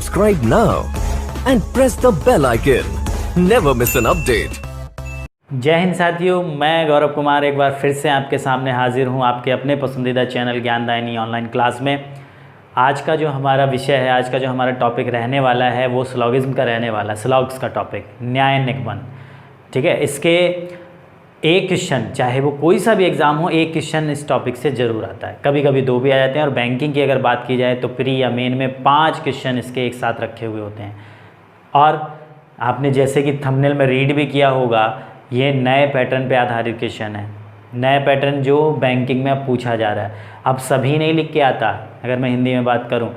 subscribe now and press the bell icon. Never miss an update. जय हिंद साथियों, मैं गौरव कुमार एक बार फिर से आपके सामने हाजिर हूँ आपके अपने पसंदीदा चैनल ज्ञानदायिनी ऑनलाइन क्लास में। आज का जो हमारा विषय है, आज का जो हमारा टॉपिक रहने वाला है वो स्लॉगिज्म का रहने वाला है। स्लॉग्स का टॉपिक, न्याय निगमन। ठीक है, इसके एक क्वेश्चन, चाहे वो कोई सा भी एग्ज़ाम हो, एक क्वेश्चन इस टॉपिक से ज़रूर आता है। कभी कभी 2 भी आ जाते हैं। और बैंकिंग की अगर बात की जाए तो प्री या मेन में 5 क्वेश्चन इसके एक साथ रखे हुए होते हैं। और आपने जैसे कि थंबनेल में रीड भी किया होगा, ये नए पैटर्न पे आधारित क्वेश्चन है। नए पैटर्न जो बैंकिंग में अब पूछा जा रहा है। अब सभी नहीं लिख के आता। अगर मैं हिंदी में बात करूं,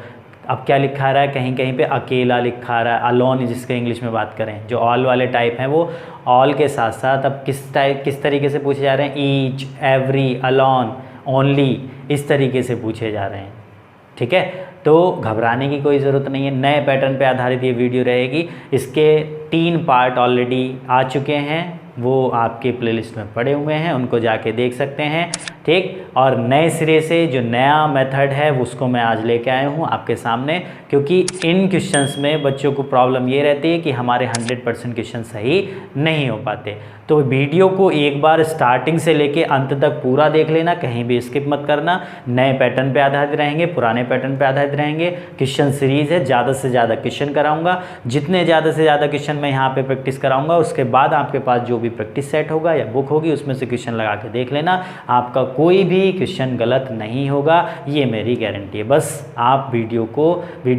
अब क्या लिखा रहा है, कहीं कहीं पे अकेला लिखा रहा है, अलोन जिसके इंग्लिश में बात करें। जो ऑल वाले टाइप हैं वो ऑल के साथ साथ अब किस तरीके से पूछे जा रहे हैं, ईच, एवरी, अलोन, ओनली, इस तरीके से पूछे जा रहे हैं। ठीक है, तो घबराने की कोई ज़रूरत नहीं है। नए पैटर्न पे आधारित ये वीडियो रहेगी। इसके 3 पार्ट ऑलरेडी आ चुके हैं, वो आपके प्लेलिस्ट में पड़े हुए हैं, उनको जाके देख सकते हैं। ठीक, और नए सिरे से जो नया मेथड है उसको मैं आज लेके आया हूँ आपके सामने, क्योंकि इन क्वेश्चंस में बच्चों को प्रॉब्लम ये रहती है कि हमारे 100% क्वेश्चन सही नहीं हो पाते। तो वीडियो को एक बार स्टार्टिंग से लेके अंत तक पूरा देख लेना, कहीं भी स्किप मत करना। नए पैटर्न पे आधारित रहेंगे, पुराने पैटर्न पे आधारित रहेंगे। क्वेश्चन सीरीज़ है, ज़्यादा से ज़्यादा क्वेश्चन कराऊंगा। जितने ज़्यादा से ज़्यादा क्वेश्चन मैं यहाँ पे प्रैक्टिस कराऊंगा, उसके बाद आपके पास जो भी प्रैक्टिस सेट होगा या बुक होगी उसमें से क्वेश्चन लगा के देख लेना। आपका कोई भी क्वेश्चन गलत नहीं होगा, ये मेरी गारंटी है। बस आप वीडियो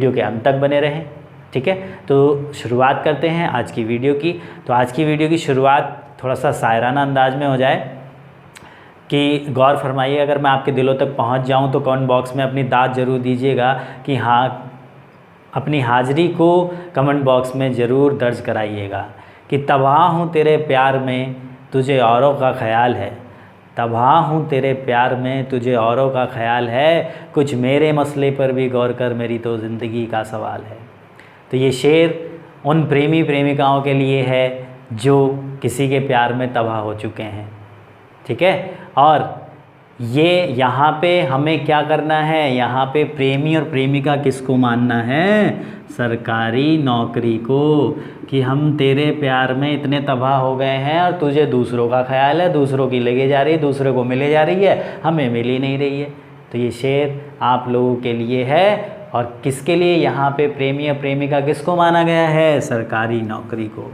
के अंत तक बने रहें। ठीक है, तो शुरुआत करते हैं आज की वीडियो की। तो आज की वीडियो की शुरुआत थोड़ा सा शायराना अंदाज में हो जाए कि गौर फरमाइए, अगर मैं आपके दिलों तक पहुंच जाऊं तो कमेंट बॉक्स में अपनी दाद ज़रूर दीजिएगा कि हाँ, अपनी हाज़िरी को कमेंट बॉक्स में ज़रूर दर्ज कराइएगा कि तबाह हूँ तेरे प्यार में, तुझे औरों का ख़याल है। तबाह हूँ तेरे प्यार में, तुझे औरों का ख़याल है। कुछ मेरे मसले पर भी गौर कर, मेरी तो ज़िंदगी का सवाल है। तो ये शेर उन प्रेमी प्रेमिकाओं के लिए है जो किसी के प्यार में तबाह हो चुके हैं। ठीक है, और ये यहाँ पे हमें क्या करना है, यहाँ पे प्रेमी और प्रेमिका किसको मानना है, सरकारी नौकरी को, कि हम तेरे प्यार में इतने तबाह हो गए हैं और तुझे दूसरों का ख्याल है, दूसरों की लगे जा रही है, दूसरे को मिले जा रही है, हमें मिल ही नहीं रही है। तो ये शेर आप लोगों के लिए है। और किसके लिए, यहाँ पे प्रेमी और प्रेमिका किसको माना गया है, सरकारी नौकरी को।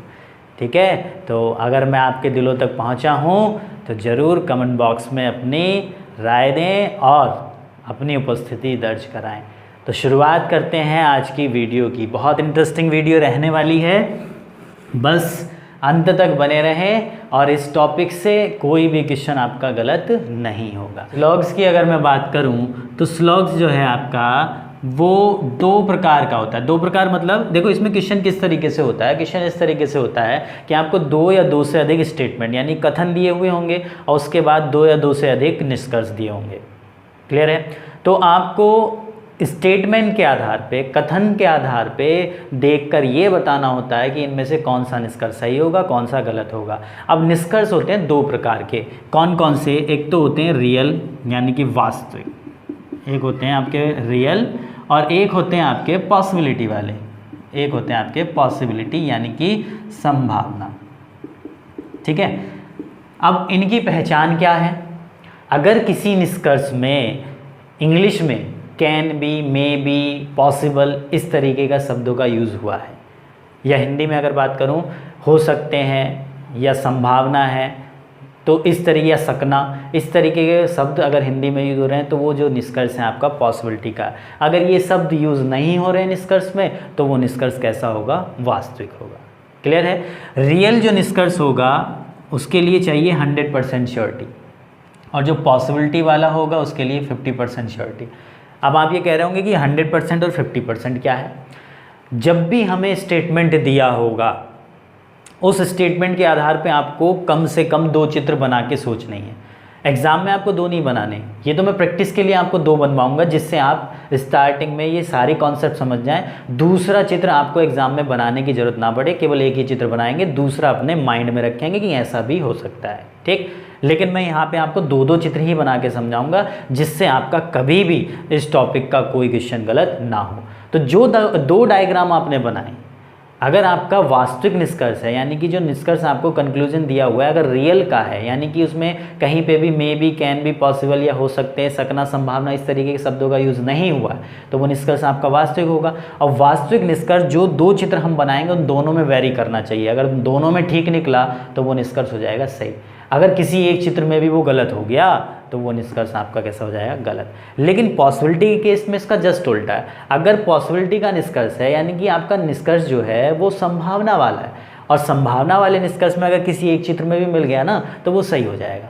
ठीक है, तो अगर मैं आपके दिलों तक पहुंचा हूं तो ज़रूर कमेंट बॉक्स में अपनी राय दें और अपनी उपस्थिति दर्ज कराएं। तो शुरुआत करते हैं आज की वीडियो की। बहुत इंटरेस्टिंग वीडियो रहने वाली है, बस अंत तक बने रहें और इस टॉपिक से कोई भी क्वेश्चन आपका गलत नहीं होगा। स्लॉग्स की अगर मैं बात करूं तो स्लॉग्स जो है आपका वो 2 प्रकार का होता है। 2 प्रकार मतलब देखो, इसमें क्वेश्चन किस तरीके से होता है। क्वेश्चन इस तरीके से होता है कि आपको 2 या 2 से अधिक स्टेटमेंट यानी कथन दिए हुए होंगे और उसके बाद 2 या 2 से अधिक निष्कर्ष दिए होंगे। क्लियर है, तो आपको स्टेटमेंट के आधार पे, कथन के आधार पे देखकर ये बताना होता है कि इनमें से कौन सा निष्कर्ष सही होगा, कौन सा गलत होगा। अब निष्कर्ष होते हैं 2 प्रकार के। कौन कौन से, एक तो होते हैं रियल यानी कि वास्तविक, एक होते हैं आपके रियल और एक होते हैं आपके पॉसिबिलिटी वाले। एक होते हैं आपके पॉसिबिलिटी यानी कि संभावना। ठीक है, अब इनकी पहचान क्या है। अगर किसी निष्कर्ष में इंग्लिश में can be, may be, possible इस तरीके का शब्दों का यूज़ हुआ है, या हिंदी में अगर बात करूं हो सकते हैं या संभावना है, तो इस तरीके, या सकना, इस तरीके के शब्द अगर हिंदी में यूज़ हो रहे हैं तो वो जो निष्कर्ष है आपका पॉसिबिलिटी का। अगर ये शब्द यूज़ नहीं हो रहे हैं निष्कर्ष में तो वो निष्कर्ष कैसा होगा, वास्तविक होगा। क्लियर है, रियल जो निष्कर्ष होगा उसके लिए चाहिए 100% श्योरिटी और जो पॉसिबिलिटी वाला होगा उसके लिए 50% श्योरिटी। अब आप ये कह रहे होंगे कि 100% और 50% क्या है। जब भी हमें स्टेटमेंट दिया होगा उस स्टेटमेंट के आधार पे आपको कम से कम 2 चित्र बना के सोचनी है। एग्ज़ाम में आपको 2 नहीं बनाने, ये तो मैं प्रैक्टिस के लिए आपको 2 बनवाऊंगा, जिससे आप स्टार्टिंग में ये सारी कॉन्सेप्ट समझ जाएं। दूसरा चित्र आपको एग्ज़ाम में बनाने की ज़रूरत ना पड़े, केवल एक ही चित्र बनाएंगे, दूसरा अपने माइंड में रखेंगे कि ऐसा भी हो सकता है, ठीक। लेकिन मैं यहाँ पे आपको 2-2 चित्र ही बना के समझाऊंगा, जिससे आपका कभी भी इस टॉपिक का कोई क्वेश्चन गलत ना हो। तो जो 2 डायग्राम आपने बनाए, अगर आपका वास्तविक निष्कर्ष है, यानी कि जो निष्कर्ष आपको कंक्लूजन दिया हुआ है, अगर रियल का है, यानी कि उसमें कहीं पे भी may be, can be, possible या हो सकते हैं, सकना, संभावना, इस तरीके के शब्दों का यूज़ नहीं हुआ है, तो वो निष्कर्ष आपका वास्तविक होगा। और वास्तविक निष्कर्ष जो 2 चित्र हम बनाएंगे उन दोनों में वेरी करना चाहिए। अगर दोनों में ठीक निकला तो वो निष्कर्ष हो जाएगा सही। अगर किसी एक चित्र में भी वो गलत हो गया तो वो निष्कर्ष आपका कैसा हो जाएगा, गलत। लेकिन पॉसिबिलिटी के केस में इसका जस्ट उल्टा है। अगर पॉसिबिलिटी का निष्कर्ष है, यानी कि आपका निष्कर्ष जो है वो संभावना वाला है, और संभावना वाले निष्कर्ष में अगर किसी एक चित्र में भी मिल गया ना तो वो सही हो जाएगा।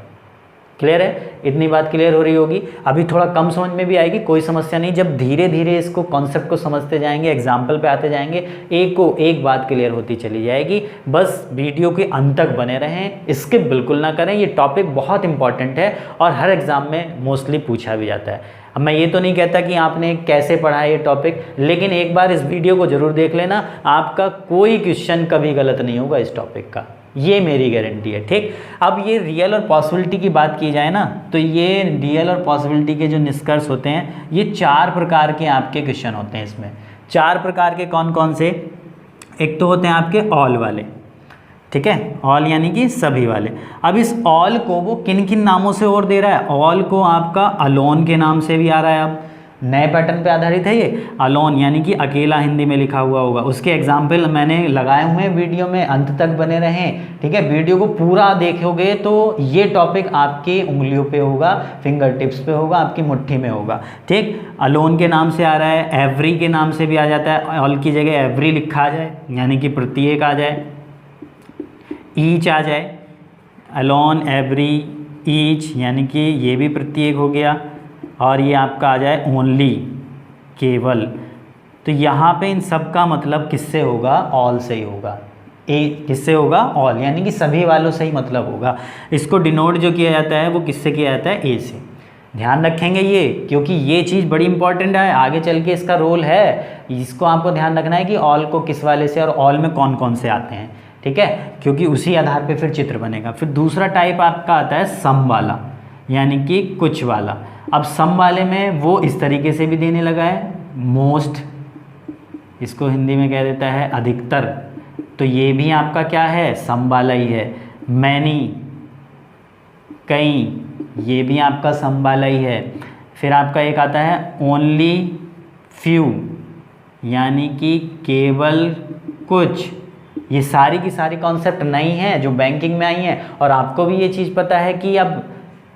क्लियर है? इतनी बात क्लियर हो रही होगी। अभी थोड़ा कम समझ में भी आएगी, कोई समस्या नहीं। जब धीरे धीरे इसको कॉन्सेप्ट को समझते जाएंगे, एग्जाम्पल पे आते जाएंगे, एक को एक बात क्लियर होती चली जाएगी। बस वीडियो के अंत तक बने रहें, स्किप बिल्कुल ना करें। ये टॉपिक बहुत इंपॉर्टेंट है और हर एग्ज़ाम में मोस्टली पूछा भी जाता है। अब मैं ये तो नहीं कहता कि आपने कैसे पढ़ा है ये टॉपिक, लेकिन एक बार इस वीडियो को ज़रूर देख लेना, आपका कोई क्वेश्चन कभी गलत नहीं होगा इस टॉपिक का, ये मेरी गारंटी है, ठीक। अब ये रियल और पॉसिबिलिटी की बात की जाए ना, तो ये रियल और पॉसिबिलिटी के जो निष्कर्ष होते हैं, ये 4 प्रकार के आपके क्वेश्चन होते हैं इसमें। 4 प्रकार के कौन कौन से? एक तो होते हैं आपके ऑल वाले, ठीक है, ऑल यानी कि सभी वाले। अब इस ऑल को वो किन किन नामों से और दे रहा है? ऑल को आपका अलोन के नाम से भी आ रहा है। अब नए पैटर्न पे आधारित है ये, अलोन यानी कि अकेला हिंदी में लिखा हुआ होगा। उसके एग्जाम्पल मैंने लगाए हुए हैं वीडियो में, अंत तक बने रहें, ठीक है। वीडियो को पूरा देखोगे तो ये टॉपिक आपकी उंगलियों पे होगा, फिंगर टिप्स पे होगा, आपकी मुट्ठी में होगा, ठीक। अलोन के नाम से आ रहा है, एवरी के नाम से भी आ जाता है, ऑल की जगह एवरी लिखा आ जाए यानी कि प्रत्येक आ जाए, ईच आ जाए, अलोन, एवरी, ईच यानी कि ये भी प्रत्येक हो गया, और ये आपका आ जाए ओनली, केवल। तो यहाँ पे इन सब का मतलब किससे होगा? ऑल से ही होगा। किससे होगा? ऑल, यानी कि सभी वालों से ही मतलब होगा। इसको डिनोट जो किया जाता है वो किससे किया जाता है? ए से। ध्यान रखेंगे ये, क्योंकि ये चीज़ बड़ी इंपॉर्टेंट है, आगे चल के इसका रोल है। इसको आपको ध्यान रखना है कि ऑल को किस वाले से और ऑल में कौन कौन से आते हैं, ठीक है, क्योंकि उसी आधार पे फिर चित्र बनेगा। फिर दूसरा टाइप आपका आता है सम वाला, यानी कि कुछ वाला। अब सम वाले में वो इस तरीके से भी देने लगा है, मोस्ट, इसको हिंदी में कह देता है अधिकतर, तो ये भी आपका क्या है? सम वाला ही है। मैनी, कई, ये भी आपका सम वाला ही है। फिर आपका एक आता है ओनली फ्यू, यानी कि केवल कुछ। ये सारी की सारी कॉन्सेप्ट नई हैं जो बैंकिंग में आई हैं, और आपको भी ये चीज़ पता है कि अब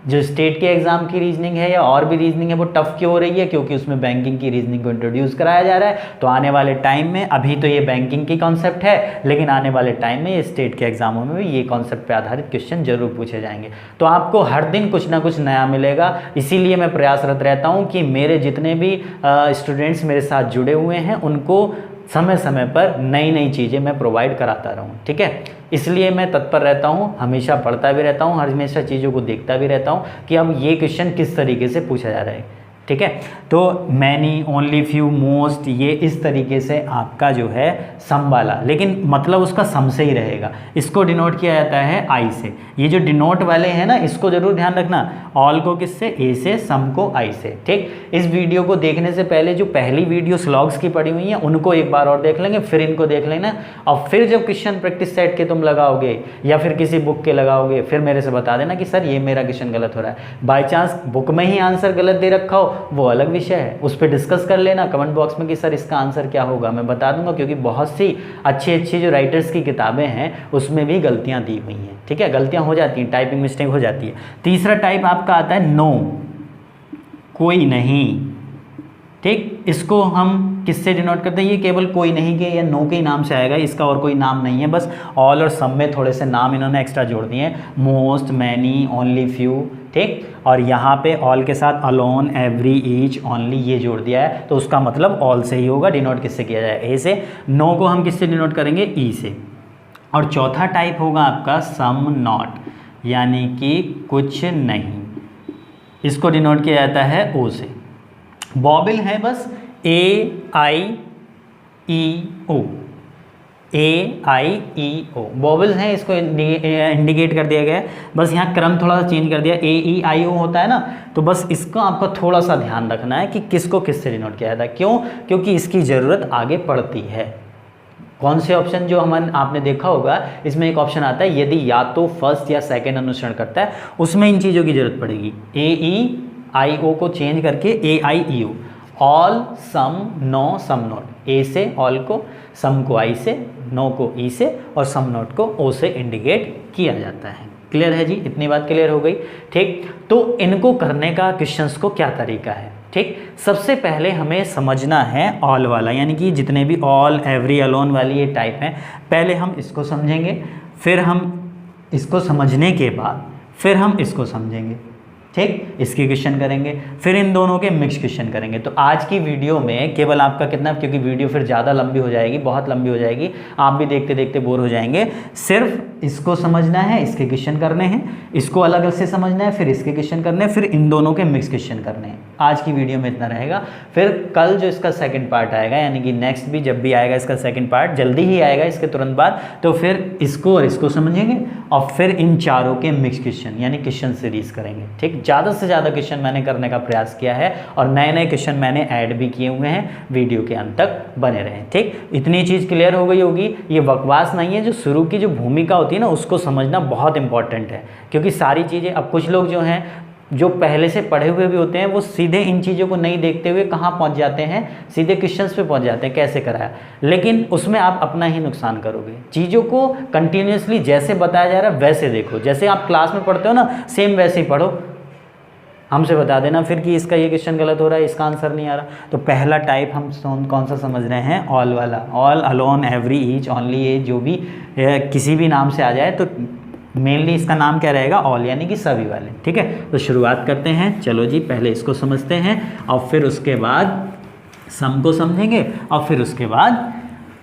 जो स्टेट के एग्ज़ाम की रीजनिंग है या और भी रीजनिंग है वो टफ़ क्यों हो रही है? क्योंकि उसमें बैंकिंग की रीजनिंग को इंट्रोड्यूस कराया जा रहा है। तो आने वाले टाइम में, अभी तो ये बैंकिंग की कॉन्सेप्ट है, लेकिन आने वाले टाइम में ये स्टेट के एग्ज़ामों में भी ये कॉन्सेप्ट पे आधारित क्वेश्चन जरूर पूछे जाएंगे। तो आपको हर दिन कुछ ना कुछ नया मिलेगा। इसीलिए मैं प्रयासरत रहता हूँ कि मेरे जितने भी स्टूडेंट्स मेरे साथ जुड़े हुए हैं उनको समय समय पर नई नई चीज़ें मैं प्रोवाइड कराता रहूँ, ठीक है। इसलिए मैं तत्पर रहता हूँ, हमेशा पढ़ता भी रहता हूँ, हमेशा चीज़ों को देखता भी रहता हूँ कि अब ये क्वेश्चन किस तरीके से पूछा जा रहा है, ठीक है। तो मैनी, ओनली फ्यू, मोस्ट, ये इस तरीके से आपका जो है सम वाला, लेकिन मतलब उसका सम से ही रहेगा। इसको डिनोट किया जाता है आई से। ये जो डिनोट वाले हैं ना, इसको जरूर ध्यान रखना, ऑल को किससे? ए से, सम को आई से, ठीक। इस वीडियो को देखने से पहले जो पहली वीडियो स्लॉग्स की पड़ी हुई हैं उनको एक बार और देख लेंगे, फिर इनको देख लेना, और फिर जब क्वेश्चन प्रैक्टिस सेट के तुम लगाओगे या फिर किसी बुक के लगाओगे, फिर मेरे से बता देना कि सर ये मेरा क्वेश्चन गलत हो रहा है। बाई चांस बुक में ही आंसर गलत दे रखा हो, वो अलग विषय है, उस पर डिस्कस कर लेना कमेंट बॉक्स में कि सर इसका आंसर क्या होगा, मैं बता दूंगा, क्योंकि बहुत सी अच्छी जो राइटर्स की किताबें हैं उसमें भी गलतियां दी हुई हैं, ठीक है। गलतियां हो जाती हैं, टाइपिंग मिस्टेक हो जाती है। तीसरा टाइप आपका आता है नो, कोई नहीं, ठीक। इसको हम किससे डिनोट करते हैं? ये केवल कोई नहीं के या नो के ही नाम से आएगा, इसका और कोई नाम नहीं है, बस ऑल और सम में थोड़े से नाम इन्होंने एक्स्ट्रा जोड़ दिए हैं, मोस्ट, मैनी, ओनली फ्यू, ठीक। और यहाँ पे ऑल के साथ अलोन, एवरी, ईच, ओनली ये जोड़ दिया है, तो उसका मतलब ऑल से ही होगा। डिनोट किससे किया जाएगा? ए से। नो को हम किससे डिनोट करेंगे? ई से। और चौथा टाइप होगा आपका सम नॉट, यानी कि कुछ नहीं, इसको डिनोट किया जाता है ओ से। वॉवेल है बस A-I-E-O, A-I-E-O वॉवेल्स हैं, इसको इंडिकेट कर दिया गया है। बस यहाँ क्रम थोड़ा सा चेंज कर दिया, A-E-I-O होता है ना, तो बस इसका आपको थोड़ा सा ध्यान रखना है कि किसको किससे डिनोट किया जाता है। क्यों? क्योंकि इसकी ज़रूरत आगे पड़ती है। कौन से ऑप्शन जो आपने देखा होगा, इसमें एक ऑप्शन आता है यदि या तो फर्स्ट या सेकंड अनुसरण करता है, उसमें इन चीज़ों की जरूरत पड़ेगी। A-E-I-O को चेंज करके A-I-E-O, ऑल, सम, नो, सम नोट। ए से ऑल को, सम को आई से, नो को ई से और सम नोट को ओ से इंडिकेट किया जाता है। क्लियर है जी? इतनी बात क्लियर हो गई। ठीक, तो इनको करने का क्वेश्चंस को क्या तरीका है? ठीक, सबसे पहले हमें समझना है ऑल वाला, यानी कि जितने भी ऑल, एवरी, अलोन वाली ये टाइप हैं, पहले हम इसको समझेंगे, फिर हम इसको समझने के बाद फिर हम इसको समझेंगे। ठीक, इसकी क्वेश्चन करेंगे, फिर इन दोनों के मिक्स क्वेश्चन करेंगे। तो आज की वीडियो में केवल आपका कितना, क्योंकि वीडियो फिर ज़्यादा लंबी हो जाएगी, बहुत लंबी हो जाएगी, आप भी देखते देखते बोर हो जाएंगे। सिर्फ इसको समझना है, इसके क्वेश्चन करने हैं, इसको अलग अलग से समझना है, फिर इसके क्वेश्चन करने हैं, फिर इन दोनों के मिक्स क्वेश्चन करने हैं। आज की वीडियो में इतना रहेगा। फिर कल जो इसका सेकंड पार्ट आएगा, यानी कि नेक्स्ट भी जब भी आएगा इसका सेकंड पार्ट, जल्दी ही आएगा इसके तुरंत बाद, तो फिर इसको और इसको समझेंगे और फिर इन चारों के मिक्स क्वेश्चन यानी क्वेश्चन सीरीज करेंगे। ठीक, ज़्यादा से ज़्यादा क्वेश्चन मैंने करने का प्रयास किया है और नए नए क्वेश्चन मैंने ऐड भी किए हुए हैं। वीडियो के अंत तक बने रहें। ठीक, इतनी चीज़ क्लियर हो गई होगी। ये बकवास नहीं है, जो शुरू की जो भूमिका होती है ना, उसको समझना बहुत इंपॉर्टेंट है, क्योंकि सारी चीज़ें, अब कुछ लोग जो हैं जो पहले से पढ़े हुए भी होते हैं, वो सीधे इन चीज़ों को नहीं देखते हुए कहाँ पहुँच जाते हैं, सीधे क्वेश्चंस पे पहुँच जाते हैं, कैसे कराया। लेकिन उसमें आप अपना ही नुकसान करोगे। चीज़ों को कंटिन्यूसली जैसे बताया जा रहा है वैसे देखो, जैसे आप क्लास में पढ़ते हो ना, सेम वैसे ही पढ़ो। हमसे बता देना फिर कि इसका ये क्वेश्चन गलत हो रहा है, इसका आंसर नहीं आ रहा। तो पहला टाइप हम कौन सा समझ रहे हैं? ऑल वाला। All, alone, every, each, only, ये जो भी किसी भी नाम से आ जाए तो मेनली इसका नाम क्या रहेगा? ऑल, यानी कि सभी वाले। ठीक है, तो शुरुआत करते हैं। चलो जी, पहले इसको समझते हैं और फिर उसके बाद सम को समझेंगे और फिर उसके बाद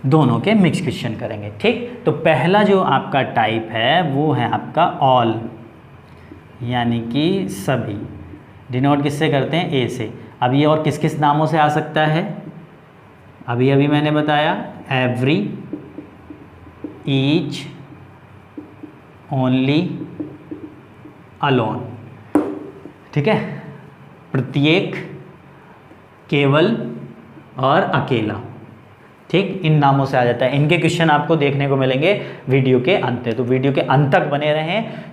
दोनों के मिक्स क्वेश्चन करेंगे। ठीक, तो पहला जो आपका टाइप है वो है आपका ऑल, यानी कि सभी। डिनोट किससे करते हैं? ए से। अब ये और किस किस नामों से आ सकता है? अभी अभी मैंने बताया, एवरी, ईच, ओनली, अलोन। ठीक है, प्रत्येक, केवल और अकेला। ठीक, इन नामों से आ जाता है। इनके क्वेश्चन आपको देखने को मिलेंगे वीडियो के अंत में, तो वीडियो के अंत तक बने रहें।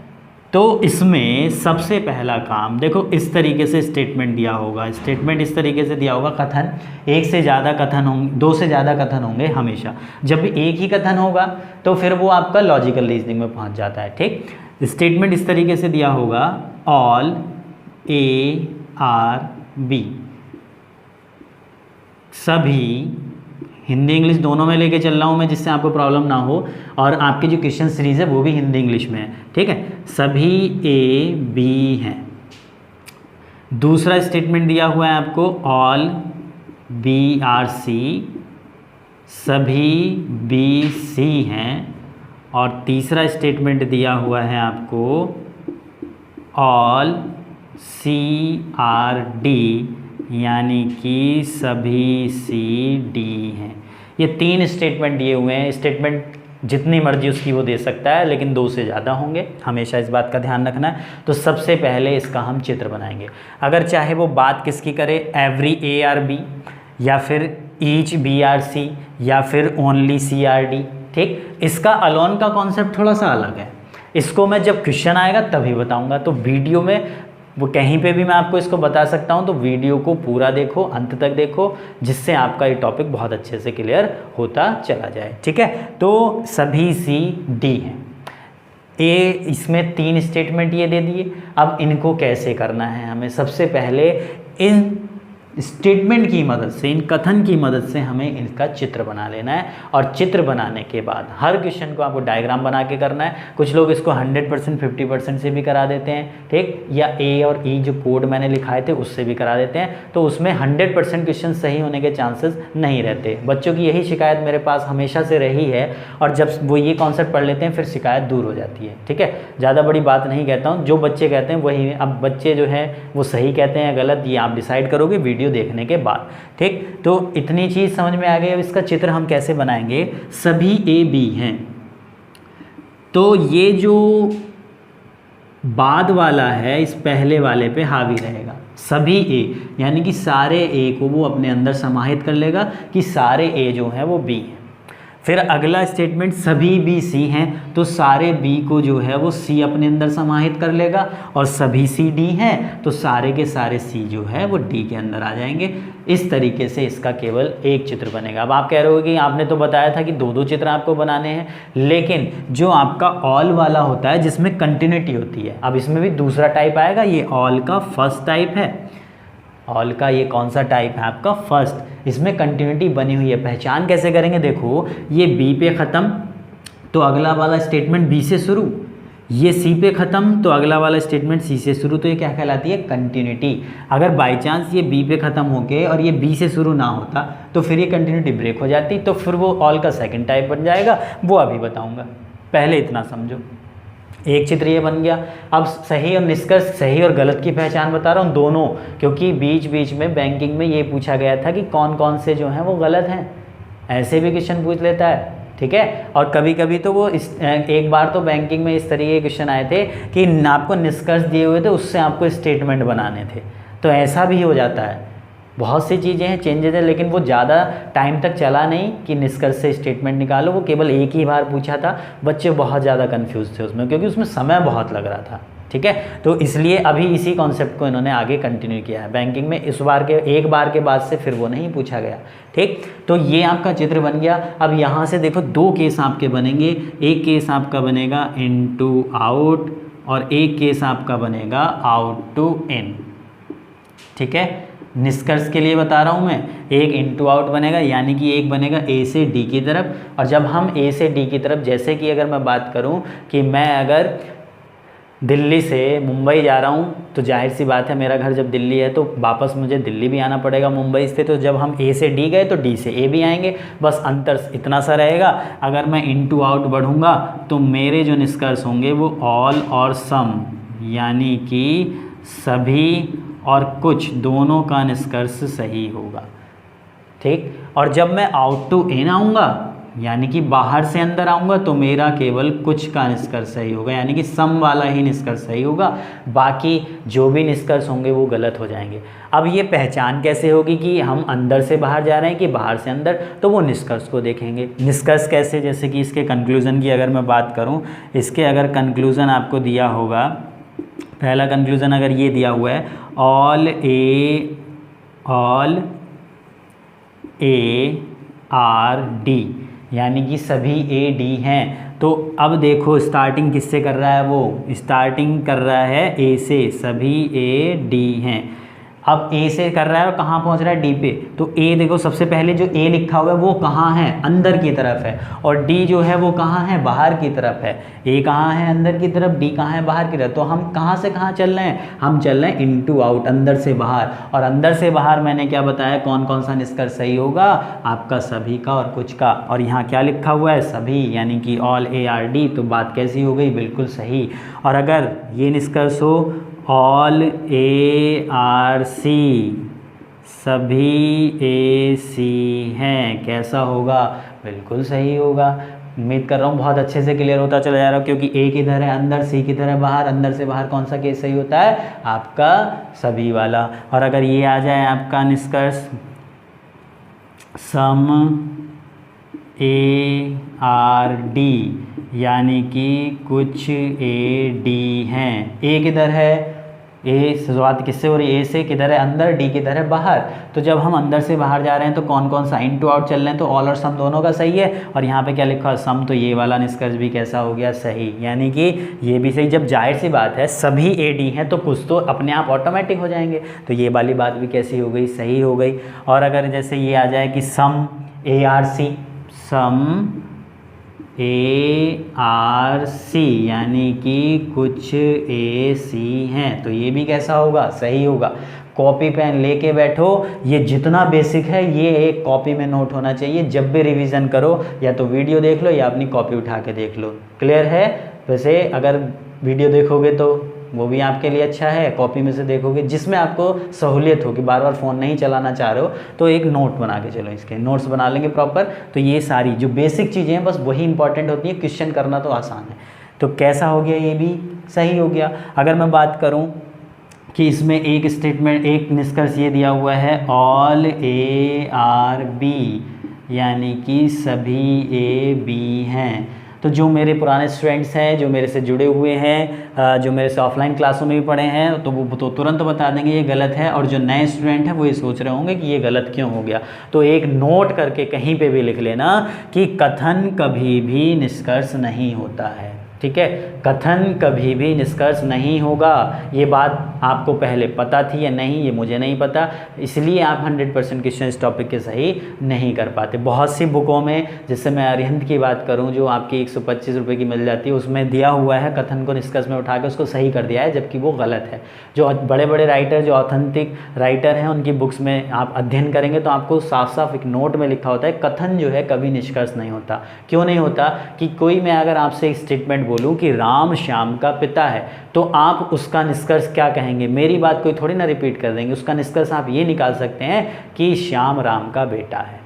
तो इसमें सबसे पहला काम देखो, इस तरीके से स्टेटमेंट दिया होगा, स्टेटमेंट इस तरीके से दिया होगा, कथन, एक से ज़्यादा कथन होंगे, दो से ज़्यादा कथन होंगे हमेशा। जब एक ही कथन होगा तो फिर वो आपका लॉजिकल रीजनिंग में पहुंच जाता है। ठीक, स्टेटमेंट इस तरीके से दिया होगा, ऑल, ए आर बी, सभी, हिंदी इंग्लिश दोनों में लेके चल रहा हूँ मैं, जिससे आपको प्रॉब्लम ना हो, और आपकी जो क्वेश्चन सीरीज़ है वो भी हिंदी इंग्लिश में है। ठीक है, सभी ए बी हैं। दूसरा स्टेटमेंट दिया हुआ है आपको, ऑल बी आर सी, सभी बी सी हैं। और तीसरा स्टेटमेंट दिया हुआ है आपको, ऑल सी आर डी, यानी कि सभी सी डी हैं। ये तीन स्टेटमेंट दिए हुए हैं। स्टेटमेंट जितनी मर्जी उसकी वो दे सकता है, लेकिन दो से ज़्यादा होंगे, हमेशा इस बात का ध्यान रखना है। तो सबसे पहले इसका हम चित्र बनाएंगे। अगर चाहे वो बात किसकी करे, एवरी ए आर बी, या फिर ईच बी आर सी, या फिर ओनली सी आर डी। ठीक, इसका अलोन का कॉन्सेप्ट थोड़ा सा अलग है, इसको मैं जब क्वेश्चन आएगा तभी बताऊँगा। तो वीडियो में वो कहीं पे भी मैं आपको इसको बता सकता हूँ, तो वीडियो को पूरा देखो, अंत तक देखो, जिससे आपका ये टॉपिक बहुत अच्छे से क्लियर होता चला जाए। ठीक है, तो सभी सी डी हैं। ए, इसमें तीन स्टेटमेंट ये दे दिए। अब इनको कैसे करना है हमें? सबसे पहले इन स्टेटमेंट की मदद से, इन कथन की मदद से हमें इनका चित्र बना लेना है। और चित्र बनाने के बाद हर क्वेश्चन को आपको डायग्राम बना के करना है। कुछ लोग इसको 100% 50% से भी करा देते हैं, ठीक, या ए और ई जो कोड मैंने लिखाए थे उससे भी करा देते हैं, तो उसमें 100% क्वेश्चन सही होने के चांसेस नहीं रहते। बच्चों की यही शिकायत मेरे पास हमेशा से रही है, और जब वो ये कॉन्सेप्ट पढ़ लेते हैं फिर शिकायत दूर हो जाती है। ठीक है, ज़्यादा बड़ी बात नहीं कहता हूँ, जो बच्चे कहते हैं वही। अब बच्चे जो हैं वो सही कहते हैं या गलत, ये आप डिसाइड करोगे वीडियो देखने के बाद। ठीक, तो इतनी चीज़ समझ में आ गई। अब इसका चित्र हम कैसे बनाएंगे। सभी ए बी हैं, तो ये जो बाद वाला है इस पहले वाले पे हावी रहेगा। सभी ए यानी कि सारे ए को वो अपने अंदर समाहित कर लेगा कि सारे ए जो हैं वो बी हैं। फिर अगला स्टेटमेंट सभी बी सी हैं, तो सारे बी को जो है वो सी अपने अंदर समाहित कर लेगा, और सभी सी डी हैं तो सारे के सारे सी जो है वो डी के अंदर आ जाएंगे। इस तरीके से इसका केवल एक चित्र बनेगा। अब आप कह रहे हो कि आपने तो बताया था कि दो दो चित्र आपको बनाने हैं, लेकिन जो आपका ऑल वाला होता है जिसमें कंटिन्यूटी होती है, अब इसमें भी दूसरा टाइप आएगा। ये ऑल का फर्स्ट टाइप है, ऑल का ये कौन सा टाइप है आपका फर्स्ट। इसमें कंटिन्यूटी बनी हुई है। पहचान कैसे करेंगे, देखो ये बी पे ख़त्म तो अगला वाला स्टेटमेंट बी से शुरू, ये सी पे ख़त्म तो अगला वाला स्टेटमेंट सी से शुरू, तो ये क्या कहलाती है, कंटिन्यूटी। अगर बाय चांस ये बी पे ख़त्म होके और ये बी से शुरू ना होता तो फिर ये कंटिन्यूटी ब्रेक हो जाती, तो फिर वो ऑल का सेकंड टाइप बन जाएगा, वो अभी बताऊँगा। पहले इतना समझो। एक चित्र ये बन गया। अब सही और निष्कर्ष, सही और गलत की पहचान बता रहा हूँ दोनों, क्योंकि बीच बीच में बैंकिंग में ये पूछा गया था कि कौन कौन से जो हैं वो गलत हैं, ऐसे भी क्वेश्चन पूछ लेता है। ठीक है, और कभी कभी तो वो एक बार तो बैंकिंग में इस तरीके के क्वेश्चन आए थे कि आपको निष्कर्ष दिए हुए थे, उससे आपको स्टेटमेंट बनाने थे, तो ऐसा भी हो जाता है। बहुत सी चीज़ें हैं, चेंजेज है, लेकिन वो ज़्यादा टाइम तक चला नहीं कि निष्कर्ष से स्टेटमेंट निकालो। वो केवल एक ही बार पूछा था, बच्चे बहुत ज़्यादा कंफ्यूज थे उसमें, क्योंकि उसमें समय बहुत लग रहा था। ठीक है, तो इसलिए अभी इसी कॉन्सेप्ट को इन्होंने आगे कंटिन्यू किया है बैंकिंग में। इस बार के एक बार के बाद से फिर वो नहीं पूछा गया। ठीक, तो ये आपका चित्र बन गया। अब यहाँ से देखो दो केस आपके बनेंगे। एक केस आपका बनेगा इन टू आउट, और एक केस आपका बनेगा आउट टू इन। ठीक है, निष्कर्ष के लिए बता रहा हूँ मैं, एक इनटू आउट बनेगा, यानी कि एक बनेगा ए से डी की तरफ। और जब हम ए से डी की तरफ, जैसे कि अगर मैं बात करूँ कि मैं अगर दिल्ली से मुंबई जा रहा हूँ, तो जाहिर सी बात है मेरा घर जब दिल्ली है तो वापस मुझे दिल्ली भी आना पड़ेगा मुंबई से। तो जब हम ए से डी गए तो डी से ए भी आएंगे, बस अंतर इतना सा रहेगा। अगर मैं इनटू आउट बढ़ूँगा तो मेरे जो निष्कर्ष होंगे वो ऑल और सम, यानी कि सभी और कुछ, दोनों का निष्कर्ष सही होगा। ठीक, और जब मैं आउट टू इन आऊँगा, यानी कि बाहर से अंदर आऊँगा, तो मेरा केवल कुछ का निष्कर्ष सही होगा, यानी कि सम वाला ही निष्कर्ष सही होगा, बाकी जो भी निष्कर्ष होंगे वो गलत हो जाएंगे। अब ये पहचान कैसे होगी कि हम अंदर से बाहर जा रहे हैं कि बाहर से अंदर, तो वो निष्कर्ष को देखेंगे। निष्कर्ष कैसे, जैसे कि इसके कंक्लूज़न की अगर मैं बात करूँ, इसके अगर कंक्लूज़न आपको दिया होगा, पहला कंक्लूज़न अगर ये दिया हुआ है, ऑल ए आर डी, यानी कि सभी ए डी हैं। तो अब देखो स्टार्टिंग किससे कर रहा है, वो स्टार्टिंग कर रहा है ए से, सभी ए डी हैं। अब ए से कर रहा है और कहाँ पहुँच रहा है, डी पे। तो ए देखो सबसे पहले जो ए लिखा हुआ है वो कहाँ है, अंदर की तरफ है, और डी जो है वो कहाँ है, बाहर की तरफ है। ए कहाँ है, अंदर की तरफ, डी कहाँ है, बाहर की तरफ। तो हम कहाँ से कहाँ चल रहे हैं, हम चल रहे हैं इनटू आउट, अंदर से बाहर। और अंदर से बाहर मैंने क्या बताया, कौन कौन सा निष्कर्ष सही होगा, आपका सभी का और कुछ का। और यहाँ क्या लिखा हुआ है, सभी, यानी कि ऑल ए आर डी, तो बात कैसी हो गई, बिल्कुल सही। और अगर ये निष्कर्ष हो ऑल ए आर सी, सभी ए सी हैं, कैसा होगा, बिल्कुल सही होगा। उम्मीद कर रहा हूँ बहुत अच्छे से क्लियर होता चला जा रहा है, क्योंकि ए किधर है अंदर, सी की तरह बाहर, अंदर से बाहर कौन सा केस सही होता है, आपका सभी वाला। और अगर ये आ जाए आपका निष्कर्ष, सम ए आर डी, यानी कि कुछ ए डी हैं। ए किधर है, ए शुरुआत किससे हो रही है, ए से किधर है अंदर, डी किधर है बाहर। तो जब हम अंदर से बाहर जा रहे हैं तो कौन कौन सा इन टू आउट चल रहे हैं, तो ऑल और सम दोनों का सही है। और यहाँ पे क्या लिखा है सम, तो ये वाला निष्कर्ष भी कैसा हो गया, सही, यानी कि ये भी सही। जब जाहिर सी बात है सभी ए डी हैं तो कुछ तो अपने आप ऑटोमेटिक हो जाएंगे, तो ये वाली बात भी कैसी हो गई, सही हो गई। और अगर जैसे ये आ जाए कि सम A R C, some A R C यानी कि कुछ ए सी हैं, तो ये भी कैसा होगा, सही होगा। कॉपी पेन लेके बैठो, ये जितना बेसिक है ये एक कॉपी में नोट होना चाहिए। जब भी रिवीजन करो या तो वीडियो देख लो या अपनी कॉपी उठा के देख लो। क्लियर है। वैसे अगर वीडियो देखोगे तो वो भी आपके लिए अच्छा है, कॉपी में से देखोगे जिसमें आपको सहूलियत हो कि बार बार फ़ोन नहीं चलाना चाह रहे हो तो एक नोट बना के चलो, इसके नोट्स बना लेंगे प्रॉपर। तो ये सारी जो बेसिक चीज़ें हैं बस वही इंपॉर्टेंट होती हैं, क्वेश्चन करना तो आसान है। तो कैसा हो गया, ये भी सही हो गया। अगर मैं बात करूँ कि इसमें एक स्टेटमेंट, एक निष्कर्ष ये दिया हुआ है ऑल ए आर बी, यानी कि सभी ए बी हैं। तो जो मेरे पुराने स्टूडेंट्स हैं, जो मेरे से जुड़े हुए हैं, जो मेरे से ऑफलाइन क्लासों में भी पढ़े हैं, तो वो तो तुरंत बता देंगे ये गलत है। और जो नए स्टूडेंट हैं वो ये सोच रहे होंगे कि ये गलत क्यों हो गया। तो एक नोट करके कहीं पे भी लिख लेना कि कथन कभी भी निष्कर्ष नहीं होता है। ठीक है, कथन कभी भी निष्कर्ष नहीं होगा। ये बात आपको पहले पता थी या नहीं, ये मुझे नहीं पता, इसलिए आप 100% क्वेश्चन इस टॉपिक के सही नहीं कर पाते। बहुत सी बुकों में, जैसे मैं अरिहंत की बात करूं जो आपकी 125 रुपये की मिल जाती है, उसमें दिया हुआ है कथन को निष्कर्ष में उठा के उसको सही कर दिया है, जबकि वो गलत है। जो बड़े बड़े राइटर, जो ऑथेंटिक राइटर हैं, उनकी बुक्स में आप अध्ययन करेंगे तो आपको साफ साफ एक नोट में लिखा होता है कथन जो है कभी निष्कर्ष नहीं होता। क्यों नहीं होता कि कोई, मैं अगर आपसे एक स्टेटमेंट बोलूं कि राम श्याम का पिता है, तो आप उसका निष्कर्ष क्या कहेंगे, मेरी बात कोई थोड़ी ना रिपीट कर देंगे। उसका निष्कर्ष आप ये निकाल सकते हैं कि श्याम राम का बेटा है।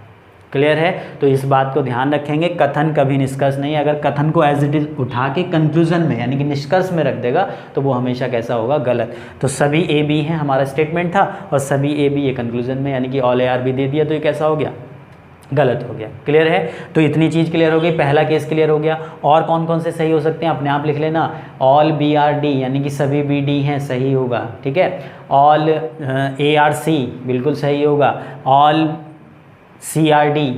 क्लियर है। तो इस बात को ध्यान रखेंगे, कथन कभी निष्कर्ष नहीं। अगर कथन को एज इट इज उठा के कंक्लूजन में यानी कि निष्कर्ष में रख देगा तो वो हमेशा कैसा होगा, गलत। तो सभी ए बी हैं हमारा स्टेटमेंट था, और सभी ए बी ये कंक्लूजन में यानी कि ऑल ए आर बी दे दिया, तो ये कैसा हो गया, गलत हो गया। क्लियर है। तो इतनी चीज़ क्लियर हो गई, पहला केस क्लियर हो गया। और कौन कौन से सही हो सकते हैं अपने आप लिख लेना। ऑल बी आर डी यानी कि सभी बी डी हैं, सही होगा। ठीक है। ऑल ए आर सी बिल्कुल सही होगा। ऑल सी आर डी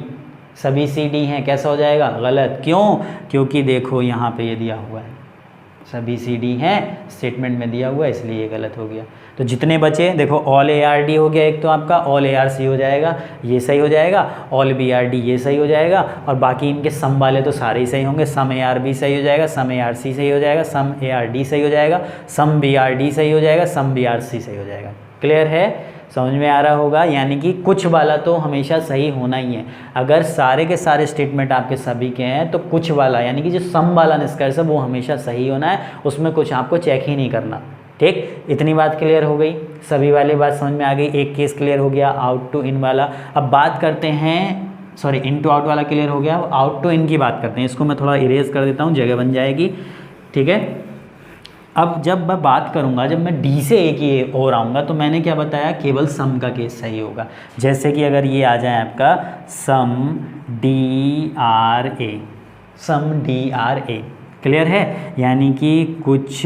सभी सी डी हैं, कैसा हो जाएगा, गलत। क्यों, क्योंकि देखो यहाँ पे ये दिया हुआ है सभी सी डी हैं, स्टेटमेंट में दिया हुआ है, इसलिए ये गलत हो गया। तो जितने बचे देखो, ऑल ए आर डी हो गया एक, तो आपका ऑल ए आर सी हो जाएगा, ये सही हो जाएगा। ऑल बी आर डी ये सही हो जाएगा, और बाकी इनके सम वाले तो सारे ही सही होंगे। सम ए आर बी सही हो जाएगा, सम ए आर सी सही हो जाएगा, सम ए आर डी सही हो जाएगा, सम बी आर डी सही हो जाएगा, सम बी आर सी सही हो जाएगा। क्लियर है, समझ में आ रहा होगा। यानी कि कुछ वाला तो हमेशा सही होना ही है। अगर सारे के सारे स्टेटमेंट आपके सभी के हैं तो कुछ वाला यानी कि जो सम वाला निष्कर्ष है वो हमेशा सही होना है, उसमें कुछ आपको चेक ही नहीं करना। ठीक, इतनी बात क्लियर हो गई, सभी वाली बात समझ में आ गई। एक केस क्लियर हो गया, आउट टू इन वाला। अब बात करते हैं, सॉरी इन टू आउट वाला क्लियर हो गया, आउट टू इन की बात करते हैं। इसको मैं थोड़ा इरेज कर देता हूँ, जगह बन जाएगी। ठीक है। अब जब मैं बात करूंगा, जब मैं डी से ए की ओर आऊँगा, तो मैंने क्या बताया, केवल सम का केस सही होगा। जैसे कि अगर ये आ जाए आपका सम D R A, some D R A, clear है, यानी कि कुछ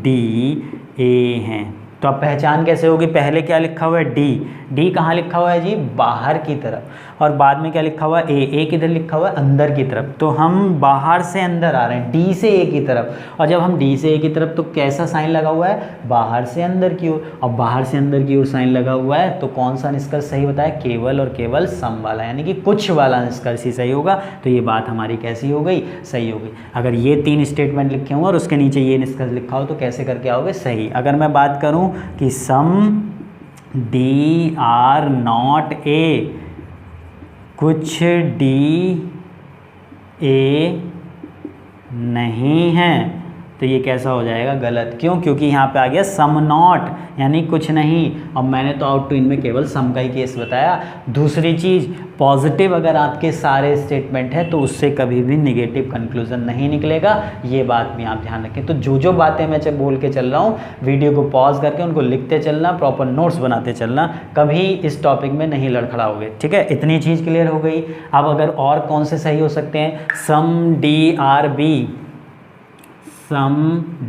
डी ए हैं। तो अब पहचान कैसे होगी, पहले क्या लिखा हुआ है, डी, डी कहाँ लिखा हुआ है जी, बाहर की तरफ, और बाद में क्या लिखा हुआ है, ए किधर लिखा हुआ है, अंदर की तरफ। तो हम बाहर से अंदर आ रहे हैं, डी से ए की तरफ, और जब हम डी से ए की तरफ तो कैसा साइन लगा हुआ है, बाहर से अंदर की ओर, और बाहर से अंदर की ओर साइन लगा हुआ है, तो कौन सा निष्कर्ष सही बताया, केवल और केवल सम वाला, यानी कि कुछ वाला निष्कर्ष ही सही होगा। तो ये बात हमारी कैसी हो गई, सही हो गई। अगर ये 3 स्टेटमेंट लिखे हों और उसके नीचे ये निष्कर्ष लिखा हो तो कैसे करके आओगे, सही। अगर मैं बात करूँ कि सम डी आर नॉट ए, कुछ डी ए नहीं है, तो ये कैसा हो जाएगा, गलत। क्यों, क्योंकि यहाँ पे आ गया सम नॉट यानी कुछ नहीं, और मैंने तो आउट टू इन में केवल सम का ही केस बताया। दूसरी चीज़, पॉजिटिव अगर आपके सारे स्टेटमेंट है तो उससे कभी भी नेगेटिव कंक्लूजन नहीं निकलेगा, ये बात भी आप ध्यान रखें। तो जो बातें मैं बोल के चल रहा हूँ, वीडियो को पॉज करके उनको लिखते चलना, प्रॉपर नोट्स बनाते चलना, कभी इस टॉपिक में नहीं लड़खड़ाओगे। ठीक है, इतनी चीज़ क्लियर हो गई। अब अगर और कौन से सही हो सकते हैं, सम डी आर बी, सम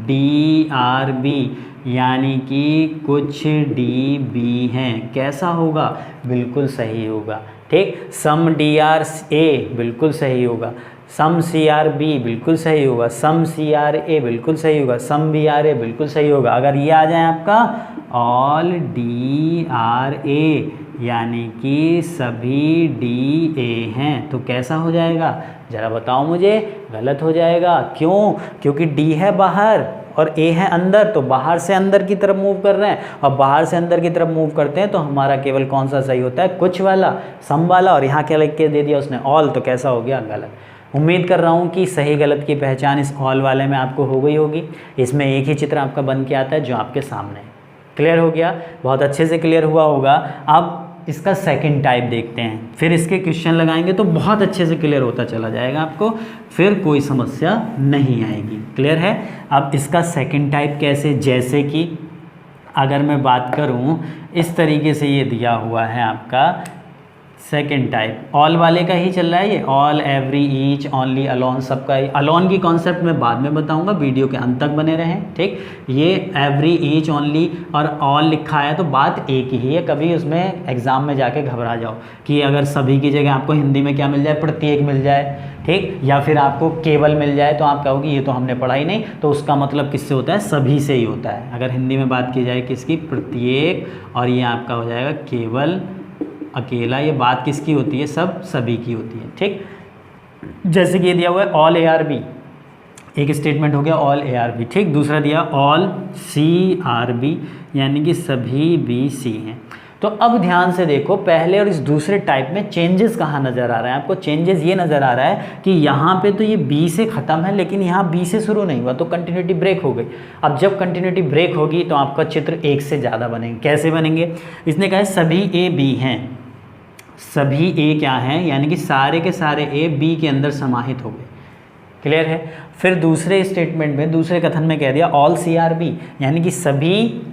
डी आर बी यानी कि कुछ डी बी हैं। कैसा होगा? बिल्कुल सही होगा। ठीक, सम डी आर ए बिल्कुल सही होगा, सम सी आर बी बिल्कुल सही होगा, सम सी आर ए बिल्कुल सही होगा, सम बी आर ए बिल्कुल सही होगा। अगर ये आ जाए आपका ऑल डी आर ए यानी कि सभी डी ए हैं, तो कैसा हो जाएगा? ज़रा बताओ मुझे। गलत हो जाएगा। क्यों? क्योंकि डी है बाहर और ए है अंदर, तो बाहर से अंदर की तरफ मूव कर रहे हैं, और बाहर से अंदर की तरफ मूव करते हैं तो हमारा केवल कौन सा सही होता है? कुछ वाला, सम वाला। और यहाँ क्या लिख के दे दिया उसने? ऑल। तो कैसा हो गया? गलत। उम्मीद कर रहा हूँ कि सही गलत की पहचान इस ऑल वाले में आपको हो गई होगी। इसमें एक ही चित्र आपका बन के आता है जो आपके सामने है। क्लियर हो गया? बहुत अच्छे से क्लियर हुआ होगा। अब इसका सेकंड टाइप देखते हैं, फिर इसके क्वेश्चन लगाएंगे तो बहुत अच्छे से क्लियर होता चला जाएगा आपको, फिर कोई समस्या नहीं आएगी। क्लियर है? अब इसका सेकंड टाइप कैसे? जैसे कि अगर मैं बात करूं, इस तरीके से ये दिया हुआ है आपका सेकेंड टाइप। ऑल वाले का ही चल रहा है ये, all, every, each, only, alone, सबका ही। अलोन की कॉन्सेप्ट मैं बाद में बताऊंगा, वीडियो के अंत तक बने रहें। ठीक, ये एवरी, ईच, ओनली और ऑल लिखा है तो बात एक ही है। कभी उसमें एग्ज़ाम में जाके घबरा जाओ कि अगर सभी की जगह आपको हिंदी में क्या मिल जाए? प्रत्येक मिल जाए। ठीक, या फिर आपको केवल मिल जाए तो आप कहोगे ये तो हमने पढ़ा ही नहीं, तो उसका मतलब किससे होता है? सभी से ही होता है। अगर हिंदी में बात की जाए किसकी? प्रत्येक, और ये आपका हो जाएगा केवल, अकेला। ये बात किसकी होती है? सब, सभी की होती है। ठीक, जैसे कि ये दिया हुआ है ऑल ए आर बी, एक स्टेटमेंट हो गया ऑल ए आर बी। ठीक, दूसरा दिया ऑल सी आर बी यानी कि सभी बी सी हैं। तो अब ध्यान से देखो, पहले और इस दूसरे टाइप में चेंजेस कहाँ नज़र आ रहे हैं आपको? चेंजेस ये नज़र आ रहा है कि यहाँ पे तो ये बी से ख़त्म है, लेकिन यहाँ बी से शुरू नहीं हुआ, तो कंटिन्यूटी ब्रेक हो गई। अब जब कंटिन्यूटी ब्रेक होगी तो आपका चित्र एक से ज़्यादा बनेंगे। कैसे बनेंगे? इसने कहा है सभी ए बी हैं। सभी ए क्या हैं? यानी कि सारे के सारे ए बी के अंदर समाहित हो गए। क्लियर है? फिर दूसरे स्टेटमेंट में, दूसरे कथन में कह दिया ऑल सी आर बी, यानी कि सभी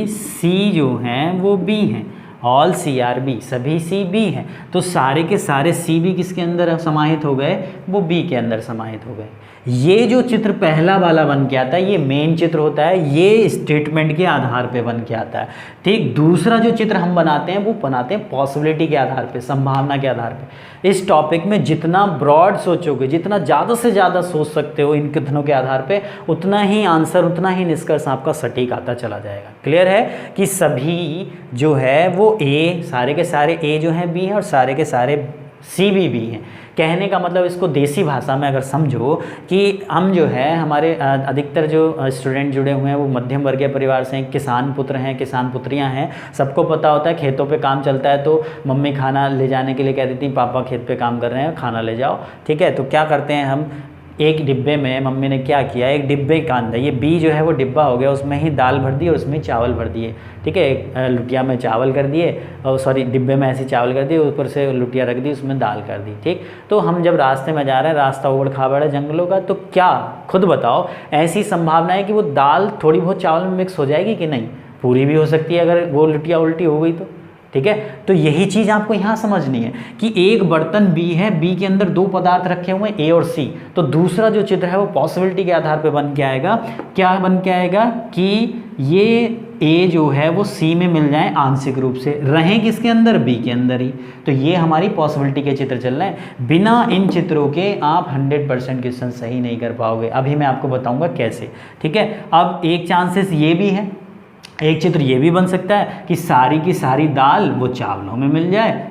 सी जो हैं वो बी हैं। ऑल सी आर बी, सभी सी बी हैं, तो सारे के सारे सी भी किसके अंदर समाहित हो गए? वो बी के अंदर समाहित हो गए। ये जो चित्र पहला वाला बन के आता है ये मेन चित्र होता है, ये स्टेटमेंट के आधार पे बन के आता है। ठीक, दूसरा जो चित्र हम बनाते हैं वो बनाते हैं पॉसिबिलिटी के आधार पे, संभावना के आधार पे। इस टॉपिक में जितना ब्रॉड सोचोगे, जितना ज़्यादा से ज़्यादा सोच सकते हो इन कथनों के आधार पे, उतना ही आंसर, उतना ही निष्कर्ष आपका सटीक आता चला जाएगा। क्लियर है कि सभी जो है वो ए, सारे के सारे ए जो हैं बी हैं, और सारे के सारे सी भी हैं। कहने का मतलब इसको देसी भाषा में अगर समझो कि हम जो है, हमारे अधिकतर जो स्टूडेंट जुड़े हुए हैं वो मध्यम वर्गीय परिवार से हैं, किसान पुत्र हैं, किसान पुत्रियां हैं। सबको पता होता है खेतों पे काम चलता है तो मम्मी खाना ले जाने के लिए कह देती, पापा खेत पे काम कर रहे हैं, खाना ले जाओ। ठीक है, तो क्या करते हैं हम, एक डिब्बे में मम्मी ने क्या किया, एक डिब्बे के अंदर ये बी जो है वो डिब्बा हो गया, उसमें ही दाल भर दी और उसमें चावल भर दिए। ठीक है, एक लुटिया में चावल कर दिए, और सॉरी डिब्बे में ऐसी चावल कर दिए, ऊपर से लुटिया रख दी, उसमें दाल कर दी। ठीक, तो हम जब रास्ते में जा रहे हैं, रास्ता उबड़ खाबड़ है जंगलों का, तो क्या खुद बताओ, ऐसी संभावना है कि वो दाल थोड़ी बहुत चावल में मिक्स हो जाएगी कि नहीं? पूरी भी हो सकती है अगर वो लुटिया उल्टी हो गई तो। ठीक है, तो यही चीज़ आपको यहाँ समझनी है कि एक बर्तन बी है, बी के अंदर दो पदार्थ रखे हुए हैं ए और सी, तो दूसरा जो चित्र है वो पॉसिबिलिटी के आधार पे बन के आएगा। क्या बन के आएगा कि ये ए जो है वो सी में मिल जाए आंशिक रूप से, रहें किसके अंदर? बी के अंदर ही। तो ये हमारी पॉसिबिलिटी के चित्र चल रहे हैं। बिना इन चित्रों के आप 100% क्वेश्चन सही नहीं कर पाओगे। अभी मैं आपको बताऊँगा कैसे। ठीक है, अब एक चांसेस ये भी है, एक चित्र ये भी बन सकता है कि सारी की सारी दाल वो चावलों में मिल जाए,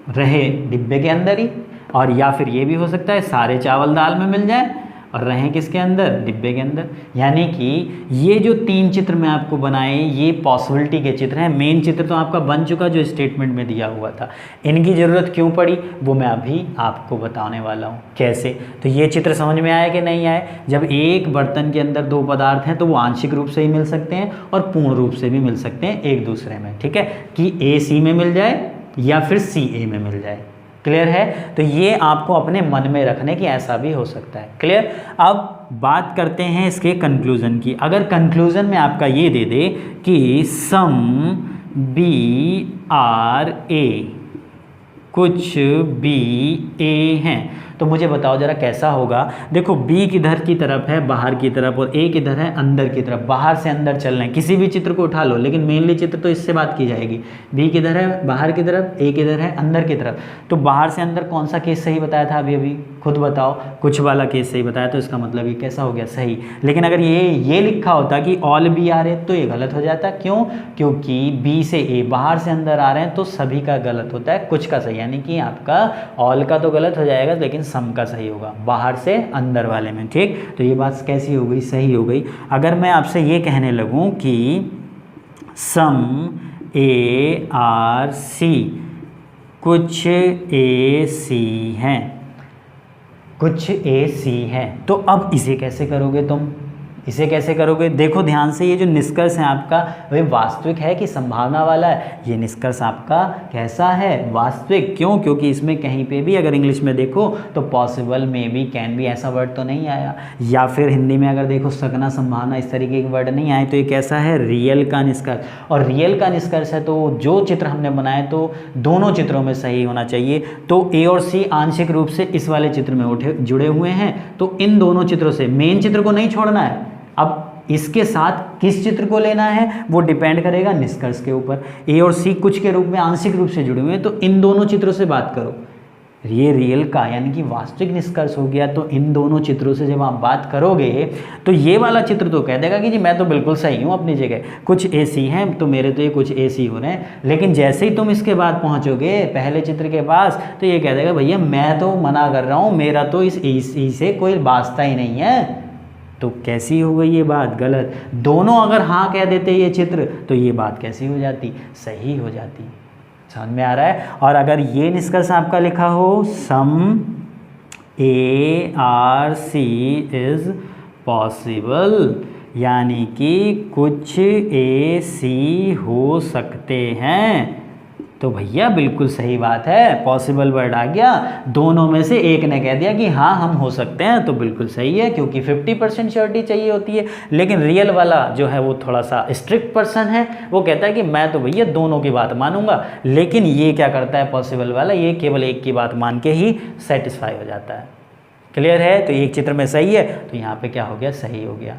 रहे डिब्बे के अंदर ही, और या फिर ये भी हो सकता है सारे चावल दाल में मिल जाए और रहें किसके अंदर? डिब्बे के अंदर। यानी कि ये जो तीन चित्र मैं आपको बनाए ये पॉसिबिलिटी के चित्र हैं। मेन चित्र तो आपका बन चुका जो स्टेटमेंट में दिया हुआ था। इनकी ज़रूरत क्यों पड़ी वो मैं अभी आपको बताने वाला हूँ कैसे। तो ये चित्र समझ में आया कि नहीं आए? जब एक बर्तन के अंदर दो पदार्थ हैं तो वो आंशिक रूप से ही मिल सकते हैं और पूर्ण रूप से भी मिल सकते हैं एक दूसरे में। ठीक है, कि ए सी में मिल जाए या फिर सी ए में मिल जाए। क्लियर है? तो ये आपको अपने मन में रखने की, ऐसा भी हो सकता है। क्लियर? अब बात करते हैं इसके कंक्लूज़न की। अगर कंक्लूज़न में आपका ये दे दे कि सम बी आर ए, कुछ बी ए हैं, तो मुझे बताओ जरा कैसा होगा। देखो बी किधर की तरफ है, बाहर की तरफ, और ए किधर है, अंदर की तरफ। बाहर से अंदर चल रहे हैं, किसी भी चित्र को उठा लो, लेकिन मेनली चित्र तो इससे बात की जाएगी। बी किधर है, बाहर की तरफ, ए किधर है, अंदर की तरफ। तो बाहर से अंदर कौन सा केस सही बताया था अभी अभी, खुद बताओ। कुछ वाला केस सही बताया, तो इसका मतलब ये कैसा हो गया, सही। लेकिन अगर ये लिखा होता कि ऑल बी आ रहे तो ये गलत हो जाता। क्यों? क्योंकि बी से ए बाहर से अंदर आ रहे हैं तो सभी का गलत होता है, कुछ का सही। यानी कि आपका ऑल का तो गलत हो जाएगा, लेकिन सम का सही होगा बाहर से अंदर वाले में। ठीक, तो ये बात कैसी हो गई, सही हो गई। अगर मैं आपसे ये कहने लगूं कि सम ए आर सी, कुछ ए सी हैं, कुछ ए सी हैं, तो अब इसे कैसे करोगे तुम, इसे कैसे करोगे? देखो ध्यान से, ये जो निष्कर्ष है आपका वह वास्तविक है कि संभावना वाला है? ये निष्कर्ष आपका कैसा है, वास्तविक। क्यों? क्योंकि इसमें कहीं पे भी अगर इंग्लिश में देखो तो possible, may be, can be ऐसा वर्ड तो नहीं आया, या फिर हिंदी में अगर देखो सकना, संभावना, इस तरीके के वर्ड नहीं आए। तो ये कैसा है, रियल का निष्कर्ष। और रियल का निष्कर्ष है तो जो चित्र हमने बनाए तो दोनों चित्रों में सही होना चाहिए। तो ए और सी आंशिक रूप से इस वाले चित्र में जुड़े हुए हैं, तो इन दोनों चित्रों से मेन चित्र को नहीं छोड़ना है। अब इसके साथ किस चित्र को लेना है वो डिपेंड करेगा निष्कर्ष के ऊपर। ए और सी कुछ के रूप में आंशिक रूप से जुड़े हुए हैं, तो इन दोनों चित्रों से बात करो। ये रियल का यानी कि वास्तविक निष्कर्ष हो गया। तो इन दोनों चित्रों से जब आप बात करोगे तो ये वाला चित्र तो कह देगा कि जी मैं तो बिल्कुल सही हूँ अपनी जगह, कुछ ए सी हैं तो मेरे तो ये कुछ ए सी हो रहे हैं। लेकिन जैसे ही तुम इसके बाद पहुँचोगे पहले चित्र के पास, तो ये कह देगा भैया मैं तो मना कर रहा हूँ, मेरा तो इस ए सी से कोई वास्ता ही नहीं है। तो कैसी हो गई ये बात, गलत। दोनों अगर हाँ कह देते ये चित्र तो ये बात कैसी हो जाती, सही हो जाती। समझ में आ रहा है? और अगर ये निष्कर्ष आपका लिखा हो some A are C is possible, यानी कि कुछ ए सी हो सकते हैं, तो भैया बिल्कुल सही बात है, पॉसिबल वर्ड आ गया। दोनों में से एक ने कह दिया कि हाँ हम हो सकते हैं, तो बिल्कुल सही है, क्योंकि 50% श्योरिटी चाहिए होती है। लेकिन रियल वाला जो है वो थोड़ा सा स्ट्रिक्ट पर्सन है, वो कहता है कि मैं तो भैया दोनों की बात मानूंगा। लेकिन ये क्या करता है पॉसिबल वाला, ये केवल एक की बात मान के ही सेटिस्फाई हो जाता है। क्लियर है? तो एक चित्र में सही है तो यहाँ पर क्या हो गया, सही हो गया।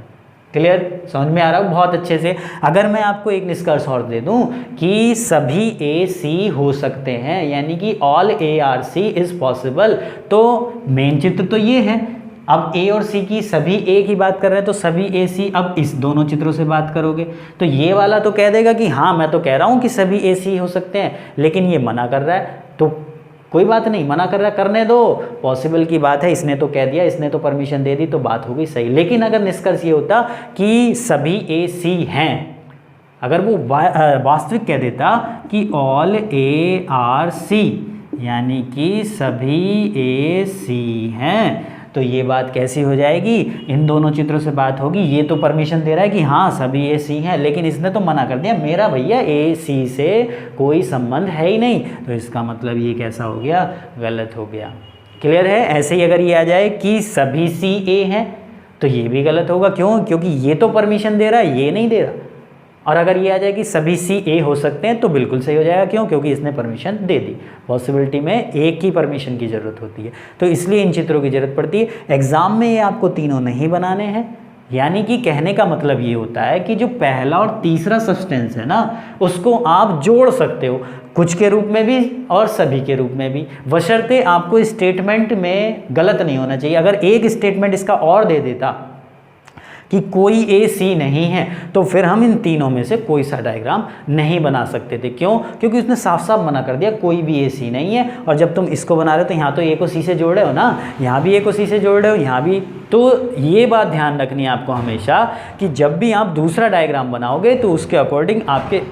क्लियर? समझ में आ रहा है बहुत अच्छे से। अगर मैं आपको एक निष्कर्ष और दे दूं कि सभी ए सी हो सकते हैं, यानी कि all A are C is possible, तो मेन चित्र तो ये है। अब ए और सी की सभी ए की बात कर रहे हैं तो सभी ए सी, अब इस दोनों चित्रों से बात करोगे तो ये वाला तो कह देगा कि हाँ मैं तो कह रहा हूँ कि सभी ए सी हो सकते हैं, लेकिन ये मना कर रहा है। तो कोई बात नहीं, मना कर रहा, करने दो, पॉसिबल की बात है, इसने तो कह दिया, इसने तो परमिशन दे दी, तो बात हो गई सही। लेकिन अगर निष्कर्ष ये होता कि सभी ए सी हैं, अगर वो वास्तविक कह देता कि ऑल ए आर सी, यानी कि सभी ए सी हैं, तो ये बात कैसी हो जाएगी, इन दोनों चित्रों से बात होगी। ये तो परमिशन दे रहा है कि हाँ सभी ए सी हैं, लेकिन इसने तो मना कर दिया, मेरा भैया ए सी से कोई संबंध है ही नहीं, तो इसका मतलब ये कैसा हो गया, गलत हो गया। क्लियर है? ऐसे ही अगर ये आ जाए कि सभी सी ए हैं तो ये भी गलत होगा। क्यों? क्योंकि ये तो परमिशन दे रहा है, ये नहीं दे रहा। और अगर ये आ जाए कि सभी सी ए हो सकते हैं तो बिल्कुल सही हो जाएगा। क्यों? क्योंकि इसने परमिशन दे दी। पॉसिबिलिटी में एक ही परमिशन की ज़रूरत होती है, तो इसलिए इन चित्रों की ज़रूरत पड़ती है। एग्ज़ाम में ये आपको तीनों नहीं बनाने हैं, यानी कि कहने का मतलब ये होता है कि जो पहला और तीसरा सब्सटेंस है ना, उसको आप जोड़ सकते हो, कुछ के रूप में भी और सभी के रूप में भी, बशर्ते आपको स्टेटमेंट में गलत नहीं होना चाहिए। अगर एक स्टेटमेंट इसका और दे देता कि कोई ए सी नहीं है, तो फिर हम इन तीनों में से कोई सा डायग्राम नहीं बना सकते थे। क्यों? क्योंकि उसने साफ साफ मना कर दिया कोई भी ए सी नहीं है। और जब तुम इसको बना रहे हो तो यहाँ तो ए को सी से जोड़ रहे हो ना, यहाँ भी ए को सी से जोड़ रहे हो, यहाँ भी। तो ये बात ध्यान रखनी है आपको हमेशा कि जब भी आप दूसरा डायग्राम बनाओगे तो उसके अकॉर्डिंग आपके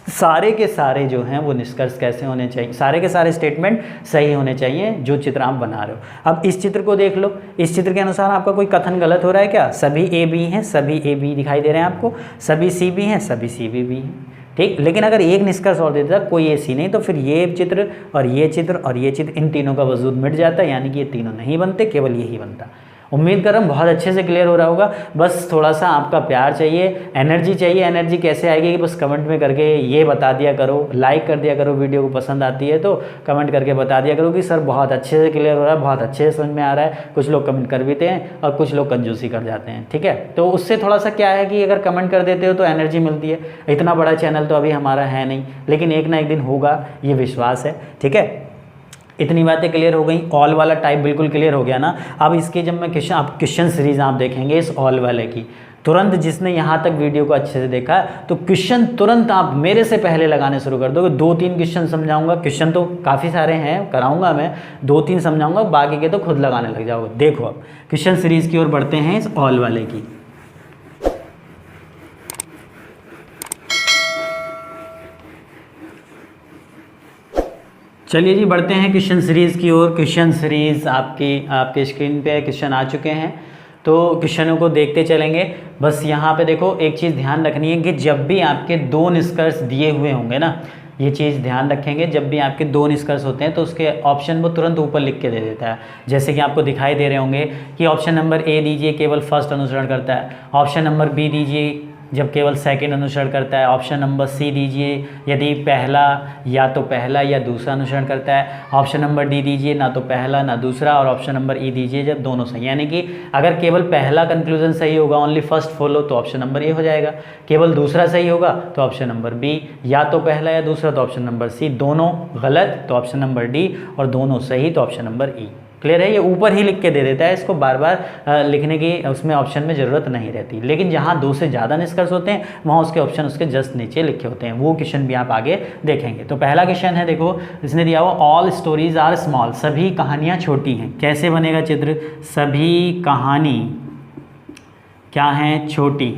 सारे के सारे जो हैं वो निष्कर्ष कैसे होने चाहिए, सारे के सारे स्टेटमेंट सही होने चाहिए जो चित्र आप बना रहे हो। अब इस चित्र को देख लो, इस चित्र के अनुसार आपका कोई कथन गलत हो रहा है क्या? सभी ए बी हैं, सभी ए बी दिखाई दे रहे हैं आपको, सभी सी बी हैं, सभी सी बी भी हैं। ठीक, लेकिन अगर एक निष्कर्ष और देता कोई ए सी नहीं, तो फिर ये चित्र और ये चित्र और ये चित्र, इन तीनों का वजूद मिट जाता है, यानी कि ये तीनों नहीं बनते, केवल यही बनता। उम्मीद कर रहा हूँ बहुत अच्छे से क्लियर हो रहा होगा। बस थोड़ा सा आपका प्यार चाहिए, एनर्जी चाहिए। एनर्जी कैसे आएगी कि बस कमेंट में करके ये बता दिया करो, लाइक कर दिया करो, वीडियो को पसंद आती है तो कमेंट करके बता दिया करो कि सर बहुत अच्छे से क्लियर हो रहा है, बहुत अच्छे से समझ में आ रहा है। कुछ लोग कमेंट कर देते हैं और कुछ लोग कंजूसी कर जाते हैं, ठीक है। तो उससे थोड़ा सा क्या है कि अगर कमेंट कर देते हो तो एनर्जी मिलती है। इतना बड़ा चैनल तो अभी हमारा है नहीं, लेकिन एक ना एक दिन होगा, ये विश्वास है, ठीक है। इतनी बातें क्लियर हो गई। ऑल वाला टाइप बिल्कुल क्लियर हो गया ना। अब इसके जब मैं क्वेश्चन सीरीज आप देखेंगे इस ऑल वाले की, तुरंत जिसने यहाँ तक वीडियो को अच्छे से देखा तो क्वेश्चन तुरंत आप मेरे से पहले लगाने शुरू कर दोगे। 2-3 क्वेश्चन समझाऊंगा, क्वेश्चन तो काफ़ी सारे हैं, कराऊंगा मैं, 2-3 समझाऊंगा, बाकी के तो खुद लगाने लग जाओगे। देखो अब क्वेश्चन सीरीज की ओर बढ़ते हैं इस ऑल वाले की। चलिए जी बढ़ते हैं क्वेश्चन सीरीज़ की ओर। क्वेश्चन सीरीज़ आपके स्क्रीन पे क्वेश्चन आ चुके हैं, तो क्वेश्चनों को देखते चलेंगे। बस यहाँ पे देखो एक चीज़ ध्यान रखनी है कि जब भी आपके 2 निष्कर्ष दिए हुए होंगे ना, ये चीज़ ध्यान रखेंगे, जब भी आपके 2 निष्कर्ष होते हैं तो उसके ऑप्शन वो तुरंत ऊपर लिख के दे देता है। जैसे कि आपको दिखाई दे रहे होंगे कि ऑप्शन नंबर ए दीजिए केवल फर्स्ट अनुसरण करता है, ऑप्शन नंबर बी दीजिए जब केवल सेकंड अनुसरण करता है, ऑप्शन नंबर सी दीजिए यदि पहला या दूसरा अनुसरण करता है, ऑप्शन नंबर डी दीजिए ना तो पहला ना दूसरा, और ऑप्शन नंबर ई दीजिए जब दोनों सही। यानी कि अगर केवल पहला कंक्लूजन सही होगा, ओनली फर्स्ट फॉलो, तो ऑप्शन नंबर ए हो जाएगा। केवल दूसरा सही होगा तो ऑप्शन नंबर बी, या तो पहला या दूसरा तो ऑप्शन नंबर सी, दोनों गलत तो ऑप्शन नंबर डी, और दोनों सही तो ऑप्शन नंबर ई। क्लियर है। ये ऊपर ही लिख के दे देता है, इसको बार बार लिखने की उसमें ऑप्शन में ज़रूरत नहीं रहती। लेकिन जहाँ 2 से ज़्यादा निष्कर्ष होते हैं वहाँ उसके ऑप्शन उसके जस्ट नीचे लिखे होते हैं। वो क्वेश्चन भी आप आगे देखेंगे। तो पहला क्वेश्चन है, देखो इसने दिया हुआ ऑल स्टोरीज आर स्मॉल, सभी कहानियाँ छोटी हैं। कैसे बनेगा चित्र? सभी कहानी क्या हैं? छोटी।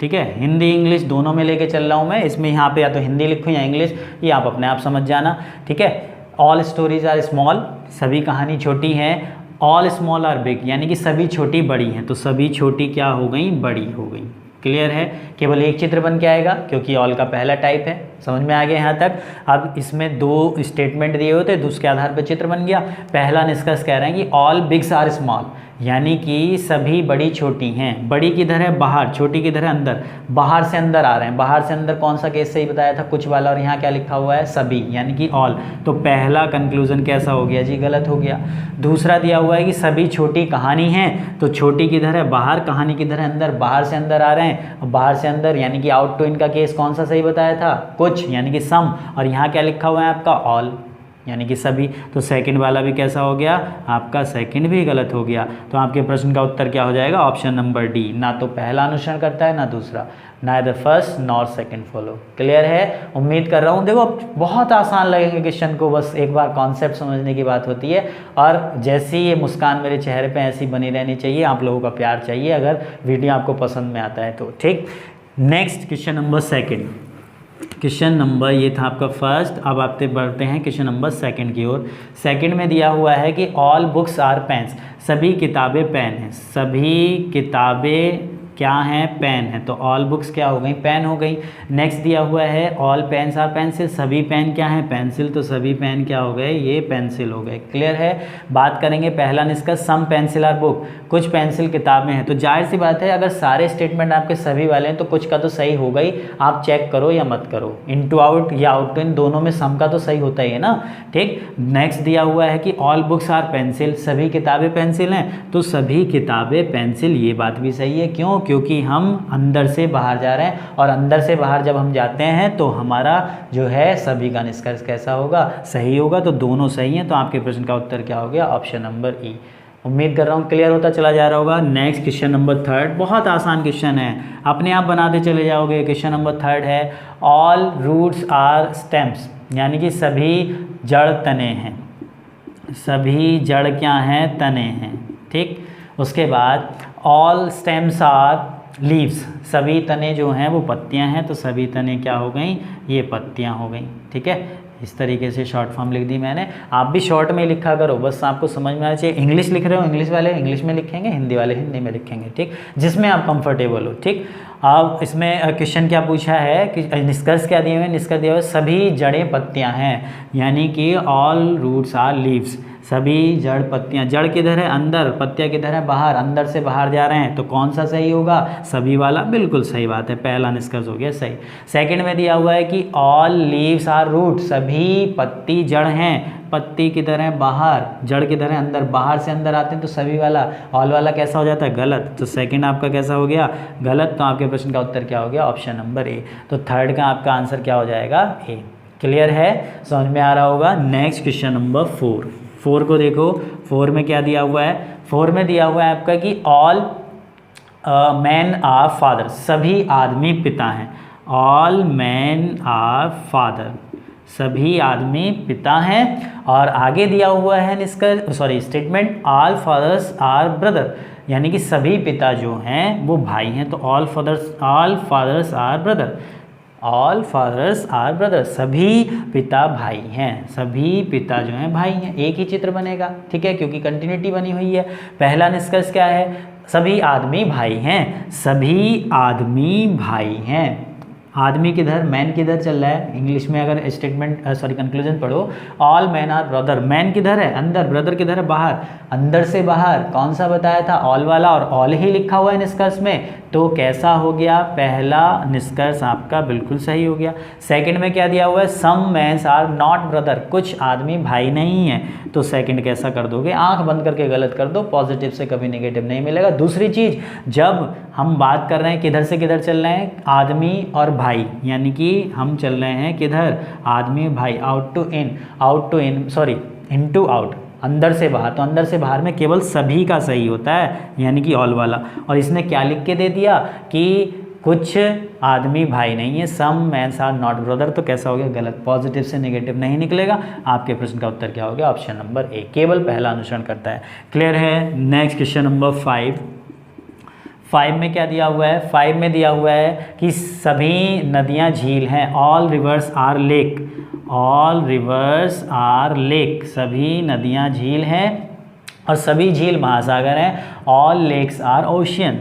ठीक है, हिंदी इंग्लिश दोनों में लेके चल रहा हूँ मैं। इसमें यहाँ पे या तो हिंदी लिखूँ या इंग्लिश, ये आप अपने आप समझ जाना। ठीक है, ऑल स्टोरीज आर स्मॉल, सभी कहानी छोटी हैं। ऑल स्मॉल आर बिग, यानी कि सभी छोटी बड़ी हैं। तो सभी छोटी क्या हो गई? बड़ी हो गई। क्लियर है। केवल एक चित्र बन के आएगा क्योंकि ऑल का पहला टाइप है। समझ में आ गया यहाँ तक। अब इसमें 2 स्टेटमेंट दिए होते, उसके आधार पर चित्र बन गया। पहला निष्कर्ष कह रहे हैं कि ऑल बिग्स आर स्मॉल, यानी कि सभी बड़ी छोटी हैं। बड़ी किधर है? बाहर, छोटी किधर है? अंदर। बाहर से अंदर आ रहे हैं। बाहर से अंदर कौन सा केस सही बताया था? कुछ वाला। और यहाँ क्या लिखा हुआ है? सभी, यानी कि ऑल। तो पहला कंक्लूजन कैसा हो गया जी? गलत हो गया। दूसरा दिया हुआ है कि सभी छोटी कहानी हैं, तो छोटी किधर है? बाहर, कहानी किधर है? अंदर। बाहर से अंदर आ रहे हैं, बाहर से अंदर, यानी कि आउट टू इन का केस कौन सा सही बताया था? कुछ, यानी कि सम। और यहाँ क्या लिखा हुआ है आपका? ऑल, यानी कि सभी। तो सेकंड वाला भी कैसा हो गया? आपका सेकंड भी गलत हो गया। तो आपके प्रश्न का उत्तर क्या हो जाएगा? Option number D. ना तो पहला अनुसरण करता है ना दूसरा, neither first nor second follow. Clear है। उम्मीद कर रहा हूँ। देखो बहुत आसान लगेंगे क्वेश्चन को, बस एक बार कॉन्सेप्ट समझने की बात होती है। और जैसी ये मुस्कान मेरे चेहरे पे ऐसी बनी रहनी चाहिए। आप लोगों का प्यार चाहिए अगर वीडियो आपको पसंद में आता है तो। ठीक, next question number second. Question number ये था आपका फर्स्ट। अब आपसे बढ़ते हैं क्वेश्चन नंबर सेकंड की ओर। सेकंड में दिया हुआ है कि ऑल बुक्स आर पेन्स, सभी किताबें पेन हैं। सभी किताबें क्या हैं? पेन है। तो ऑल बुक्स क्या हो गई? पेन हो गई। नेक्स्ट दिया हुआ है ऑल पेन्स आर पेंसिल, सभी पेन क्या हैं? पेंसिल। तो सभी पेन क्या हो गए? ये पेंसिल हो गए। क्लियर है। बात करेंगे पहला निष्कर्ष, सम पेंसिल आर बुक, कुछ पेंसिल किताबें हैं। तो जाहिर सी बात है अगर सारे स्टेटमेंट आपके सभी वाले हैं तो कुछ का तो सही हो गई। आप चेक करो या मत करो, इन टू आउट या आउट टू इन दोनों में सम का तो सही होता ही है ना। ठीक, नेक्स्ट दिया हुआ है कि ऑल बुक्स आर पेंसिल, सभी किताबें पेंसिल हैं। तो सभी किताबें पेंसिल, ये बात भी सही है। क्यों? क्योंकि हम अंदर से बाहर जा रहे हैं, और अंदर से बाहर जब हम जाते हैं तो हमारा जो है सभी का निष्कर्ष कैसा होगा? सही होगा। तो दोनों सही हैं। तो आपके प्रश्न का उत्तर क्या हो गया? ऑप्शन नंबर ई। उम्मीद कर रहा हूँ क्लियर होता चला जा रहा होगा। नेक्स्ट क्वेश्चन नंबर थर्ड, बहुत आसान क्वेश्चन है, अपने आप बनाते चले जाओगे। क्वेश्चन नंबर थर्ड है ऑल रूट्स आर स्टेम्स, यानी कि सभी जड़ तने हैं। सभी जड़ क्या हैं? तने हैं। ठीक, उसके बाद ऑल स्टेम्स आर लीव्स, सभी तने जो हैं वो पत्तियां हैं। तो सभी तने क्या हो गई? ये पत्तियां हो गई। ठीक है, इस तरीके से शॉर्ट फॉर्म लिख दी मैंने। आप भी शॉर्ट में लिखा करो, बस आपको समझ में आना चाहिए। इंग्लिश लिख रहे हो, इंग्लिश वाले इंग्लिश में लिखेंगे, हिंदी वाले हिंदी में लिखेंगे। ठीक, जिसमें आप कंफर्टेबल हो। ठीक, अब इसमें क्वेश्चन क्या पूछा है कि निष्कर्ष क्या दिए हुए? निष्कर्ष दिया हुआ सभी जड़ें पत्तियां हैं, यानी कि ऑल रूट्स आर लीव्स, सभी जड़ पत्तियाँ, जड़ किधर है अंदर, पत्तियाँ किधर है बाहर, अंदर से बाहर जा रहे हैं, तो कौन सा सही होगा, सभी वाला, बिल्कुल सही बात है, पहला निष्कर्ष हो गया सही। सेकंड में दिया हुआ है कि ऑल लीव्स आर रूट, सभी पत्ती जड़ हैं, पत्ती किधर है बाहर, जड़ किधर है अंदर, बाहर से अंदर आते हैं तो सभी वाला, ऑल वाला कैसा हो जाता है गलत, तो सेकंड आपका कैसा हो गया गलत, तो आपके प्रश्न का उत्तर क्या हो गया ऑप्शन नंबर ए। तो थर्ड का आपका आंसर क्या हो जाएगा ए। क्लियर है, समझ में आ रहा होगा। नेक्स्ट क्वेश्चन नंबर 4 को देखो, 4 में क्या दिया हुआ है, 4 में दिया हुआ है आपका कि ऑल मैन आर फादर, सभी आदमी पिता हैं, ऑल मैन आर फादर, सभी आदमी पिता हैं, और आगे दिया हुआ है statement all fathers are brother, यानी कि सभी पिता जो हैं वो भाई हैं, तो all fathers are brother, all fathers are brother, सभी पिता भाई हैं, सभी पिता जो हैं भाई हैं, एक ही चित्र बनेगा, ठीक है, क्योंकि कंटिन्यूटी बनी हुई है। पहला निष्कर्ष क्या है, सभी आदमी भाई हैं, सभी आदमी भाई हैं, आदमी किधर, मैन किधर चल रहा है, इंग्लिश में अगर कंक्लूजन पढ़ो, all man are brother, man किधर है अंदर, ब्रदर किधर है बाहर, अंदर से बाहर, कौन सा बताया था ऑल वाला, और ऑल ही लिखा हुआ है निष्कर्ष में, तो कैसा हो गया, पहला निष्कर्ष आपका बिल्कुल सही हो गया। सेकंड में क्या दिया हुआ है, सम मैन्स आर नॉट ब्रदर, कुछ आदमी भाई नहीं है, तो सेकंड कैसा कर दोगे, आंख बंद करके गलत कर दो, पॉजिटिव से कभी नेगेटिव नहीं मिलेगा। दूसरी चीज़, जब हम बात कर रहे हैं किधर से किधर चल रहे हैं, आदमी और भाई, यानी कि हम चल रहे हैं किधर, आदमी भाई, इन टू आउट, अंदर से बाहर, तो अंदर से बाहर में केवल सभी का सही होता है, यानी कि ऑल वाला, और इसने क्या लिख के दे दिया कि कुछ आदमी भाई नहीं है, सम मैन्स आर नॉट ब्रदर, तो कैसा हो गया गलत, पॉजिटिव से नेगेटिव नहीं निकलेगा। आपके प्रश्न का उत्तर क्या हो गया ऑप्शन नंबर ए, केवल पहला अनुसरण करता है। क्लियर है। नेक्स्ट क्वेश्चन नंबर 5 में क्या दिया हुआ है, 5 में दिया हुआ है कि सभी नदियाँ झील हैं, all rivers are lake, all rivers are lake, सभी नदियाँ झील हैं और सभी झील महासागर हैं, all lakes are ocean,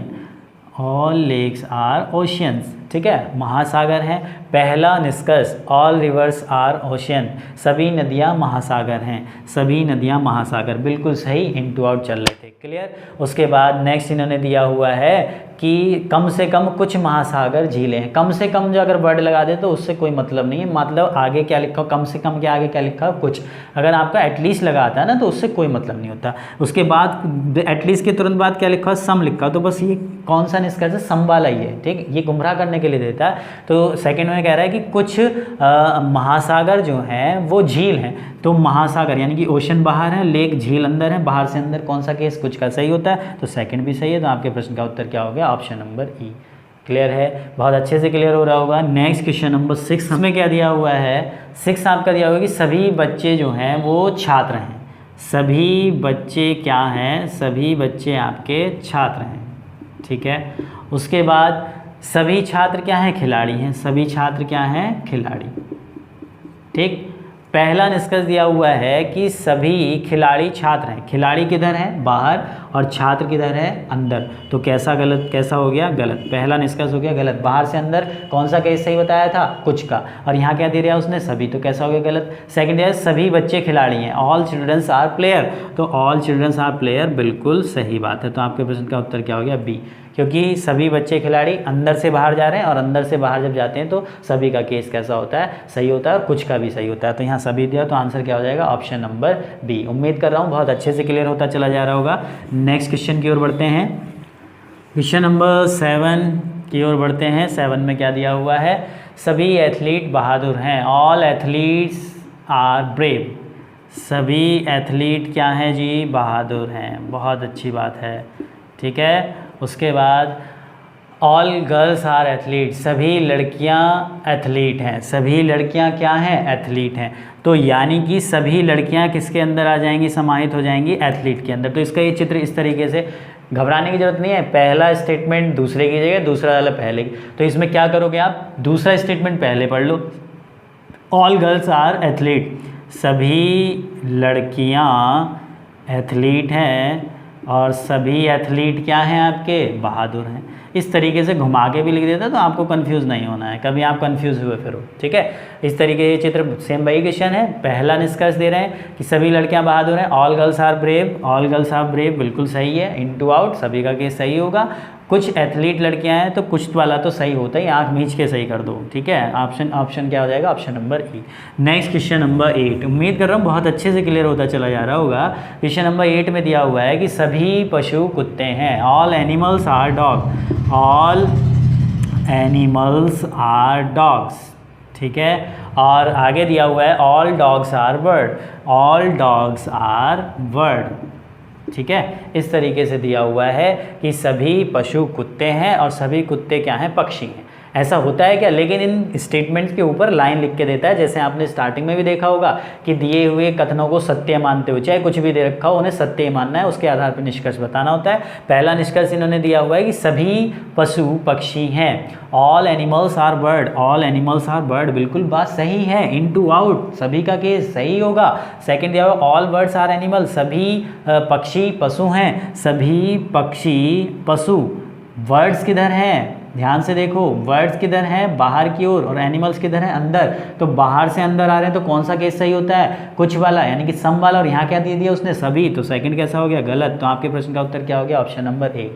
all lakes are oceans, ठीक है, महासागर हैं। पहला निष्कर्ष, ऑल रिवर्स आर ओशियन, सभी नदियाँ महासागर हैं, सभी नदियाँ महासागर, बिल्कुल सही, इन टू आउट चल रहे थे। क्लियर। उसके बाद नेक्स्ट इन्होंने दिया हुआ है कि कम से कम कुछ महासागर झीलें हैं, कम से कम जो अगर वर्ड लगा दे तो उससे कोई मतलब नहीं है, मतलब आगे क्या लिखा हो, कम से कम के आगे क्या लिखा हो कुछ, अगर आपका एटलीस्ट लगाता है ना तो उससे कोई मतलब नहीं होता। उसके बाद एटलीस्ट के तुरंत बाद क्या लिखा हो, सम लिखा हो, तो बस ये कौन सा निष्कर्ष है, सम वाला ही है, ठीक, ये गुमराह करने के लिए देता है। तो सेकंड में कह रहा है कि कुछ महासागर जो हैं वो झील हैं, तो महासागर यानी कि ओशन बाहर है, लेक झील अंदर है, बाहर से अंदर, कौन सा केस कुछ का सही होता है, तो सेकंड भी सही है, तो आपके प्रश्न का उत्तर क्या हो गया ऑप्शन नंबर ई। क्लियर है, बहुत अच्छे से क्लियर हो रहा होगा। नेक्स्ट क्वेश्चन नंबर 6 में क्या दिया हुआ है, 6 आपका दिया हुआ है कि सभी बच्चे जो हैं वो छात्र हैं, सभी बच्चे क्या हैं, सभी बच्चे आपके छात्र हैं, ठीक है। उसके बाद सभी छात्र क्या हैं, खिलाड़ी हैं, सभी छात्र क्या हैं, खिलाड़ी, ठीक। पहला निष्कर्ष दिया हुआ है कि सभी खिलाड़ी छात्र हैं, खिलाड़ी किधर है बाहर और छात्र किधर है अंदर, तो कैसा गलत, कैसा हो गया गलत, पहला निष्कर्ष हो गया गलत। बाहर से अंदर कौन सा केस सही बताया था, कुछ का, और यहाँ क्या दे रहा है उसने, सभी, तो कैसा हो गया गलत। सेकंड है सभी बच्चे खिलाड़ी हैं, ऑल चिल्ड्रंस आर प्लेयर, तो ऑल चिल्ड्रंस आर प्लेयर, बिल्कुल सही बात है, तो आपके प्रश्न का उत्तर क्या हो गया बी, क्योंकि सभी बच्चे खिलाड़ी अंदर से बाहर जा रहे हैं और अंदर से बाहर जब जाते हैं तो सभी का केस कैसा होता है, सही होता है, और कुछ का भी सही होता है, तो यहाँ सभी दिया, तो आंसर क्या हो जाएगा ऑप्शन नंबर बी। उम्मीद कर रहा हूँ बहुत अच्छे से क्लियर होता चला जा रहा होगा। नेक्स्ट क्वेश्चन की ओर बढ़ते हैं, क्वेश्चन नंबर 7 की ओर बढ़ते हैं। 7 में क्या दिया हुआ है, सभी एथलीट बहादुर हैं, ऑल एथलीट्स आर ब्रेव, सभी एथलीट क्या हैं जी, बहादुर हैं, बहुत अच्छी बात है, ठीक है। उसके बाद ऑल गर्ल्स आर एथलीट, सभी लड़कियां एथलीट हैं, सभी लड़कियां क्या हैं, एथलीट हैं, तो यानी कि सभी लड़कियां किसके अंदर आ जाएंगी, समाहित हो जाएंगी एथलीट के अंदर। तो इसका ये चित्र इस तरीके से, घबराने की जरूरत नहीं है, पहला स्टेटमेंट दूसरे की जगह, दूसरा वाला पहले की, तो इसमें क्या करोगे आप, दूसरा स्टेटमेंट पहले पढ़ लो, ऑल गर्ल्स आर एथलीट, सभी लड़कियां एथलीट हैं, और सभी एथलीट क्या हैं आपके, बहादुर हैं। इस तरीके से घुमा के भी लिख देता तो आपको कंफ्यूज नहीं होना है, कभी आप कंफ्यूज हुए फिर हो, ठीक है। इस तरीके ये चित्र सेम वही क्वेश्चन है। पहला निष्कर्ष दे रहे हैं कि सभी लड़कियां बहादुर हैं, all girls are brave, all girls are brave बिल्कुल सही है, इनटू आउट सभी का केस सही होगा। कुछ एथलीट लड़कियां हैं तो कुछ वाला तो सही होता है, आँख मींच के सही कर दो, ठीक है। ऑप्शन क्या हो जाएगा, ऑप्शन नंबर ई। नेक्स्ट क्वेश्चन नंबर 8, उम्मीद कर रहा हूँ बहुत अच्छे से क्लियर होता चला जा रहा होगा। क्वेश्चन नंबर 8 में दिया हुआ है कि सभी पशु कुत्ते हैं, all animals are dog, all animals are dogs, ठीक है। और आगे दिया हुआ है all dogs are bird, all dogs are bird, ठीक है। इस तरीके से दिया हुआ है कि सभी पशु कुत्ते हैं और सभी कुत्ते क्या हैं, पक्षी हैं। ऐसा होता है क्या, लेकिन इन स्टेटमेंट्स के ऊपर लाइन लिख के देता है, जैसे आपने स्टार्टिंग में भी देखा होगा कि दिए हुए कथनों को सत्य मानते हुए, चाहे कुछ भी दे रखा हो उन्हें सत्य ही मानना है, उसके आधार पर निष्कर्ष बताना होता है। पहला निष्कर्ष इन्होंने दिया हुआ है कि सभी पशु पक्षी हैं, all animals are bird, all animals are bird बिल्कुल बात सही है, इनटू आउट सभी का केस सही होगा। सेकंड दिया हुआ ऑल बर्ड्स आर एनिमल, सभी पक्षी पशु हैं, सभी पक्षी पशु। वर्ड्स किधर हैं, ध्यान से देखो, वर्ड्स किधर हैं, बाहर की ओर, और एनिमल्स किधर हैं, अंदर। तो बाहर से अंदर आ रहे हैं तो कौन सा केस सही होता है, कुछ वाला यानी कि सम वाला, और यहाँ क्या दे दिया उसने, सभी, तो सेकंड कैसा हो गया, गलत। तो आपके प्रश्न का उत्तर क्या हो गया, ऑप्शन नंबर ए।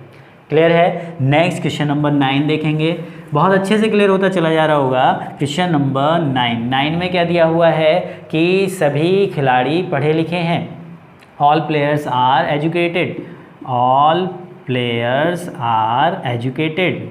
क्लियर है। नेक्स्ट क्वेश्चन नंबर 9 देखेंगे, बहुत अच्छे से क्लियर होता चला जा रहा होगा। क्वेश्चन नंबर 9 में क्या दिया हुआ है कि सभी खिलाड़ी पढ़े लिखे हैं, all players are educated, all players are educated,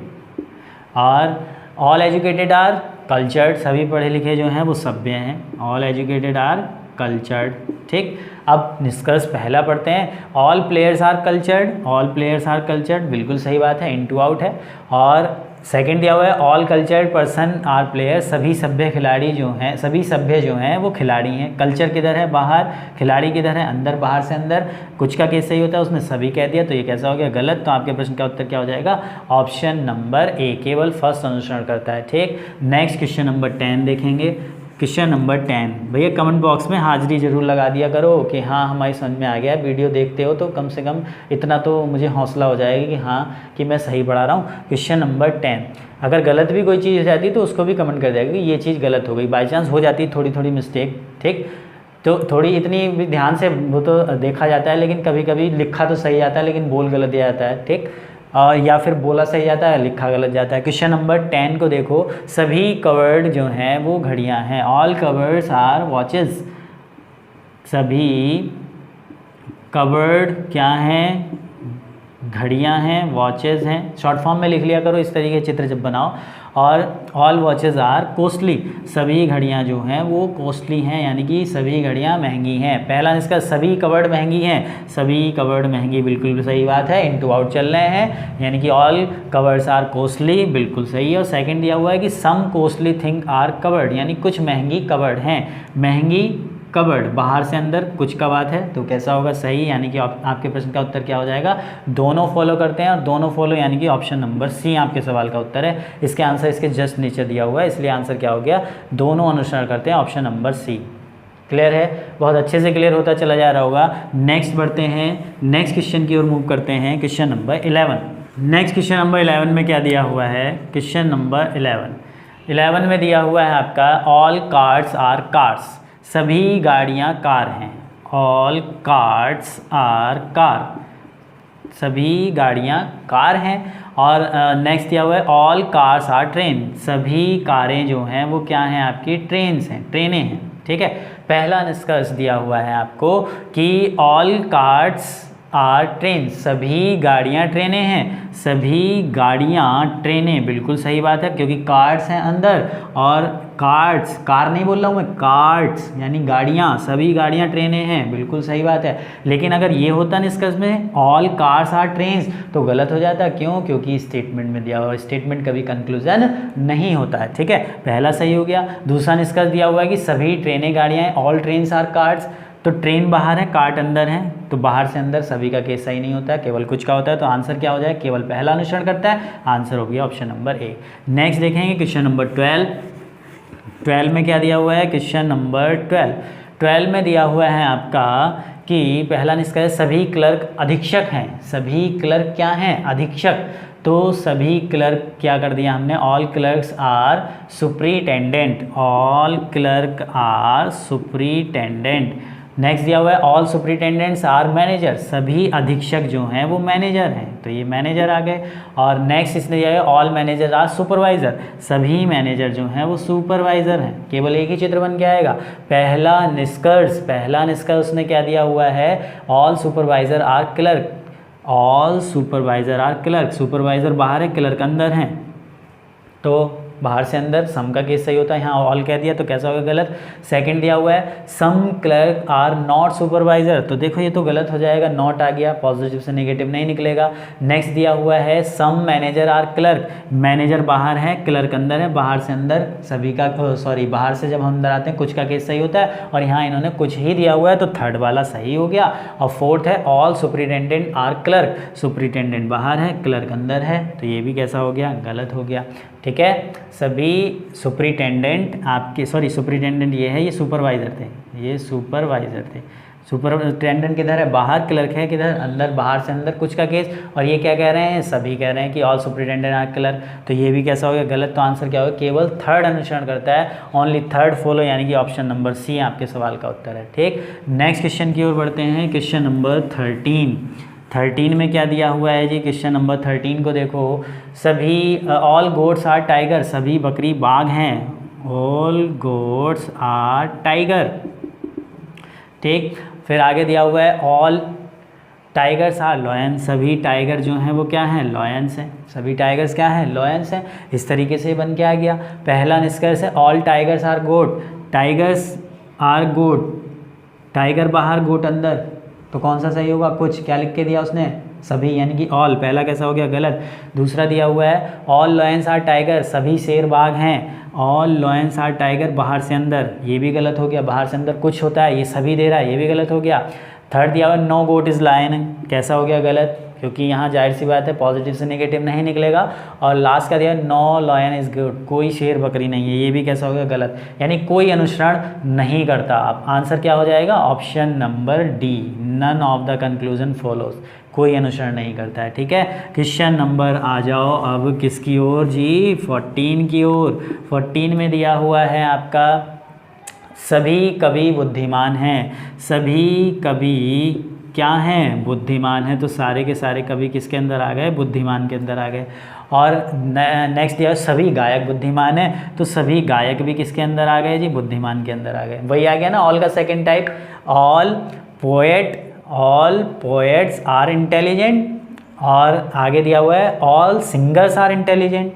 और ऑल एजुकेटेड आर कल्चर्ड, सभी पढ़े लिखे जो हैं वो सभ्य हैं, ऑल एजुकेटेड आर कल्चर्ड, ठीक। अब निष्कर्ष पहला पढ़ते हैं, all players are cultured, all players are cultured बिल्कुल सही बात है, इनटू आउट है। और सेकंड दिया हुआ है all cultured person are player, सभी सभ्य खिलाड़ी जो हैं, सभी सभ्य जो हैं वो खिलाड़ी हैं। कल्चर किधर है, बाहर, खिलाड़ी किधर है, अंदर, बाहर से अंदर। कुछ का केस सही होता है, उसने सभी कह दिया, तो ये कैसा हो गया, गलत। तो आपके प्रश्न का उत्तर क्या हो जाएगा, ऑप्शन नंबर ए, केवल फर्स्ट अनुसरण करता है, ठीक। नेक्स्ट क्वेश्चन नंबर 10 देखेंगे। क्वेश्चन नंबर 10, भैया कमेंट बॉक्स में हाजिरी जरूर लगा दिया करो कि हाँ हमारी समझ में आ गया, वीडियो देखते हो तो कम से कम इतना तो मुझे हौसला हो जाएगा कि हाँ कि मैं सही पढ़ा रहा हूँ। क्वेश्चन नंबर 10, अगर गलत भी कोई चीज़ हो जाती तो उसको भी कमेंट कर देगा कि ये चीज़ गलत हो गई, बाई चांस हो जाती थोड़ी थोड़ी मिस्टेक, ठीक। तो थोड़ी इतनी भी ध्यान से वो तो देखा जाता है, लेकिन कभी कभी लिखा तो सही आता है लेकिन बोल गलत जाता है, ठीक। या फिर बोला सही जाता है, लिखा गलत जाता है। क्वेश्चन नंबर 10 को देखो, सभी कवर्ड जो हैं वो घड़ियां हैं, ऑल कवर्ड्स आर वॉचेस, सभी कवर्ड क्या हैं, घड़ियां हैं, वॉचेस हैं। शॉर्ट फॉर्म में लिख लिया करो इस तरीके चित्र जब बनाओ। और ऑल वॉचेस आर कॉस्टली, सभी घड़ियां जो हैं वो कॉस्टली हैं, यानी कि सभी घड़ियां महंगी हैं। पहला इसका सभी कवर्ड महंगी हैं, सभी कवर्ड महंगी बिल्कुल सही बात है, इनटू आउट चल रहे हैं, यानी कि ऑल कवर्ड्स आर कॉस्टली बिल्कुल सही है। और सेकंड दिया हुआ है कि सम कॉस्टली थिंग आर कवर्ड, यानी कुछ महंगी कवर्ड हैं, महंगी कवर्ड, बाहर से अंदर कुछ का बात है, तो कैसा होगा, सही। यानी कि आपके प्रश्न का उत्तर क्या हो जाएगा, दोनों फॉलो करते हैं, और दोनों फॉलो यानी कि ऑप्शन नंबर सी आपके सवाल का उत्तर है। इसके आंसर इसके जस्ट नीचे दिया हुआ है, इसलिए आंसर क्या हो गया, दोनों अनुसरण करते हैं, ऑप्शन नंबर सी। क्लियर है, बहुत अच्छे से क्लियर होता चला जा रहा होगा। नेक्स्ट बढ़ते हैं, नेक्स्ट क्वेश्चन की ओर मूव करते हैं, question number 11। Next question number 11 में क्या दिया हुआ है, क्वेश्चन नंबर 11 में दिया हुआ है आपका ऑल कार्स आर कार्स, सभी गाड़ियाँ कार हैं, ऑल कार्स आर कार, सभी गाड़ियाँ कार हैं। और नेक्स्ट दिया हुआ है ऑल कार्स आर ट्रेन, सभी कारें जो हैं वो क्या हैं, आपकी ट्रेन्स हैं, ट्रेनें हैं, ठीक है। पहला निष्कर्ष दिया हुआ है आपको कि ऑल कार्स आर ट्रेन, सभी गाड़ियाँ ट्रेनें हैं, सभी गाड़ियाँ ट्रेनें बिल्कुल सही बात है, क्योंकि कार्ड्स हैं अंदर, और कार्ड्स, कार नहीं बोल रहा हूँ मैं, कार्ड्स यानी गाड़ियाँ, सभी गाड़ियाँ ट्रेनें हैं, बिल्कुल सही बात है। लेकिन अगर ये होता निष्कर्ष में ऑल कार्स आर ट्रेन्स तो गलत हो जाता, क्यों, क्योंकि स्टेटमेंट में दिया हुआ, स्टेटमेंट कभी कंक्लूजन नहीं होता है, ठीक है। पहला सही हो गया। दूसरा निष्कर्ष दिया हुआ है कि सभी ट्रेनें गाड़ियाँ हैं, ऑल ट्रेन्स आर कार्ड्स, तो ट्रेन बाहर है, कार्ट अंदर है, तो बाहर से अंदर सभी का केस सही नहीं होता है, केवल कुछ का होता है, तो आंसर क्या हो जाए, केवल पहला अनुसरण करता है, आंसर हो गया ऑप्शन नंबर ए। नेक्स्ट देखेंगे क्वेश्चन नंबर 12 में क्या दिया हुआ है, क्वेश्चन नंबर 12 में दिया हुआ है आपका कि पहला निष्कर्ष सभी क्लर्क अधीक्षक हैं। सभी क्लर्क क्या हैं? अधीक्षक। तो सभी क्लर्क क्या कर दिया हमने? All clerks are superintendent. All clerk are superintendent. Next दिया हुआ है ऑल सुपरिटेंडेंट्स आर मैनेजर। सभी अधीक्षक जो हैं वो मैनेजर हैं, तो ये मैनेजर आ गए। और नेक्स्ट इसने दिया है ऑल मैनेजर आर सुपरवाइज़र। सभी मैनेजर जो हैं वो सुपरवाइज़र हैं। केवल एक ही चित्र बन के आएगा। पहला निष्कर्ष उसने क्या दिया हुआ है? All supervisor are clerk. All supervisor are clerk. Supervisor बाहर है, क्लर्क अंदर हैं, तो बाहर से अंदर सम का केस सही होता है। यहाँ ऑल कह दिया तो कैसा होगा? गलत। सेकंड दिया हुआ है सम क्लर्क आर नॉट सुपरवाइज़र, तो देखो ये तो गलत हो जाएगा, नॉट आ गया, पॉजिटिव से नेगेटिव नहीं निकलेगा। नेक्स्ट दिया हुआ है सम मैनेजर आर क्लर्क। मैनेजर बाहर है, क्लर्क अंदर है, बाहर से अंदर सभी का बाहर से जब हम अंदर आते हैं कुछ का केस सही होता है, और यहाँ इन्होंने कुछ ही दिया हुआ है तो थर्ड वाला सही हो गया। और फोर्थ है all superintendent are clerk. Superintendent बाहर है, क्लर्क अंदर है, तो ये भी कैसा हो गया? गलत हो गया। ठीक है, सभी सुपरिटेंडेंट आपके सुपरिटेंडेंट ये है, ये सुपरवाइज़र थे, ये सुपरवाइज़र थे। सुपरिटेंडेंट किधर है? बाहर। क्लर्क है किधर? अंदर। बाहर से अंदर कुछ का केस, और ये क्या कह रहे हैं? सभी कह रहे हैं कि ऑल सुपरिटेंडेंट आर क्लर्क, तो ये भी कैसा हो गया? गलत। तो आंसर क्या होगा? केवल थर्ड अनुसरण करता है, ओनली थर्ड फॉलो, यानी कि ऑप्शन नंबर सी आपके सवाल का उत्तर है। ठीक, नेक्स्ट क्वेश्चन की ओर बढ़ते हैं। क्वेश्चन नंबर 13 में क्या दिया हुआ है जी? क्वेश्चन नंबर 13 को देखो, सभी ऑल गोट्स आर टाइगर। सभी बकरी बाघ हैं। All goats are tiger. ठीक, फिर आगे दिया हुआ है ऑल टाइगर्स आर लॉयंस। सभी टाइगर जो हैं वो क्या हैं? लॉयंस हैं। सभी टाइगर्स क्या हैं? लॉयंस हैं। इस तरीके से बन के आ गया। पहला निष्कर्ष है all tigers are goat. Tigers are goat. Tiger बाहर, गोट अंदर, तो कौन सा सही होगा? कुछ। क्या लिख के दिया उसने? सभी, यानी कि ऑल। पहला कैसा हो गया? गलत। दूसरा दिया हुआ है ऑल लॉयंस आर टाइगर। सभी शेर बाघ हैं। ऑल लॉयंस आर टाइगर, बाहर से अंदर, ये भी गलत हो गया। बाहर से अंदर कुछ होता है, ये सभी दे रहा है, ये भी गलत हो गया। थर्ड दिया हुआ है नो गोट इज़ लायन। कैसा हो गया? गलत, क्योंकि यहाँ जाहिर सी बात है पॉजिटिव से नेगेटिव नहीं निकलेगा। और लास्ट का दिया नो लॉयन इज़ गुड। कोई शेर बकरी नहीं है, ये भी कैसा हो गया? गलत, यानी कोई अनुसरण नहीं करता। अब आंसर क्या हो जाएगा? Option number D, none of the conclusion follows. कोई अनुसरण नहीं करता है। ठीक है, क्वेश्चन नंबर आ जाओ अब किसकी ओर जी? 14 की ओर। 14 में दिया हुआ है आपका सभी कवि बुद्धिमान हैं। सभी कवि क्या हैं? बुद्धिमान हैं। तो सारे के सारे कवि किसके अंदर आ गए? बुद्धिमान के अंदर आ गए। और नेक्स्ट दिया सभी गायक बुद्धिमान हैं, तो सभी गायक भी किसके अंदर आ गए जी? बुद्धिमान के अंदर आ गए। वही आ गया ना ऑल का second type. All poets are intelligent. और आगे दिया हुआ है all singers are intelligent.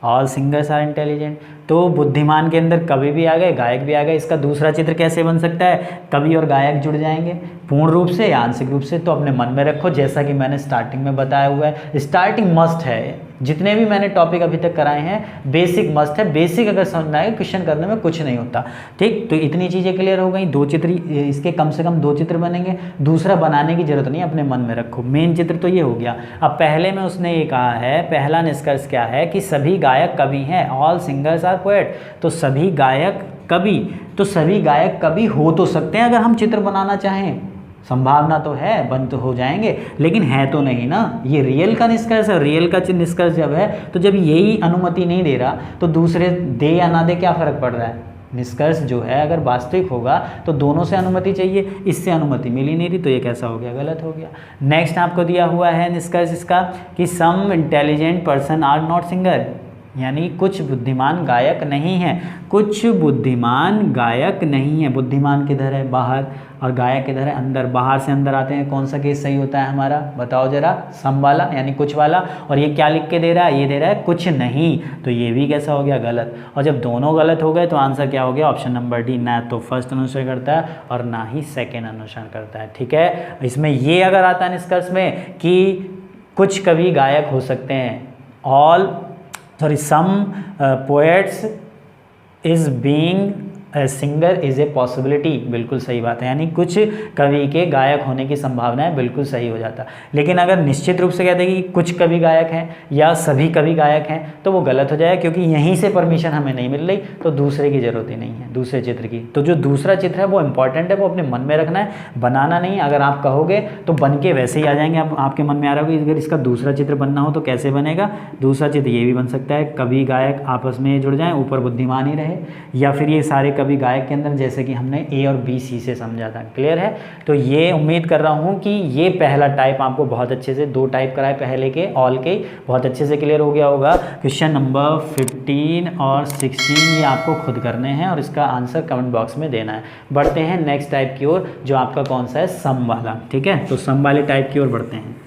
All singers are intelligent, तो बुद्धिमान के अंदर कवि भी आ गए, गायक भी आ गए। इसका दूसरा चित्र कैसे बन सकता है? कवि और गायक जुड़ जाएंगे, पूर्ण रूप से या आंशिक रूप से, तो अपने मन में रखो। जैसा कि मैंने स्टार्टिंग में बताया हुआ है, स्टार्टिंग मस्ट है। जितने भी मैंने टॉपिक अभी तक कराए हैं बेसिक मस्ट है। बेसिक अगर समझ में आएगा क्वेश्चन करने में कुछ नहीं होता। ठीक, तो इतनी चीज़ें क्लियर हो गई। दो चित्र, इसके कम से कम 2 चित्र बनेंगे, दूसरा बनाने की जरूरत नहीं, अपने मन में रखो। मेन चित्र तो ये हो गया। अब पहले में उसने ये कहा है, पहला निष्कर्ष क्या है कि सभी गायक कवि हैं। ऑल सिंगर्स आर पोएट, तो सभी गायक कवि, तो सभी गायक कवि हो तो सकते हैं अगर हम चित्र बनाना चाहें। संभावना तो है, बन तो हो जाएंगे, लेकिन है तो नहीं ना। ये रियल का निष्कर्ष है। रियल का निष्कर्ष जब है तो जब यही अनुमति नहीं दे रहा तो दूसरे दे या ना दे क्या फ़र्क पड़ रहा है? निष्कर्ष जो है अगर वास्तविक होगा तो दोनों से अनुमति चाहिए, इससे अनुमति मिल ही नहीं रही, तो ये कैसा हो गया? गलत हो गया। नेक्स्ट आपको दिया हुआ है निष्कर्ष इसका कि some intelligent person are not singer, यानी कुछ बुद्धिमान गायक नहीं हैं। कुछ बुद्धिमान गायक नहीं है। बुद्धिमान किधर है? बाहर, और गायक किधर है? अंदर। बाहर से अंदर आते हैं, कौन सा केस सही होता है हमारा? बताओ जरा। सम वाला, यानी कुछ वाला। और ये क्या लिख के दे रहा है? ये दे रहा है कुछ नहीं, तो ये भी कैसा हो गया? गलत। और जब दोनों गलत हो गए तो आंसर क्या हो गया? ऑप्शन नंबर डी, ना तो फर्स्ट अनुसरण करता है और ना ही सेकेंड अनुसरण करता है। ठीक है, इसमें ये अगर आता है निष्कर्ष में कि कुछ कवि गायक हो सकते हैं, some poets is being singer is a possibility, बिल्कुल सही बात है, यानी कुछ कवि के गायक होने की संभावना है, बिल्कुल सही हो जाता। लेकिन अगर निश्चित रूप से कहते हैं कि कुछ कवि गायक हैं या सभी कवि गायक हैं तो वो गलत हो जाएगा, क्योंकि यहीं से परमिशन हमें नहीं मिल रही, तो दूसरे की ज़रूरत ही नहीं है, दूसरे चित्र की। तो जो दूसरा चित्र है वो इंपॉर्टेंट है, वो अपने मन में रखना है, बनाना नहीं। अगर आप कहोगे तो बन के वैसे ही आ जाएंगे, आपके मन में आ रहा होगा अगर इसका दूसरा चित्र बनना हो तो कैसे बनेगा। दूसरा चित्र ये भी बन सकता है, कवि गायक आपस में जुड़ जाएं, ऊपर बुद्धिमान ही रहे, या फिर ये सारे कवि गायक के अंदर, जैसे कि हमने ए और बी सी से समझा था। क्लियर है? तो ये उम्मीद कर रहा हूँ कि ये पहला टाइप आपको बहुत अच्छे से, 2 टाइप कराए पहले के ऑल के, बहुत अच्छे से क्लियर हो गया होगा। क्वेश्चन नंबर 15 और 16 ये आपको खुद करने हैं और इसका आंसर कमेंट बॉक्स में देना है। बढ़ते हैं नेक्स्ट टाइप की ओर, जो आपका कौन सा है, सम वाला। ठीक है, तो सम वाले टाइप की ओर बढ़ते हैं।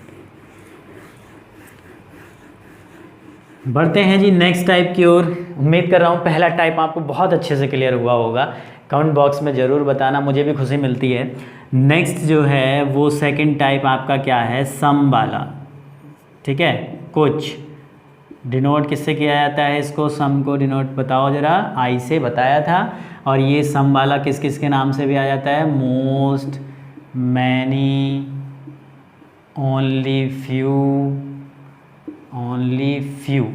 बढ़ते हैं जी नेक्स्ट टाइप की ओर। उम्मीद कर रहा हूँ पहला टाइप आपको बहुत अच्छे से क्लियर हुआ होगा। कमेंट बॉक्स में ज़रूर बताना, मुझे भी खुशी मिलती है। नेक्स्ट जो है वो सेकंड टाइप आपका क्या है, सम वाला। ठीक है, कुछ डिनोट किससे किया जाता है इसको, सम को डिनोट बताओ ज़रा, आई से बताया था। और ये सम वाला किस किस के नाम से भी आ जाता है, most, many, only, few, only few.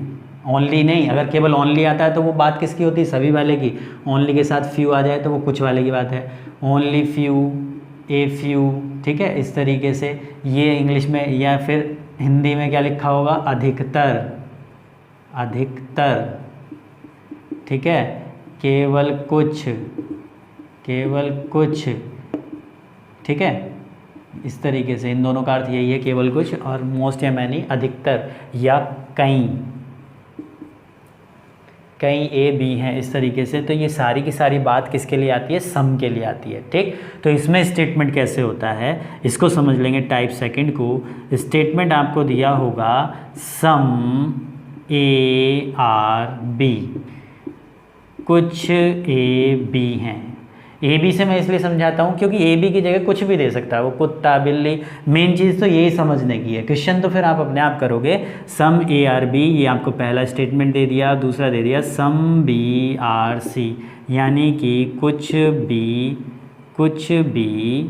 Only नहीं, अगर केवल ओनली आता है तो वो बात किसकी होती है, सभी वाले की। ओनली के साथ फ्यू आ जाए तो वो कुछ वाले की बात है। Only few, a few. ठीक है, इस तरीके से ये इंग्लिश में, या फिर हिंदी में क्या लिखा होगा, अधिकतर, अधिकतर। ठीक है, केवल कुछ, केवल कुछ। ठीक है, इस तरीके से इन दोनों का अर्थ यही है, केवल कुछ, और मोस्ट या मैनी अधिकतर या कई, कई ए बी हैं, इस तरीके से। तो ये सारी की सारी बात किसके लिए आती है, सम के लिए आती है। ठीक, तो इसमें स्टेटमेंट कैसे होता है इसको समझ लेंगे। टाइप सेकंड को स्टेटमेंट आपको दिया होगा, सम ए आर बी, कुछ ए बी हैं। ए बी से मैं इसलिए समझाता हूँ क्योंकि ए बी की जगह कुछ भी दे सकता है, वो कुत्ता, बिल्ली। मेन चीज़ तो यही समझने की है। क्वेश्चन तो फिर आप अपने आप करोगे। सम ए आर बी, ये आपको पहला स्टेटमेंट दे दिया। दूसरा दे दिया सम बी आर सी, यानी कि कुछ बी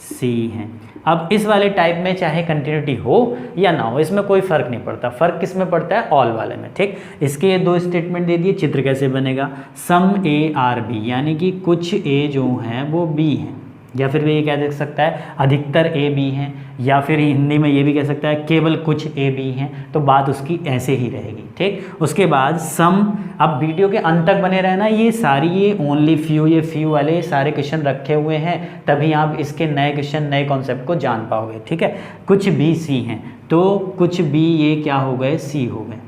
सी हैं। अब इस वाले टाइप में चाहे कंटिन्यूटी हो या ना हो, इसमें कोई फ़र्क नहीं पड़ता। फ़र्क किस में पड़ता है, ऑल वाले में। ठीक, इसके ये 2 स्टेटमेंट दे दिए। चित्र कैसे बनेगा, सम ए आर बी, यानी कि कुछ ए जो हैं वो बी हैं, या फिर ये क्या देख सकता है, अधिकतर ए बी हैं, या फिर हिंदी में ये भी कह सकता है केवल कुछ ए बी हैं। तो बात उसकी ऐसे ही रहेगी। ठीक, उसके बाद सम, अब वीडियो के अंत तक बने रहना। ये सारी, ये ओनली फ्यू, ये फ्यू वाले सारे क्वेश्चन रखे हुए हैं, तभी आप इसके नए क्वेश्चन, नए कॉन्सेप्ट को जान पाओगे। ठीक है, कुछ बी सी हैं, तो कुछ बी ये क्या हो गए, सी हो गए।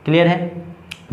क्लियर है?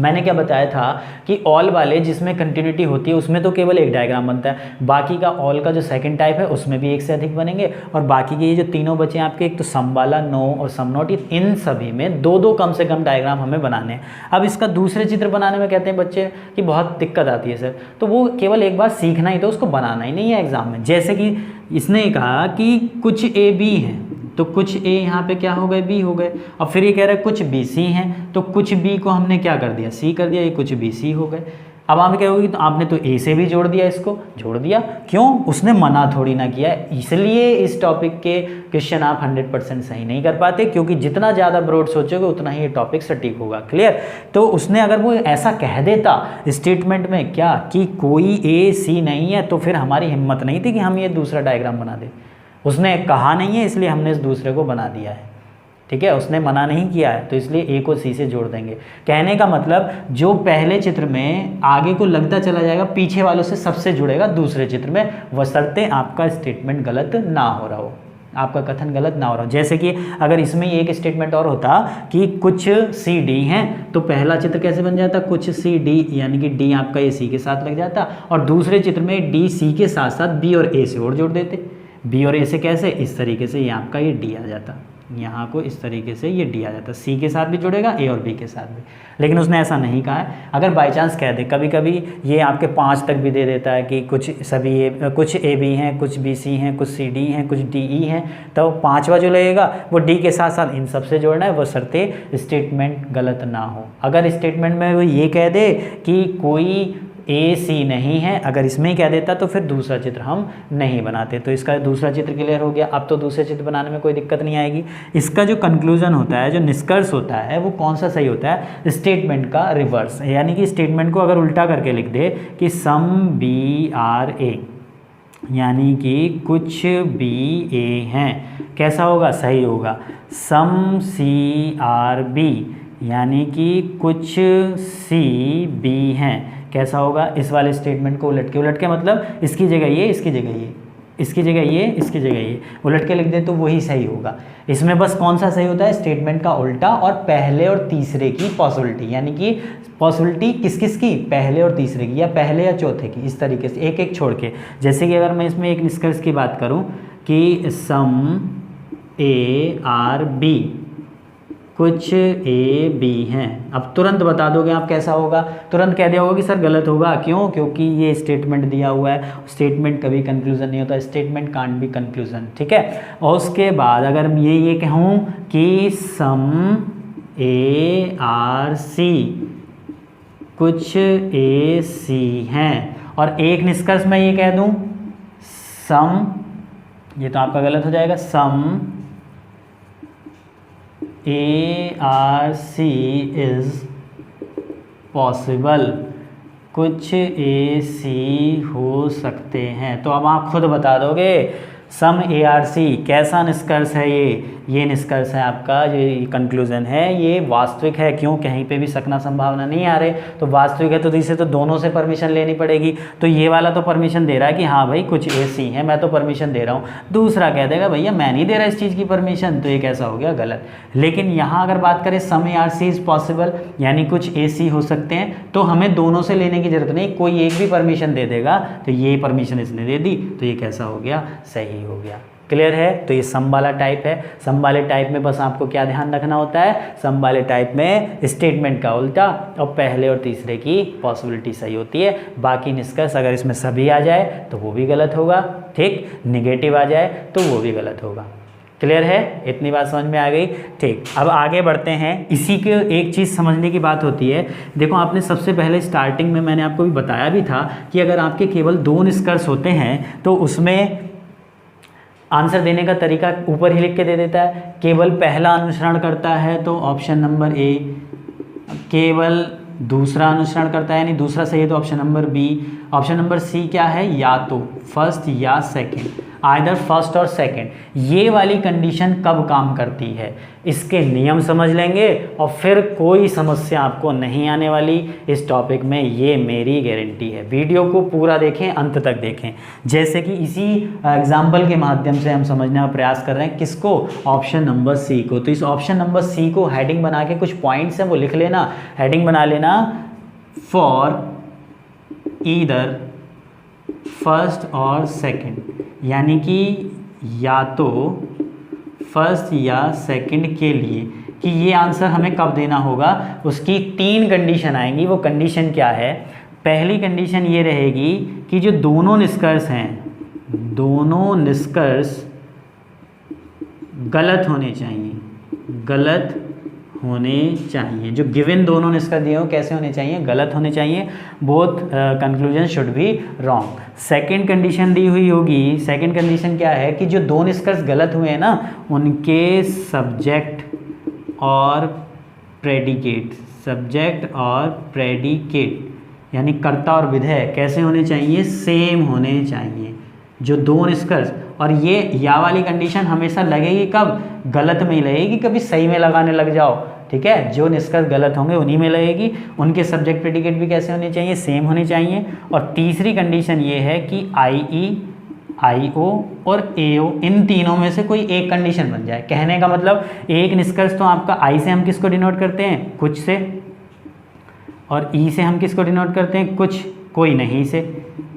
मैंने क्या बताया था कि ऑल वाले जिसमें कंटिन्यूटी होती है उसमें तो केवल एक डायग्राम बनता है, बाकी का ऑल का जो सेकंड टाइप है उसमें भी एक से अधिक बनेंगे, और बाकी के ये जो तीनों बचे आपके, एक तो सम वाला, नो और सम नॉट, इन सभी में 2-2 कम से कम डायग्राम हमें बनाने हैं। अब इसका दूसरे चित्र बनाने में कहते हैं बच्चे कि बहुत दिक्कत आती है सर, तो वो केवल एक बार सीखना ही, तो उसको बनाना ही नहीं है एग्जाम में। जैसे कि इसने कहा कि कुछ ए बी हैं, तो कुछ ए यहाँ पे क्या हो गए, बी हो गए। और फिर ये कह रहा है कुछ बी सी हैं, तो कुछ बी को हमने क्या कर दिया, सी कर दिया, ये कुछ बी सी हो गए। अब आप कहोगे तो आपने तो ए से भी जोड़ दिया, इसको जोड़ दिया, क्यों, उसने मना थोड़ी ना किया। इसलिए इस टॉपिक के क्वेश्चन आप 100% सही नहीं कर पाते, क्योंकि जितना ज़्यादा ब्रॉड सोचोगे उतना ही ये टॉपिक सटीक होगा। क्लियर? तो उसने अगर वो ऐसा कह देता स्टेटमेंट में क्या कि कोई ए सी नहीं है, तो फिर हमारी हिम्मत नहीं थी कि हम ये दूसरा डायग्राम बना दें। उसने कहा नहीं है, इसलिए हमने इस दूसरे को बना दिया है। ठीक है, उसने मना नहीं किया है, तो इसलिए ए को सी से जोड़ देंगे। कहने का मतलब जो पहले चित्र में आगे को लगता चला जाएगा, पीछे वालों से सबसे जुड़ेगा दूसरे चित्र में, बशर्ते आपका स्टेटमेंट गलत ना हो रहा हो, आपका कथन गलत ना हो रहा हो। जैसे कि अगर इसमें एक स्टेटमेंट और होता कि कुछ सी डी हैं, तो पहला चित्र कैसे बन जाता, कुछ सी डी, यानी कि डी आपका ए सी के साथ लग जाता, और दूसरे चित्र में डी सी के साथ साथ बी और ए से और जोड़ देते। बी और ए से कैसे, इस तरीके से ये आपका ये डी आ जाता, यहाँ को इस तरीके से ये डी आ जाता, सी के साथ भी जुड़ेगा, ए और बी के साथ भी। लेकिन उसने ऐसा नहीं कहा है। अगर बाई चांस कह दे, कभी कभी ये आपके 5 तक भी दे देता है कि कुछ सभी कुछ ए बी हैं, कुछ बी सी हैं, कुछ सी डी हैं, कुछ डी ई हैं, तो 5वां जो लगेगा वो डी के साथ साथ इन सब से जोड़ना है, बशर्ते स्टेटमेंट गलत ना हो। अगर स्टेटमेंट में वो ये कह दे कि कोई ए सी नहीं है, अगर इसमें ही कह देता तो फिर दूसरा चित्र हम नहीं बनाते। तो इसका दूसरा चित्र क्लियर हो गया। अब तो दूसरे चित्र बनाने में कोई दिक्कत नहीं आएगी। इसका जो कंक्लूजन होता है, जो निष्कर्ष होता है, वो कौन सा सही होता है? स्टेटमेंट का रिवर्स, यानी कि स्टेटमेंट को अगर उल्टा करके लिख दे कि सम बी आर ए, यानी कि कुछ बी ए हैं, कैसा होगा? सही होगा। सम सी आर बी, यानी कि कुछ सी बी हैं, कैसा होगा? इस वाले स्टेटमेंट को उलट के मतलब इसकी जगह ये, इसकी जगह ये, इसकी जगह ये, इसकी जगह ये उलट के लिख दे तो वही सही होगा। इसमें बस कौन सा सही होता है? स्टेटमेंट का उल्टा और पहले और तीसरे की पॉसिबिलिटी, यानी कि पॉसिबिलिटी किस किस की? पहले और तीसरे की, या पहले या चौथे की, इस तरीके से एक एक छोड़ के। जैसे कि अगर मैं इसमें एक निष्कर्ष की बात करूं कि सम ए आर बी, कुछ ए बी हैं, अब तुरंत बता दोगे आप कैसा होगा? तुरंत कह दिया होगा कि सर गलत होगा। क्यों? क्योंकि ये स्टेटमेंट दिया हुआ है, स्टेटमेंट कभी कंक्लूजन नहीं होता, स्टेटमेंट कांट बी कंक्लूजन, ठीक है। और उसके बाद अगर मैं ये कहूँ कि सम ए आर सी, कुछ ए सी हैं, और एक निष्कर्ष मैं ये कह दूँ सम, ये तो आपका गलत हो जाएगा, some A are C is possible, कुछ ए सी हो सकते हैं। तो अब आप खुद बता दोगे सम ए आर सी कैसा निष्कर्ष है? ये निष्कर्ष है आपका, ये कंक्लूजन है, ये वास्तविक है। क्यों? कहीं पे भी सकना संभावना नहीं आ रहे, तो वास्तविक है तो इसे तो दोनों से परमिशन लेनी पड़ेगी। तो ये वाला तो परमिशन दे रहा है कि हाँ भाई कुछ ए सी है, मैं तो परमिशन दे रहा हूँ। दूसरा कह देगा भैया मैं नहीं दे रहा इस चीज़ की परमिशन, तो ये कैसा हो गया? गलत। लेकिन यहाँ अगर बात करें some A are C is possible, यानी कुछ ए सी हो सकते हैं, तो हमें दोनों से लेने की जरूरत नहीं, कोई एक भी परमिशन दे देगा। तो ये परमिशन इसने दे दी, तो ये कैसा हो गया? सही हो गया। क्लियर है? तो ये सम वाला टाइप है। सम वाले टाइप में बस आपको क्या ध्यान रखना होता है? सम वाले टाइप में स्टेटमेंट का उल्टा और पहले और तीसरे की पॉसिबिलिटी सही होती है। बाकी निष्कर्ष अगर इसमें सभी आ जाए तो वो भी गलत होगा, ठीक। निगेटिव आ जाए तो वो भी गलत होगा। क्लियर है? इतनी बात समझ में आ गई, ठीक। अब आगे बढ़ते हैं। इसी के एक चीज़ समझने की बात होती है। देखो आपने सबसे पहले स्टार्टिंग में मैंने आपको भी बताया भी था कि अगर आपके केवल 2 निष्कर्ष होते हैं तो उसमें आंसर देने का तरीका ऊपर ही लिख के दे देता है। केवल पहला अनुसरण करता है तो ऑप्शन नंबर ए, केवल दूसरा अनुसरण करता है यानी दूसरा सही है तो option number B. Option number C क्या है? या तो फर्स्ट या सेकंड, आइदर फर्स्ट और सेकंड। ये वाली कंडीशन कब काम करती है, इसके नियम समझ लेंगे और फिर कोई समस्या आपको नहीं आने वाली इस टॉपिक में, ये मेरी गारंटी है। वीडियो को पूरा देखें, अंत तक देखें। जैसे कि इसी एग्जाम्पल के माध्यम से हम समझने का प्रयास कर रहे हैं किसको? ऑप्शन नंबर सी को। तो इस ऑप्शन नंबर सी को हेडिंग बना के कुछ पॉइंट्स हैं वो लिख लेना, हेडिंग बना लेना, फॉर ईदर फर्स्ट और सेकंड, यानी कि या तो फर्स्ट या सेकंड के लिए, कि ये आंसर हमें कब देना होगा। उसकी 3 कंडीशन आएंगी। वो कंडीशन क्या है? पहली कंडीशन ये रहेगी कि जो दोनों निष्कर्ष हैं, दोनों निष्कर्ष गलत होने चाहिए, गलत होने चाहिए। जो गिवन दोनों निष्कर्ष दिए हो कैसे होने चाहिए? गलत होने चाहिए। Both conclusion should be wrong. Second condition दी हुई होगी। सेकंड कंडीशन क्या है कि जो 2 निष्कर्ष गलत हुए हैं ना, उनके सब्जेक्ट और प्रेडिकेट, सब्जेक्ट और प्रेडिकेट यानी कर्ता और विधेय कैसे होने चाहिए? सेम होने चाहिए। जो 2 निष्कर्ष, और ये या वाली कंडीशन हमेशा लगेगी कब? गलत में ही लगेगी, कभी सही में लगाने लग जाओ, ठीक है। जो निष्कर्ष गलत होंगे उन्हीं में लगेगी। उनके सब्जेक्ट प्रेडिकेट भी कैसे होने चाहिए? सेम होने चाहिए। और तीसरी कंडीशन ये है कि आई IO और AO इन तीनों में से कोई एक कंडीशन बन जाए। कहने का मतलब एक निष्कर्ष तो आपका I से हम किसको डिनोट करते हैं? कुछ से, और E से हम किसको डिनोट करते हैं? कुछ, कोई नहीं से।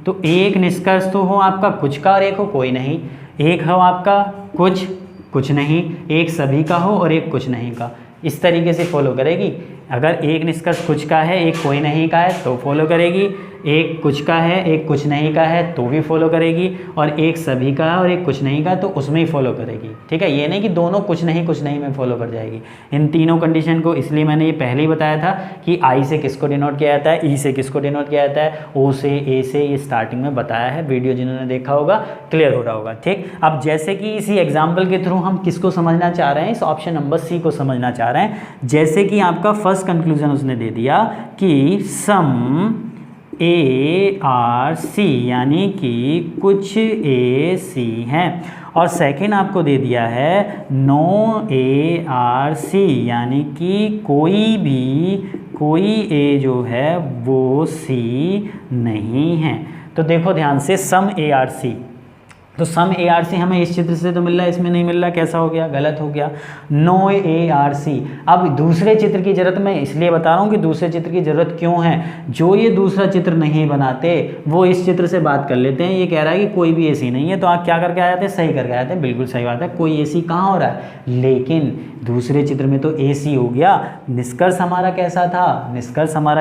तो एक निष्कर्ष तो हो आपका कुछ का और एक हो कोई नहीं, एक हो आपका कुछ कुछ नहीं, एक सभी का हो और एक कुछ नहीं का। इस तरीके से फॉलो करेगी। अगर एक निष्कर्ष कुछ का है एक कोई नहीं का है तो फॉलो करेगी, एक कुछ का है, एक कुछ नहीं का है तो भी फॉलो करेगी, और एक सभी का है और एक कुछ नहीं का तो उसमें ही फॉलो करेगी। ठीक है, ये नहीं कि दोनों कुछ नहीं में फॉलो कर जाएगी। इन तीनों कंडीशन को इसलिए मैंने ये पहले ही बताया था कि आई से किसको डिनोट किया जाता है, ई से किसको डिनोट किया जाता है, ओ से, ए से, ये स्टार्टिंग में बताया है। वीडियो जिन्होंने देखा होगा क्लियर हो रहा होगा। ठीक, अब जैसे कि इसी एग्जाम्पल के थ्रू हम किसको समझना चाह रहे हैं, इस ऑप्शन नंबर सी को समझना चाह रहे हैं। जैसे कि आपका फर्स्ट कंक्लूजन उसने दे दिया कि सम ए आर सी, यानी कि कुछ ए सी हैं, और सेकंड आपको दे दिया है नो ए आर सी, यानी कि कोई ए जो है वो सी नहीं है। तो देखो ध्यान से, सम ए आर सी, तो सम ए आर सी हमें इस चित्र से तो मिल रहा है, इसमें नहीं मिल रहा, कैसा हो गया, गलत हो गया। नो ए आर सी, अब दूसरे चित्र की ज़रूरत मैं इसलिए बता रहा हूँ कि दूसरे चित्र की ज़रूरत क्यों है। जो ये दूसरा चित्र नहीं बनाते वो इस चित्र से बात कर लेते हैं, ये कह रहा है कि कोई भी ए सी नहीं है, तो आप क्या करके आ जाते हैं, सही करके आ जाते हैं। बिल्कुल सही बात है, कोई ए सी कहाँ हो रहा है, लेकिन दूसरे चित्र में तो ए सी हो गया। निष्कर्ष हमारा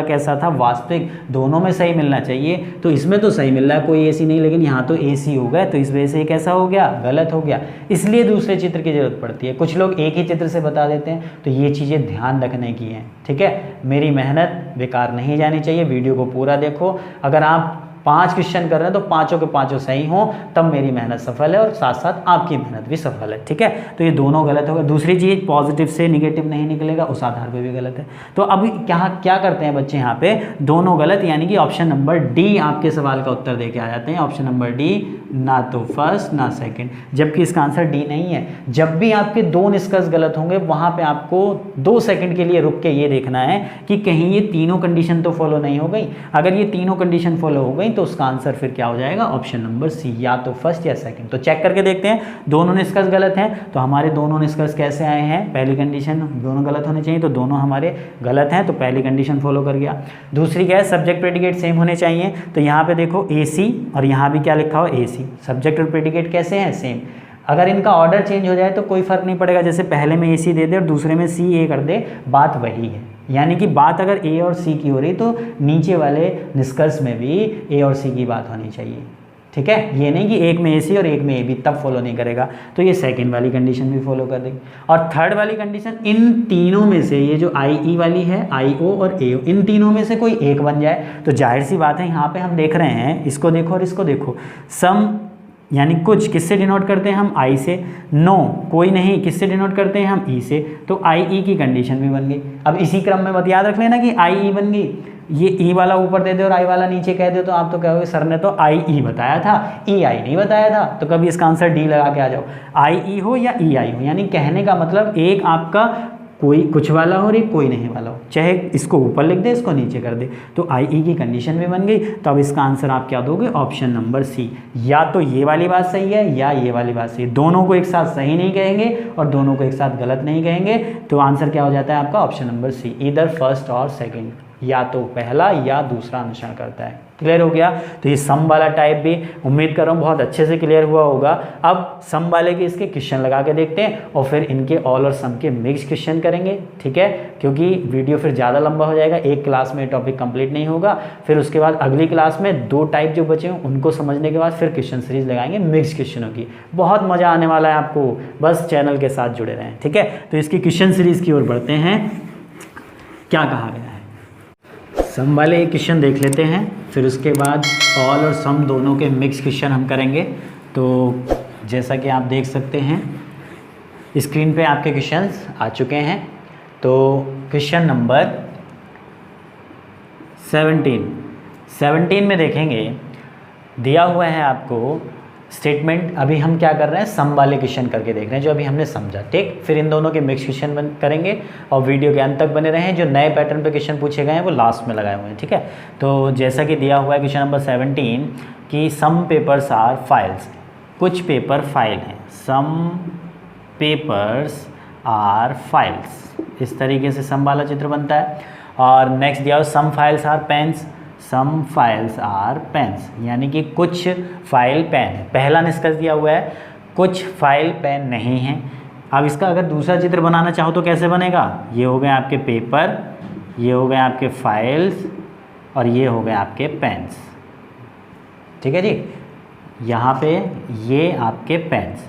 कैसा था, वास्तविक दोनों में सही मिलना चाहिए, तो इसमें तो सही मिल रहा है, कोई ए सी नहीं, लेकिन यहाँ तो ए सी हो गया, तो इस वजह से कैसा हो गया, गलत हो गया। इसलिए दूसरे चित्र की जरूरत पड़ती है। कुछ लोग एक ही चित्र से बता देते हैं, तो ये चीज़ें ध्यान रखने की हैं। ठीक है, मेरी मेहनत बेकार नहीं जानी चाहिए, वीडियो को पूरा देखो। अगर आप 5 क्वेश्चन कर रहे हैं तो पाँचों के पाँचों सही हों, तब मेरी मेहनत सफल है और साथ साथ आपकी मेहनत भी सफल है। ठीक है, तो ये दोनों गलत होगा। दूसरी चीज़, पॉजिटिव से निगेटिव नहीं निकलेगा, उस आधार पे भी गलत है। तो अब क्या करते हैं बच्चे, यहाँ पे दोनों गलत, यानी कि ऑप्शन नंबर डी आपके सवाल का उत्तर दे के आ जाते हैं। ऑप्शन नंबर डी, ना तो फर्स्ट ना सेकंड, जबकि इसका आंसर डी नहीं है। जब भी आपके 2 निष्कर्ष गलत होंगे, वहाँ पे आपको 2 सेकंड के लिए रुक के ये देखना है कि कहीं ये तीनों कंडीशन तो फॉलो नहीं हो गई। अगर ये तीनों कंडीशन फॉलो हो गई तो उसका आंसर फिर क्या हो जाएगा, ऑप्शन नंबर सी, या तो फर्स्ट या सेकंड। तो चेक करके देखते हैं, दोनों निष्कर्ष गलत हैं, तो हमारे दोनों निष्कर्ष कैसे आए हैं, पहली कंडीशन दोनों गलत होने चाहिए, तो दोनों हमारे गलत हैं, तो पहली कंडीशन फॉलो कर गया। दूसरी क्या है, सब्जेक्ट प्रेडिकेट सेम होने चाहिए, तो यहाँ पे देखो ए सी, और यहाँ भी क्या लिखा हो, ए सी। सब्जेक्ट और प्रेडिकेट कैसे हैं, सेम। अगर इनका ऑर्डर चेंज हो जाए तो कोई फर्क नहीं पड़ेगा, जैसे पहले में ए सी दे दे और दूसरे में सी ए कर दे, बात वही है। यानी कि बात अगर ए और सी की हो रही तो नीचे वाले निष्कर्ष में भी ए और सी की बात होनी चाहिए। ठीक है, ये नहीं कि एक में ए सी और एक में ए बी, तब फॉलो नहीं करेगा, तो ये सेकंड वाली कंडीशन भी फॉलो कर देगी। और थर्ड वाली कंडीशन, इन तीनों में से, ये जो आई ई वाली है, आई ओ और ए ओ, इन तीनों में से कोई एक बन जाए तो जाहिर सी बात है, यहाँ पे हम देख रहे हैं, इसको देखो और इसको देखो, सम यानी कुछ किससे डिनोट करते हैं हम, आई से। नो कोई नहीं, किससे डिनोट करते हैं हम, ई से। तो आई ई की कंडीशन भी बन गई। अब इसी क्रम में मत याद रख लेना कि आई ई बन गई, ये ई वाला ऊपर दे दे और आई वाला नीचे कह दे, तो आप तो कहोगे सर ने तो आई ई बताया था, ई आई नहीं बताया था। तो कभी इसका आंसर डी लगा के आ जाओ, आई ई हो या ई आई हो, यानी कहने का मतलब एक आपका कोई कुछ वाला हो और एक कोई नहीं वाला हो, चाहे इसको ऊपर लिख दे इसको नीचे कर दे, तो आई ई की कंडीशन भी बन गई। तो अब इसका आंसर आप क्या दोगे, ऑप्शन नंबर सी। या तो ये वाली बात सही है या ये वाली बात सही है, दोनों को एक साथ सही नहीं कहेंगे और दोनों को एक साथ गलत नहीं कहेंगे, तो आंसर क्या हो जाता है आपका, ऑप्शन नंबर सी, इधर फर्स्ट और सेकेंड, या तो पहला या दूसरा अनुसरण करता है। क्लियर हो गया। तो ये सम वाला टाइप भी उम्मीद कर रहा हूँ बहुत अच्छे से क्लियर हुआ होगा। अब सम वाले के इसके क्वेश्चन लगा के देखते हैं और फिर इनके ऑल और सम के मिक्स क्वेश्चन करेंगे। ठीक है, क्योंकि वीडियो फिर ज़्यादा लंबा हो जाएगा, एक क्लास में टॉपिक कंप्लीट नहीं होगा। फिर उसके बाद अगली क्लास में 2 टाइप जो बचे हैं उनको समझने के बाद फिर क्वेश्चन सीरीज लगाएंगे मिक्स क्वेश्चनों की। बहुत मज़ा आने वाला है आपको, बस चैनल के साथ जुड़े रहें। ठीक है, तो इसकी क्वेश्चन सीरीज़ की ओर बढ़ते हैं। क्या कहा गया है, सम वाले क्वेश्चन देख लेते हैं, फिर उसके बाद ऑल और सम दोनों के मिक्स क्वेश्चन हम करेंगे। तो जैसा कि आप देख सकते हैं स्क्रीन पे आपके क्वेश्चंस आ चुके हैं। तो क्वेश्चन नंबर 17 में देखेंगे, दिया हुआ है आपको स्टेटमेंट। अभी हम क्या कर रहे हैं, सम वाले क्वेश्चन करके देख रहे हैं जो अभी हमने समझा। ठीक, फिर इन दोनों के मिक्स क्वेश्चन करेंगे और वीडियो के अंत तक बने रहें। जो नए पैटर्न पे क्वेश्चन पूछे गए हैं वो लास्ट में लगाए हुए हैं। ठीक है, तो जैसा कि दिया हुआ है क्वेश्चन नंबर 17 कि सम पेपर्स आर फाइल्स, कुछ पेपर फाइल हैं, सम पेपर्स आर फाइल्स, इस तरीके से सम वाला चित्र बनता है। और नेक्स्ट दिया हुआ some files are pens, some files are pens, यानी कि कुछ फाइल पेन है। पहला निष्कर्ष दिया हुआ है कुछ फाइल पेन नहीं है। अब इसका अगर दूसरा चित्र बनाना चाहो तो कैसे बनेगा, ये हो गए आपके पेपर, ये हो गए आपके फाइल्स और ये हो गए आपके पेन्स। ठीक है जी, यहाँ पे ये आपके पेन्स,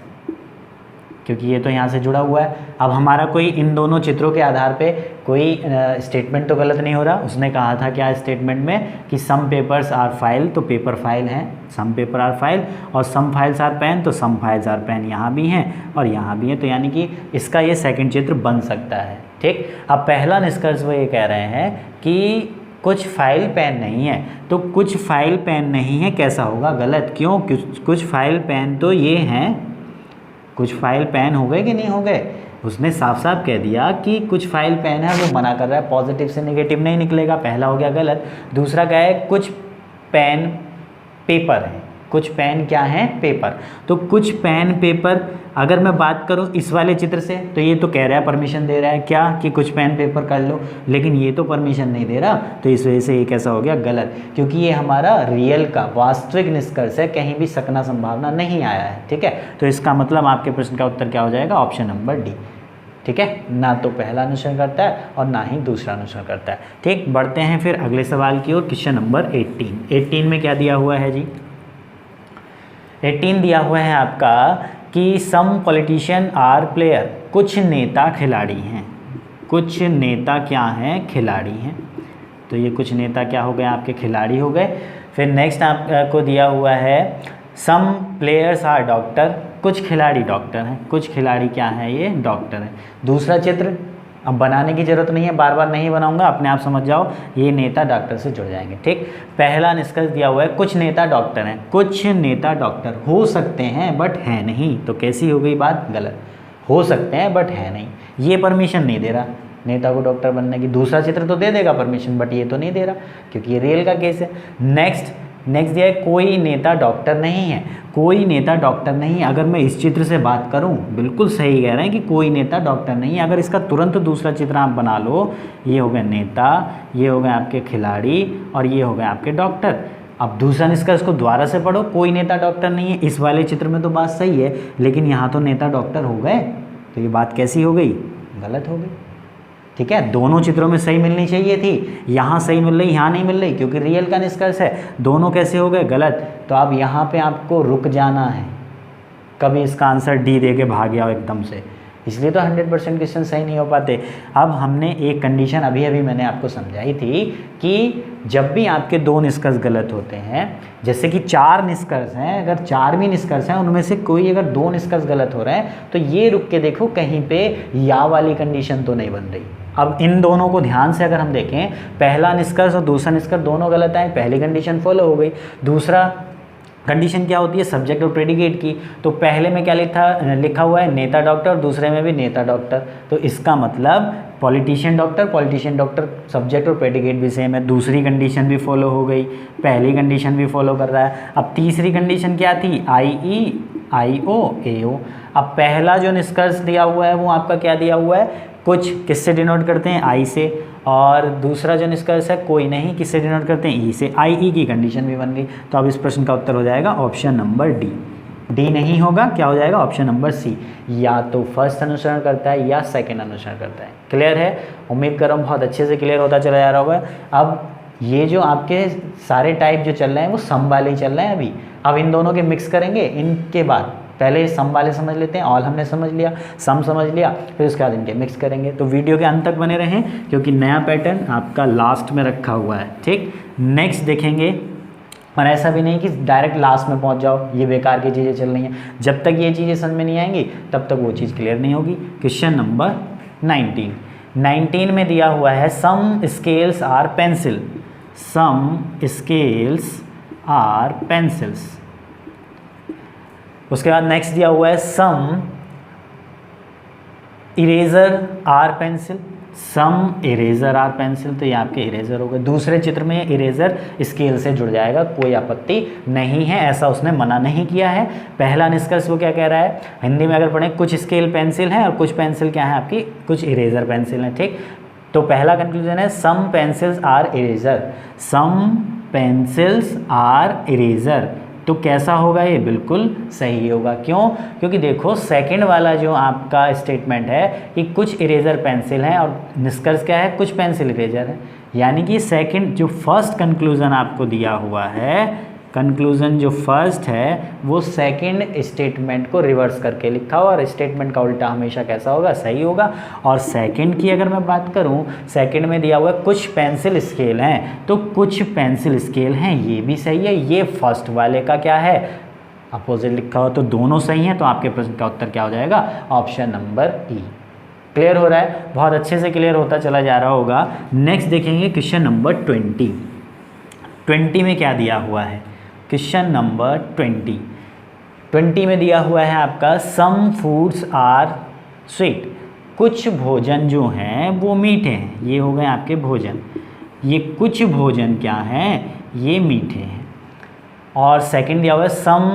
क्योंकि ये तो यहाँ से जुड़ा हुआ है। अब हमारा कोई इन दोनों चित्रों के आधार पे कोई स्टेटमेंट तो गलत नहीं हो रहा। उसने कहा था क्या स्टेटमेंट में कि सम पेपर्स आर फाइल, तो पेपर फाइल हैं, सम पेपर आर फाइल, और सम फाइल्स आर पेन, तो सम फाइल्स आर पेन यहाँ भी हैं और यहाँ भी हैं, तो यानी कि इसका ये सेकंड चित्र बन सकता है। ठीक, अब पहला निष्कर्ष वो ये कह रहे हैं कि कुछ फाइल पेन नहीं है, तो कुछ फाइल पेन नहीं है कैसा होगा? गलत। क्यों? कुछ फाइल पेन तो ये हैं, कुछ फाइल पेन हो गए कि नहीं हो गए? उसने साफ साफ कह दिया कि कुछ फाइल पेन है, वो मना कर रहा है, पॉजिटिव से नेगेटिव नहीं निकलेगा, पहला हो गया गलत। दूसरा क्या है? कुछ पेन पेपर है, कुछ पेन क्या है? पेपर। तो कुछ पेन पेपर, अगर मैं बात करूं इस वाले चित्र से, तो ये तो कह रहा है, परमिशन दे रहा है क्या कि कुछ पेन पेपर कर लो, लेकिन ये तो परमिशन नहीं दे रहा, तो इस वजह से ये कैसा हो गया? गलत, क्योंकि ये हमारा रियल का वास्तविक निष्कर्ष है, कहीं भी सकना संभावना नहीं आया है। ठीक है, तो इसका मतलब आपके प्रश्न का उत्तर क्या हो जाएगा? Option number D. ठीक है, ना तो पहला अनुसरण करता है और ना ही दूसरा अनुसरण करता है। ठीक, बढ़ते हैं फिर अगले सवाल की ओर। क्वेश्चन नंबर 18 में क्या दिया हुआ है जी? 18 दिया हुआ है आपका कि सम पॉलिटिशियन आर प्लेयर, कुछ नेता खिलाड़ी हैं। कुछ नेता क्या हैं? खिलाड़ी हैं। तो ये कुछ नेता क्या हो गए? आपके खिलाड़ी हो गए। फिर नेक्स्ट आपको दिया हुआ है सम प्लेयर्स आर डॉक्टर, कुछ खिलाड़ी डॉक्टर हैं। कुछ खिलाड़ी क्या हैं? ये डॉक्टर हैं। दूसरा चित्र अब बनाने की ज़रूरत नहीं है, बार बार नहीं बनाऊंगा, अपने आप समझ जाओ, ये नेता डॉक्टर से जुड़ जाएंगे। ठीक, पहला निष्कर्ष दिया हुआ है कुछ नेता डॉक्टर हैं। कुछ नेता डॉक्टर हो सकते हैं बट है नहीं, तो कैसी हो गई बात? गलत। हो सकते हैं बट है नहीं, ये परमिशन नहीं दे रहा नेता को डॉक्टर बनने की। दूसरा चित्र तो दे देगा परमिशन, बट ये तो नहीं दे रहा क्योंकि ये रियल का केस है। नेक्स्ट दिया है कोई नेता डॉक्टर नहीं है। कोई नेता डॉक्टर नहीं है, अगर मैं इस चित्र से बात करूं, बिल्कुल सही कह रहे हैं कि कोई नेता डॉक्टर नहीं है। अगर इसका तुरंत दूसरा चित्र आप बना लो, ये हो गए नेता, ये हो गए आपके खिलाड़ी और ये हो गए आपके डॉक्टर। अब दूसरा निष्कर्ष को दोबारा से पढ़ो, कोई नेता डॉक्टर नहीं है। इस वाले चित्र में तो बात सही है, लेकिन यहाँ तो नेता डॉक्टर हो गए, तो ये बात कैसी हो गई? गलत हो गई। ठीक है, दोनों चित्रों में सही मिलनी चाहिए थी, यहाँ सही मिल रही, यहाँ नहीं मिल रही, क्योंकि रियल का निष्कर्ष है। दोनों कैसे हो गए? गलत। तो अब यहाँ पे आपको रुक जाना है, कभी इसका आंसर डी दे के भाग जाओ एकदम से, इसलिए तो 100% क्वेश्चन सही नहीं हो पाते। अब हमने एक कंडीशन अभी मैंने आपको समझाई थी कि जब भी आपके दो निष्कर्ष गलत होते हैं, जैसे कि 4 निष्कर्ष हैं, अगर 4 भी निष्कर्ष हैं, उनमें से कोई अगर 2 निष्कर्ष गलत हो रहे हैं, तो ये रुक के देखो कहीं पे या वाली कंडीशन तो नहीं बन रही। अब इन दोनों को ध्यान से अगर हम देखें, पहला निष्कर्ष और दूसरा निष्कर्ष दोनों गलत आए, पहली कंडीशन फॉलो हो गई। दूसरा कंडीशन क्या होती है? सब्जेक्ट और प्रेडिकेट की। तो पहले में क्या लिखा हुआ है? नेता डॉक्टर, दूसरे में भी नेता डॉक्टर। तो इसका मतलब पॉलिटिशियन डॉक्टर सब्जेक्ट और प्रेडिकेट भी सेम है। दूसरी कंडीशन भी फॉलो हो गई, पहली कंडीशन भी फॉलो कर रहा है। अब तीसरी कंडीशन क्या थी? IE AO। अब पहला जो निष्कर्ष दिया हुआ है वो आपका क्या दिया हुआ है? कुछ किससे डिनोट करते हैं? I से। और दूसरा जो निष्कर्ष है कोई नहीं, किससे डिनोट करते हैं? E से। IE की कंडीशन भी बन गई। तो अब इस प्रश्न का उत्तर हो जाएगा ऑप्शन नंबर डी नहीं होगा, क्या हो जाएगा? ऑप्शन नंबर सी, या तो फर्स्ट अनुसरण करता है या सेकंड अनुसरण करता है। क्लियर है? उम्मीद कर रहा हूँ बहुत अच्छे से क्लियर होता चला जा रहा होगा। अब ये जो आपके सारे टाइप जो चल रहे हैं वो सम वाले ही चल रहे हैं अभी। अब इन दोनों के मिक्स करेंगे, इनके बाद पहले सम वाले समझ लेते हैं, ऑल हमने समझ लिया, सम समझ लिया, फिर उसके बाद इनके मिक्स करेंगे। तो वीडियो के अंत तक बने रहें, क्योंकि नया पैटर्न आपका लास्ट में रखा हुआ है। ठीक, नेक्स्ट देखेंगे, और ऐसा भी नहीं कि डायरेक्ट लास्ट में पहुंच जाओ, ये बेकार की चीज़ें चल रही हैं। जब तक ये चीज़ें समझ में नहीं आएंगी तब तक वो चीज़ क्लियर नहीं होगी। क्वेश्चन नंबर 19 में दिया हुआ है some scales are pencil. Some scales are pencils. उसके बाद नेक्स्ट दिया हुआ है some eraser are pencil. Some eraser are pencil, तो ये आपके इरेजर हो गए। दूसरे चित्र में इरेजर स्केल से जुड़ जाएगा, कोई आपत्ति नहीं है, ऐसा उसने मना नहीं किया है। पहला निष्कर्ष वो क्या कह रहा है? हिंदी में अगर पढ़ें, कुछ स्केल पेंसिल हैं और कुछ पेंसिल क्या है आपकी? कुछ इरेजर पेंसिल हैं। ठीक, तो पहला कंक्लूजन है some pencils are eraser. Some pencils are eraser. तो कैसा होगा ये? बिल्कुल सही होगा। क्यों? क्योंकि देखो सेकंड वाला जो आपका स्टेटमेंट है कि कुछ इरेजर पेंसिल हैं और निष्कर्ष क्या है? कुछ पेंसिल इरेजर है। यानी कि सेकंड जो फर्स्ट कंक्लूज़न आपको दिया हुआ है, कंक्लूज़न जो फर्स्ट है वो सेकंड स्टेटमेंट को रिवर्स करके लिखा हुआ, और स्टेटमेंट का उल्टा हमेशा कैसा होगा? सही होगा। और सेकंड की अगर मैं बात करूं, सेकंड में दिया हुआ है कुछ पेंसिल स्केल हैं, तो कुछ पेंसिल स्केल हैं, ये भी सही है। ये फर्स्ट वाले का क्या है? अपोजिट लिखा हो, तो दोनों सही हैं। तो आपके प्रश्न का उत्तर क्या हो जाएगा? ऑप्शन नंबर ई। क्लियर हो रहा है? बहुत अच्छे से क्लियर होता चला जा रहा होगा। नेक्स्ट देखेंगे क्वेश्चन नंबर 20। 20 में क्या दिया हुआ है? क्वेश्चन नंबर 20 में दिया हुआ है आपका सम फूड्स आर स्वीट। कुछ भोजन जो हैं वो मीठे हैं। ये हो गए आपके भोजन। ये कुछ भोजन क्या हैं? ये मीठे हैं। और सेकंड दिया हुआ है सम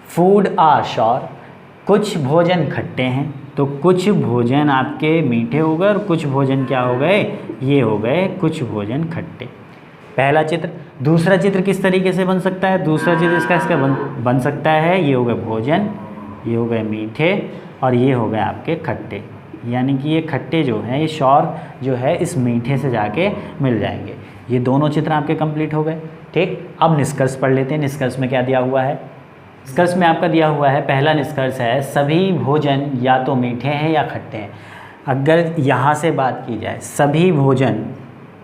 फूड आर श्योर। कुछ भोजन खट्टे हैं। तो कुछ भोजन आपके मीठे हो गए और कुछ भोजन क्या हो गए? ये हो गए कुछ भोजन खट्टे। पहला चित्र। दूसरा चित्र किस तरीके से बन सकता है? दूसरा चित्र इसका बन सकता है, ये हो गए भोजन, ये हो गए मीठे, और ये हो गए आपके खट्टे। यानी कि ये खट्टे जो हैं, ये श्योर जो है इस मीठे से जाके मिल जाएंगे। ये दोनों चित्र आपके कंप्लीट हो गए। ठीक, अब निष्कर्ष पढ़ लेते हैं। निष्कर्ष में क्या दिया हुआ है? निष्कर्ष में आपका दिया हुआ है, पहला निष्कर्ष है सभी भोजन या तो मीठे हैं या खट्टे हैं। अगर यहाँ से बात की जाए, सभी भोजन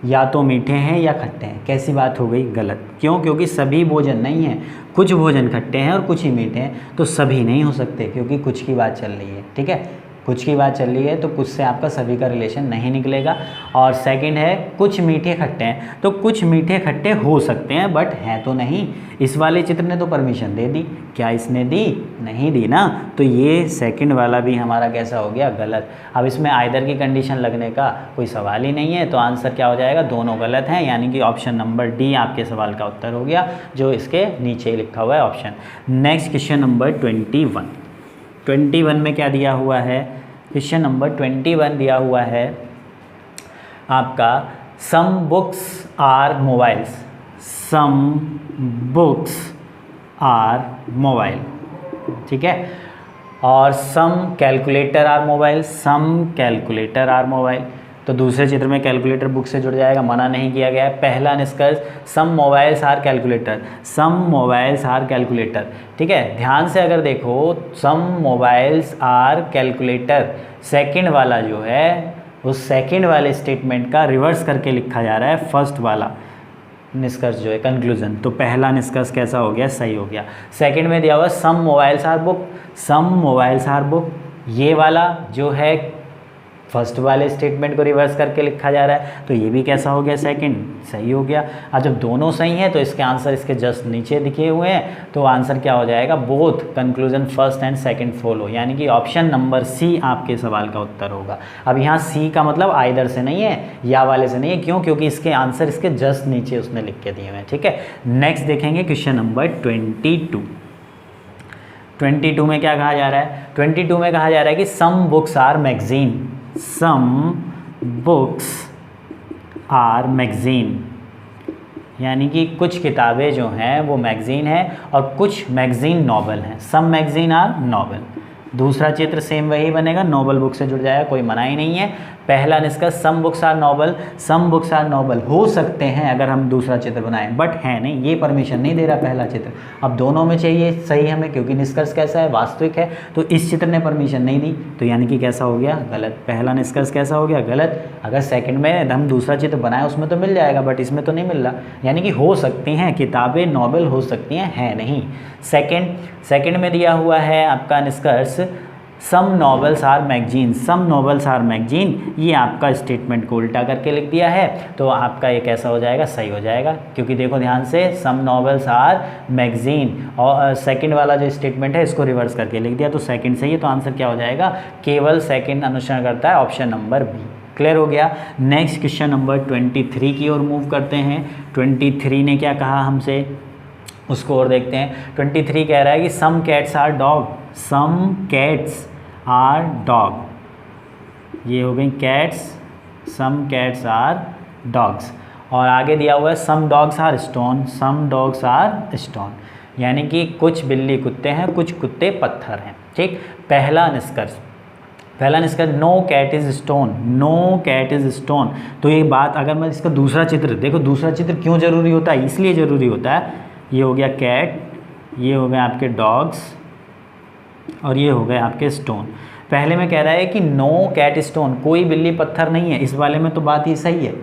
या तो मीठे हैं या खट्टे हैं, कैसी बात हो गई? गलत। क्यों? क्योंकि सभी भोजन नहीं है, कुछ भोजन खट्टे हैं और कुछ ही मीठे हैं, तो सभी नहीं हो सकते, क्योंकि कुछ की बात चल रही है। ठीक है, कुछ की बात चल रही है, तो कुछ से आपका सभी का रिलेशन नहीं निकलेगा। और सेकंड है कुछ मीठे खट्टे हैं, तो कुछ मीठे खट्टे हो सकते हैं बट हैं तो नहीं। इस वाले चित्र ने तो परमिशन दे दी, क्या इसने दी? नहीं दी ना। तो ये सेकंड वाला भी हमारा कैसा हो गया? गलत। अब इसमें आइदर की कंडीशन लगने का कोई सवाल ही नहीं है, तो आंसर क्या हो जाएगा? दोनों गलत हैं। यानी कि ऑप्शन नंबर डी आपके सवाल का उत्तर हो गया, जो इसके नीचे लिखा हुआ है ऑप्शन। नेक्स्ट क्वेश्चन नंबर 21 में क्या दिया हुआ है? क्वेश्चन नंबर 21 दिया हुआ है आपका some books are mobiles. Some books are mobile. ठीक है, और some calculator are mobile. Some calculator are mobile. तो दूसरे चित्र में कैलकुलेटर बुक से जुड़ जाएगा, मना नहीं किया गया है। पहला निष्कर्ष some mobiles are calculator. Some mobiles are calculator. ठीक है, ध्यान से अगर देखो, some mobiles are calculator, second वाला जो है उस सेकंड वाले स्टेटमेंट का रिवर्स करके लिखा जा रहा है फर्स्ट वाला निष्कर्ष जो है कंक्लूजन। तो पहला निष्कर्ष कैसा हो गया? सही हो गया। सेकंड में दिया हुआ some mobiles are book. Some mobiles are book, ये वाला जो है फर्स्ट वाले स्टेटमेंट को रिवर्स करके लिखा जा रहा है, तो ये भी कैसा हो गया? सेकंड सही हो गया। अब जब दोनों सही हैं तो इसके आंसर इसके जस्ट नीचे दिखे हुए हैं, तो आंसर क्या हो जाएगा? Both conclusion first and second follow. यानी कि ऑप्शन नंबर सी आपके सवाल का उत्तर होगा। अब यहाँ सी का मतलब आइदर से नहीं है, या वाले से नहीं है। क्यों? क्योंकि इसके आंसर इसके जस्ट नीचे उसने लिख के दिए हुए हैं। ठीक है, नेक्स्ट देखेंगे क्वेश्चन नंबर 22। 22 में क्या कहा जा रहा है? 22 में कहा जा रहा है कि some books are magazine. Some books are magazine, यानी कि कुछ किताबें जो हैं वो मैगजीन है और कुछ मैगजीन नॉवल हैं। सम मैगजीन आर नॉवल। दूसरा चित्र सेम वही बनेगा, नॉवल बुक से जुड़ जाएगा, कोई मना ही नहीं है। पहला निष्कर्ष some books are novel. Some books are novel हो सकते हैं अगर हम दूसरा चित्र बनाएं, बट है नहीं, ये परमिशन नहीं दे रहा पहला चित्र। अब दोनों में चाहिए सही हमें, क्योंकि निष्कर्ष कैसा है? वास्तविक है। तो इस चित्र ने परमिशन नहीं दी, तो यानी कि कैसा हो गया? गलत। पहला निष्कर्ष कैसा हो गया? गलत। अगर सेकंड में हम दूसरा चित्र बनाए उसमें तो मिल जाएगा, बट इसमें तो नहीं मिल रहा। यानी कि हो सकती हैं किताबें नॉवल, हो सकती हैं, है नहीं। सेकंड में दिया हुआ है आपका निष्कर्ष some novels are magazine. Some novels are magazine, ये आपका स्टेटमेंट को उल्टा करके लिख दिया है, तो आपका ये कैसा हो जाएगा? सही हो जाएगा। क्योंकि देखो ध्यान से, सम नॉवेल्स आर मैगजीन, और सेकंड वाला जो स्टेटमेंट है इसको रिवर्स करके लिख दिया, तो सेकंड सही है। तो आंसर क्या हो जाएगा? केवल सेकंड अनुसरण करता है, ऑप्शन नंबर बी। क्लियर हो गया। नेक्स्ट क्वेश्चन नंबर 23 की ओर मूव करते हैं। 23 ने क्या कहा हमसे, उसको और देखते हैं। 23 कह रहा है कि some cats are dog. Some cats are dog, ये हो गई cats. Some cats are dogs. और आगे दिया हुआ है some dogs are stone. Some dogs are stone. यानी कि कुछ बिल्ली कुत्ते हैं, कुछ कुत्ते पत्थर हैं। ठीक, पहला निष्कर्ष no cat is stone, no cat is stone. तो ये बात, अगर मैं इसका दूसरा चित्र देखो, दूसरा चित्र क्यों ज़रूरी होता है, इसलिए ज़रूरी होता है, ये हो गया कैट, ये हो गए आपके डॉग्स और ये हो गए आपके स्टोन। पहले में कह रहा है कि नो कैट स्टोन, कोई बिल्ली पत्थर नहीं है, इस वाले में तो बात ही सही है,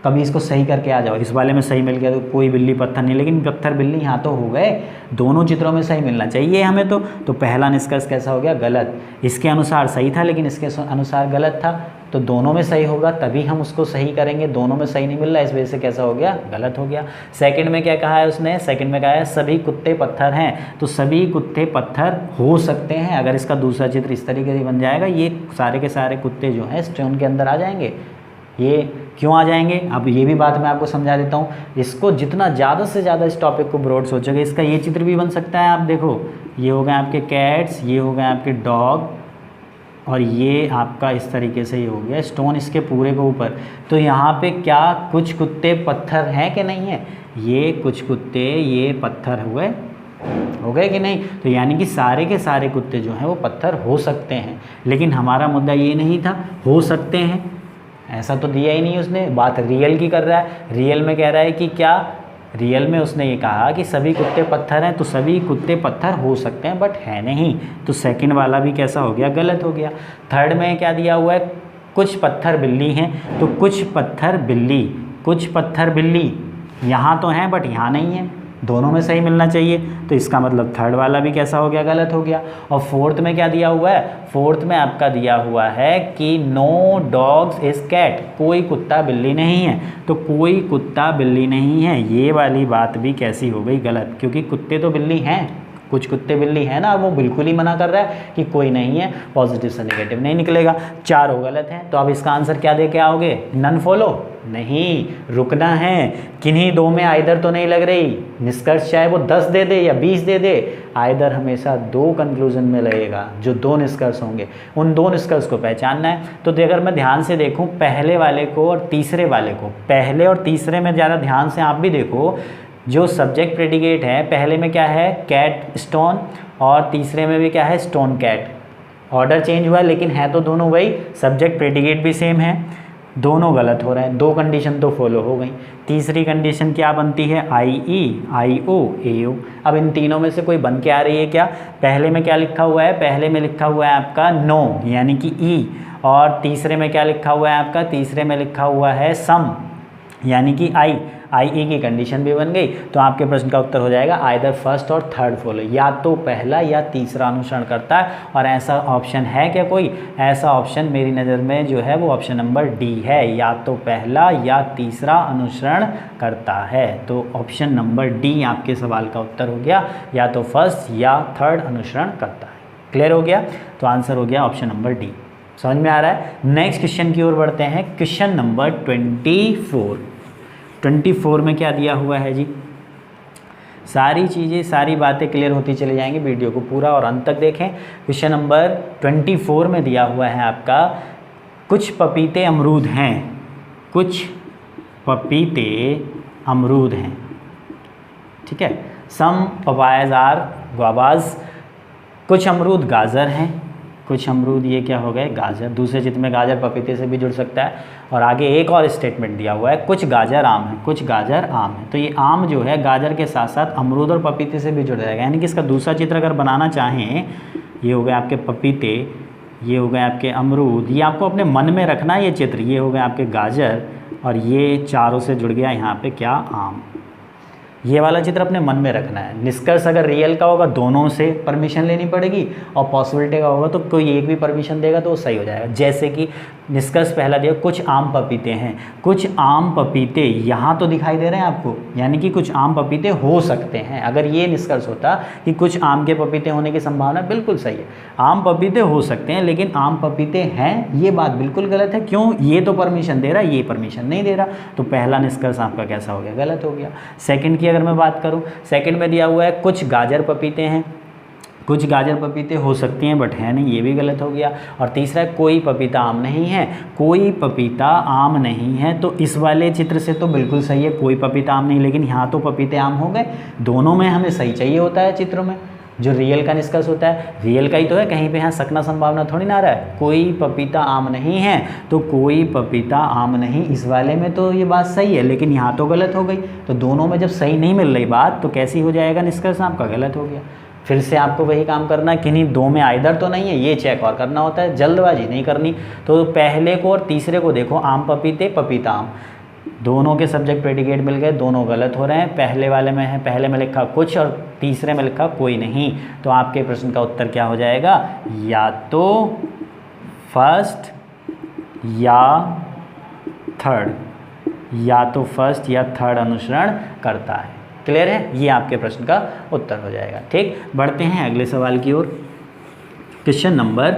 कभी इसको सही करके आ जाओ, इस वाले में सही मिल गया तो कोई बिल्ली पत्थर नहीं, लेकिन पत्थर बिल्ली यहाँ तो हो गए, दोनों चित्रों में सही मिलना चाहिए हमें तो पहला निष्कर्ष कैसा हो गया, गलत। इसके अनुसार सही था लेकिन इसके अनुसार गलत था, तो दोनों में सही होगा तभी हम उसको सही करेंगे, दोनों में सही नहीं मिल रहा, इस वजह से कैसा हो गया, गलत हो गया। सेकंड में क्या कहा है उसने, सेकंड में कहा है सभी कुत्ते पत्थर हैं, तो सभी कुत्ते पत्थर हो सकते हैं। अगर इसका दूसरा चित्र इस तरीके से बन जाएगा, ये सारे के सारे कुत्ते जो हैं स्टोन के अंदर आ जाएंगे। ये क्यों आ जाएंगे, अब ये भी बात मैं आपको समझा देता हूँ। इसको जितना ज़्यादा से ज़्यादा इस टॉपिक को ब्रॉड सोचोगे, इसका ये चित्र भी बन सकता है। आप देखो, ये हो गए आपके कैट्स, ये हो गए आपके डॉग और ये आपका इस तरीके से ये हो गया स्टोन इसके पूरे के ऊपर। तो यहाँ पे क्या कुछ कुत्ते पत्थर हैं कि नहीं है, ये कुछ कुत्ते ये पत्थर हो गए कि नहीं, तो यानी कि सारे के सारे कुत्ते जो हैं वो पत्थर हो सकते हैं। लेकिन हमारा मुद्दा ये नहीं था हो सकते हैं, ऐसा तो दिया ही नहीं उसने, बात रियल की कर रहा है। रियल में कह रहा है कि क्या, रियल में उसने ये कहा कि सभी कुत्ते पत्थर हैं, तो सभी कुत्ते पत्थर हो सकते हैं बट है नहीं, तो सेकंड वाला भी कैसा हो गया, गलत हो गया। थर्ड में क्या दिया हुआ है, कुछ पत्थर बिल्ली हैं, तो कुछ पत्थर बिल्ली यहाँ तो हैं बट यहाँ नहीं है, दोनों में सही मिलना चाहिए, तो इसका मतलब थर्ड वाला भी कैसा हो गया, गलत हो गया। और फोर्थ में क्या दिया हुआ है, फोर्थ में आपका दिया हुआ है कि नो डॉग्स इज कैट, कोई कुत्ता बिल्ली नहीं है, तो कोई कुत्ता बिल्ली नहीं है, ये वाली बात भी कैसी हो गई, गलत, क्योंकि कुत्ते तो बिल्ली हैं, कुछ कुत्ते बिल्ली है ना, वो बिल्कुल ही मना कर रहा है कि कोई नहीं है, पॉजिटिव से नेगेटिव नहीं निकलेगा। चारों गलत हैं, तो अब इसका आंसर क्या दे के आओगे, नन फॉलो, नहीं, रुकना है, किन्हीं दो में आइदर तो नहीं लग रही, निष्कर्ष चाहे वो 10 दे दे या 20 दे दे, आइदर हमेशा 2 कंक्लूजन में लगेगा, जो 2 निष्कर्ष होंगे उन 2 निष्कर्ष को पहचानना है। तो अगर मैं ध्यान से देखूं पहले वाले को और तीसरे वाले को, पहले और तीसरे में ज़्यादा ध्यान से आप भी देखो, जो सब्जेक्ट प्रेडिकेट है, पहले में क्या है, कैट स्टोन, और तीसरे में भी क्या है, स्टोन कैट। ऑर्डर चेंज हुआ लेकिन है तो दोनों वही, सब्जेक्ट प्रेडिकेट भी सेम है, दोनों गलत हो रहे हैं, 2 कंडीशन तो फॉलो हो गई। तीसरी कंडीशन क्या बनती है, IE, IO, AO। अब इन तीनों में से कोई बन के आ रही है क्या, पहले में क्या लिखा हुआ है, पहले में लिखा हुआ है आपका नो यानी कि ई, और तीसरे में क्या लिखा हुआ है आपका, तीसरे में लिखा हुआ है सम यानी कि IE की कंडीशन भी बन गई। तो आपके प्रश्न का उत्तर हो जाएगा आइदर फर्स्ट और थर्ड फॉलो, या तो पहला या तीसरा अनुसरण करता है। और ऐसा ऑप्शन है क्या कोई, ऐसा ऑप्शन मेरी नज़र में जो है वो ऑप्शन नंबर डी है, या तो पहला या तीसरा अनुसरण करता है। तो ऑप्शन नंबर डी आपके सवाल का उत्तर हो गया, या तो फर्स्ट या थर्ड अनुसरण करता है। क्लियर हो गया, तो आंसर हो गया ऑप्शन नंबर डी। समझ में आ रहा है। नेक्स्ट क्वेश्चन की ओर बढ़ते हैं, क्वेश्चन नंबर 24 में क्या दिया हुआ है जी, सारी चीज़ें सारी बातें क्लियर होती चली जाएंगी, वीडियो को पूरा और अंत तक देखें। क्वेश्चन नंबर 24 में दिया हुआ है आपका, कुछ पपीते अमरूद हैं, कुछ पपीते अमरूद हैं, ठीक है, सम पपायाज आर गुआवाज, कुछ अमरूद गाजर हैं, कुछ अमरूद ये क्या हो गए, गाजर, दूसरे चित्र में गाजर पपीते से भी जुड़ सकता है। और आगे एक और स्टेटमेंट दिया हुआ है, कुछ गाजर आम है, कुछ गाजर आम है, तो ये आम जो है गाजर के साथ साथ अमरूद और पपीते से भी जुड़ जाएगा, यानी कि इसका दूसरा चित्र अगर बनाना चाहें, ये हो गए आपके पपीते, ये हो गए आपके अमरूद, ये आपको अपने मन में रखना है ये चित्र, ये हो गए आपके गाजर, और ये चारों से जुड़ गया यहाँ पे क्या, आम। ये वाला चित्र अपने मन में रखना है। निष्कर्ष अगर रियल का होगा दोनों से परमिशन लेनी पड़ेगी, और पॉसिबिलिटी का होगा तो कोई एक भी परमिशन देगा तो वो सही हो जाएगा। जैसे कि निष्कर्ष पहला दिया, कुछ आम पपीते हैं, कुछ आम पपीते यहाँ तो दिखाई दे रहे हैं आपको, यानी कि कुछ आम पपीते हो सकते हैं। अगर ये निष्कर्ष होता कि कुछ आम के पपीते होने की संभावना बिल्कुल सही है, आम पपीते हो सकते हैं लेकिन आम पपीते हैं ये बात बिल्कुल गलत है। क्यों, ये तो परमिशन दे रहा है, ये परमिशन नहीं दे रहा, तो पहला निष्कर्ष आपका कैसा हो गया, गलत हो गया। सेकंड की अगर मैं बात करूं, सेकंड में दिया हुआ है कुछ गाजर पपीते हैं, कुछ गाजर पपीते हो सकती हैं बट है नहीं, ये भी गलत हो गया। और तीसरा है कोई पपीता आम नहीं है, कोई पपीता आम नहीं है, तो इस वाले चित्र से तो बिल्कुल सही है, कोई पपीता आम नहीं, लेकिन यहाँ तो पपीते आम हो गए। दोनों में हमें सही चाहिए होता है चित्रों में, जो रियल का निष्कर्ष होता है रियल का ही तो है, कहीं पे यहाँ सकना संभावना थोड़ी ना रहा है। कोई पपीता आम नहीं है तो कोई पपीता आम नहीं, इस वाले में तो ये बात सही है, लेकिन यहाँ तो गलत हो गई। तो दोनों में जब सही नहीं मिल रही बात तो कैसी हो जाएगा निष्कर्ष आपका, गलत हो गया। फिर से आपको वही काम करना है, किन्हीं दो में आइदर तो नहीं है, ये चेक और करना होता है, जल्दबाजी नहीं करनी। तो पहले को और तीसरे को देखो, आम पपीते पपीता आम, दोनों के सब्जेक्ट प्रेडिकेट मिल गए, दोनों गलत हो रहे हैं। पहले वाले में है, पहले में लिखा कुछ और तीसरे में लिखा कोई नहीं, तो आपके प्रश्न का उत्तर क्या हो जाएगा, या तो फर्स्ट या थर्ड, या तो फर्स्ट या थर्ड अनुसरण करता है। क्लियर है, ये आपके प्रश्न का उत्तर हो जाएगा। ठीक, बढ़ते हैं अगले सवाल की ओर। क्वेश्चन नंबर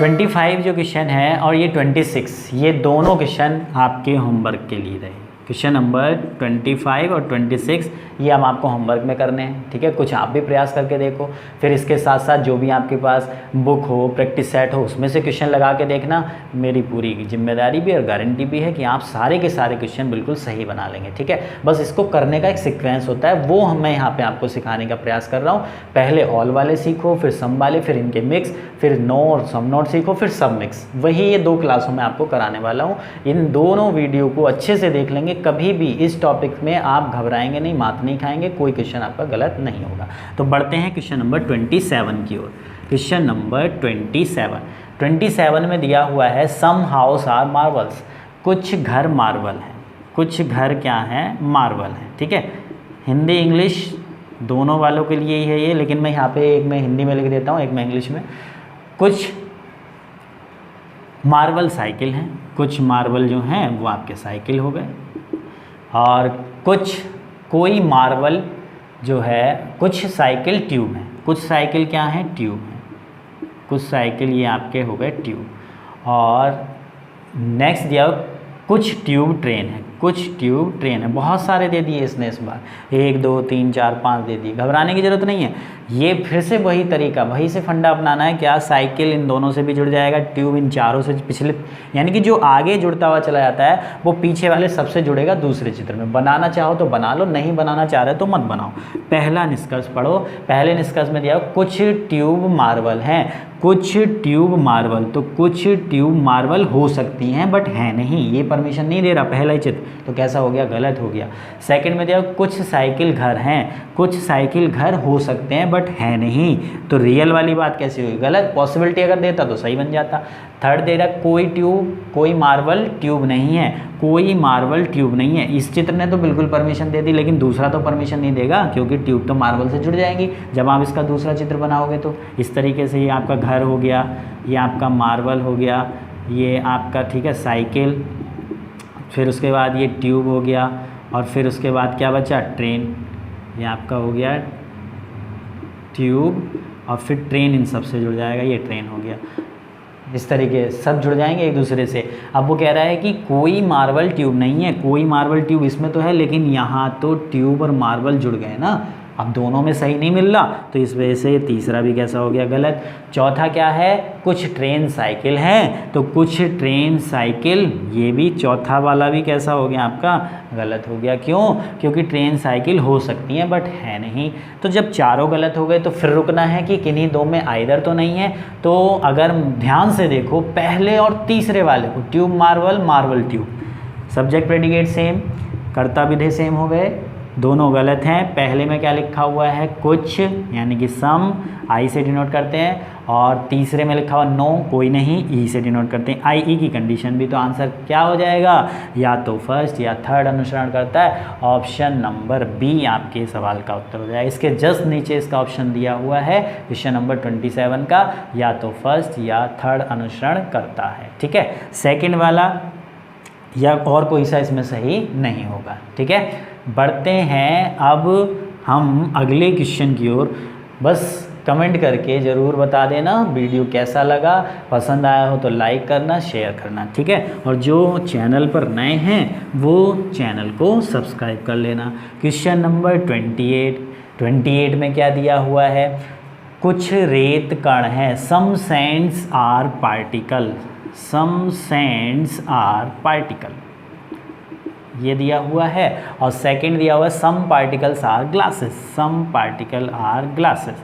25 जो क्वेश्चन है और ये 26, ये दोनों क्वेश्चन आपके होमवर्क के लिए रहे। क्वेश्चन नंबर 25 और 26 ये हम आपको होमवर्क में करने हैं। ठीक है, कुछ आप भी प्रयास करके देखो, फिर इसके साथ साथ जो भी आपके पास बुक हो, प्रैक्टिस सेट हो, उसमें से क्वेश्चन लगा के देखना। मेरी पूरी जिम्मेदारी भी और गारंटी भी है कि आप सारे के सारे क्वेश्चन बिल्कुल सही बना लेंगे। ठीक है, बस इसको करने का एक सीक्वेंस होता है, वो मैं यहाँ पे आपको सिखाने का प्रयास कर रहा हूँ। पहले ऑल वाले सीखो, फिर सम वाले, फिर इनके मिक्स, फिर नो और सम नोट सीखो, फिर सब मिक्स। वही ये 2 क्लासों में आपको कराने वाला हूँ। इन दोनों वीडियो को अच्छे से देख लेंगे, कभी भी इस टॉपिक में आप घबराएंगे नहीं, मात नहीं खाएंगे, कोई क्वेश्चन आपका गलत नहीं होगा। तो बढ़ते हैं क्वेश्चन नंबर 27 की ओर। क्वेश्चन नंबर 27 में दिया हुआ है सम हाउस आर मार्बल्स, कुछ घर मार्बल हैं, कुछ घर क्या हैं, मार्बल हैं। ठीक है, हिंदी इंग्लिश दोनों वालों के लिए ही है ये, लेकिन मैं यहाँ पे एक मैं हिंदी में लिख देता हूँ, एक मैं इंग्लिश में। कुछ मार्बल साइकिल हैं, कुछ मार्बल जो हैं वो आपके साइकिल हो गए, और कोई मार्बल जो है, कुछ साइकिल ट्यूब हैं, कुछ साइकिल क्या हैं, ट्यूब हैं, कुछ साइकिल ये आपके हो गए ट्यूब। और नेक्स्ट दिया कुछ ट्यूब ट्रेन है, कुछ ट्यूब ट्रेन है। बहुत सारे दे दिए इसने इस बार, 1 2 3 4 5 दे दिए, घबराने की ज़रूरत नहीं है। ये फिर से वही तरीका, वही से फंडा अपनाना है। क्या, साइकिल इन दोनों से भी जुड़ जाएगा, ट्यूब इन चारों से, पिछले यानी कि जो आगे जुड़ता हुआ चला जाता है वो पीछे वाले सबसे जुड़ेगा दूसरे चित्र में। बनाना चाहो तो बना लो, नहीं बनाना चाह रहे तो मत बनाओ। पहला निष्कर्ष पढ़ो। पहले निष्कर्ष में दिया कुछ ट्यूब मार्बल हैं, कुछ ट्यूब मार्बल, तो कुछ ट्यूब मार्बल हो सकती हैं बट है नहीं, ये परमिशन नहीं दे रहा पहला ही चित्र, तो कैसा हो गया, गलत हो गया। सेकंड में दिया कुछ साइकिल घर हैं, कुछ साइकिल घर हो सकते हैं बट है नहीं, तो रियल वाली बात कैसी हुई, गलत। पॉसिबिलिटी अगर देता तो सही बन जाता। थर्ड दे रहा कोई ट्यूब, कोई मार्बल ट्यूब नहीं है, कोई मार्बल ट्यूब नहीं है। इस चित्र ने तो बिल्कुल परमिशन दे दी, लेकिन दूसरा तो परमिशन नहीं देगा, क्योंकि ट्यूब तो मार्बल से जुड़ जाएंगी जब आप इसका दूसरा चित्र बनाओगे। तो इस तरीके से ये आपका घर हो गया, ये आपका मार्बल हो गया, ये आपका ठीक है साइकिल, फिर उसके बाद ये ट्यूब हो गया, और फिर उसके बाद क्या बचा, ट्रेन। ये आपका हो गया ट्यूब, और फिर ट्रेन इन सब से जुड़ जाएगा, ये ट्रेन हो गया। इस तरीके सब जुड़ जाएंगे एक दूसरे से। अब वो कह रहा है कि कोई मार्बल ट्यूब नहीं है, कोई मार्बल ट्यूब इसमें तो है, लेकिन यहाँ तो ट्यूब और मार्बल जुड़ गए ना, अब दोनों में सही नहीं मिल रहा, तो इस वजह से तीसरा भी कैसा हो गया, गलत। चौथा क्या है, कुछ ट्रेन साइकिल हैं, तो कुछ ट्रेन साइकिल, ये भी चौथा वाला भी कैसा हो गया आपका, गलत हो गया। क्यों, क्योंकि ट्रेन साइकिल हो सकती हैं बट है नहीं। तो जब चारों गलत हो गए तो फिर रुकना है कि किन्हीं दो में आइदर तो नहीं है। तो अगर ध्यान से देखो पहले और तीसरे वाले को, tube marble, marble tube, subject predicate same, कर्ता विधेय सेम हो गए, दोनों गलत हैं। पहले में क्या लिखा हुआ है, कुछ यानी कि सम, आई से डिनोट करते हैं, और तीसरे में लिखा हुआ नो, कोई नहीं, ई से डिनोट करते हैं। आई ई की कंडीशन भी, तो आंसर क्या हो जाएगा, या तो फर्स्ट या थर्ड अनुसरण करता है। ऑप्शन नंबर बी आपके सवाल का उत्तर हो जाएगा। इसके जस्ट नीचे इसका ऑप्शन दिया हुआ है क्वेश्चन नंबर 27 का, या तो फर्स्ट या थर्ड अनुसरण करता है। ठीक है, सेकेंड वाला या और कोई सा इसमें सही नहीं होगा। ठीक है, बढ़ते हैं अब हम अगले क्वेश्चन की ओर। बस कमेंट करके ज़रूर बता देना वीडियो कैसा लगा, पसंद आया हो तो लाइक करना, शेयर करना, ठीक है। और जो चैनल पर नए हैं वो चैनल को सब्सक्राइब कर लेना। क्वेश्चन नंबर 28 में क्या दिया हुआ है, कुछ रेत कण हैं, some sands are particle, some sands are particle, ये दिया हुआ है। और सेकंड दिया हुआ है some particles are glasses, some particle are glasses.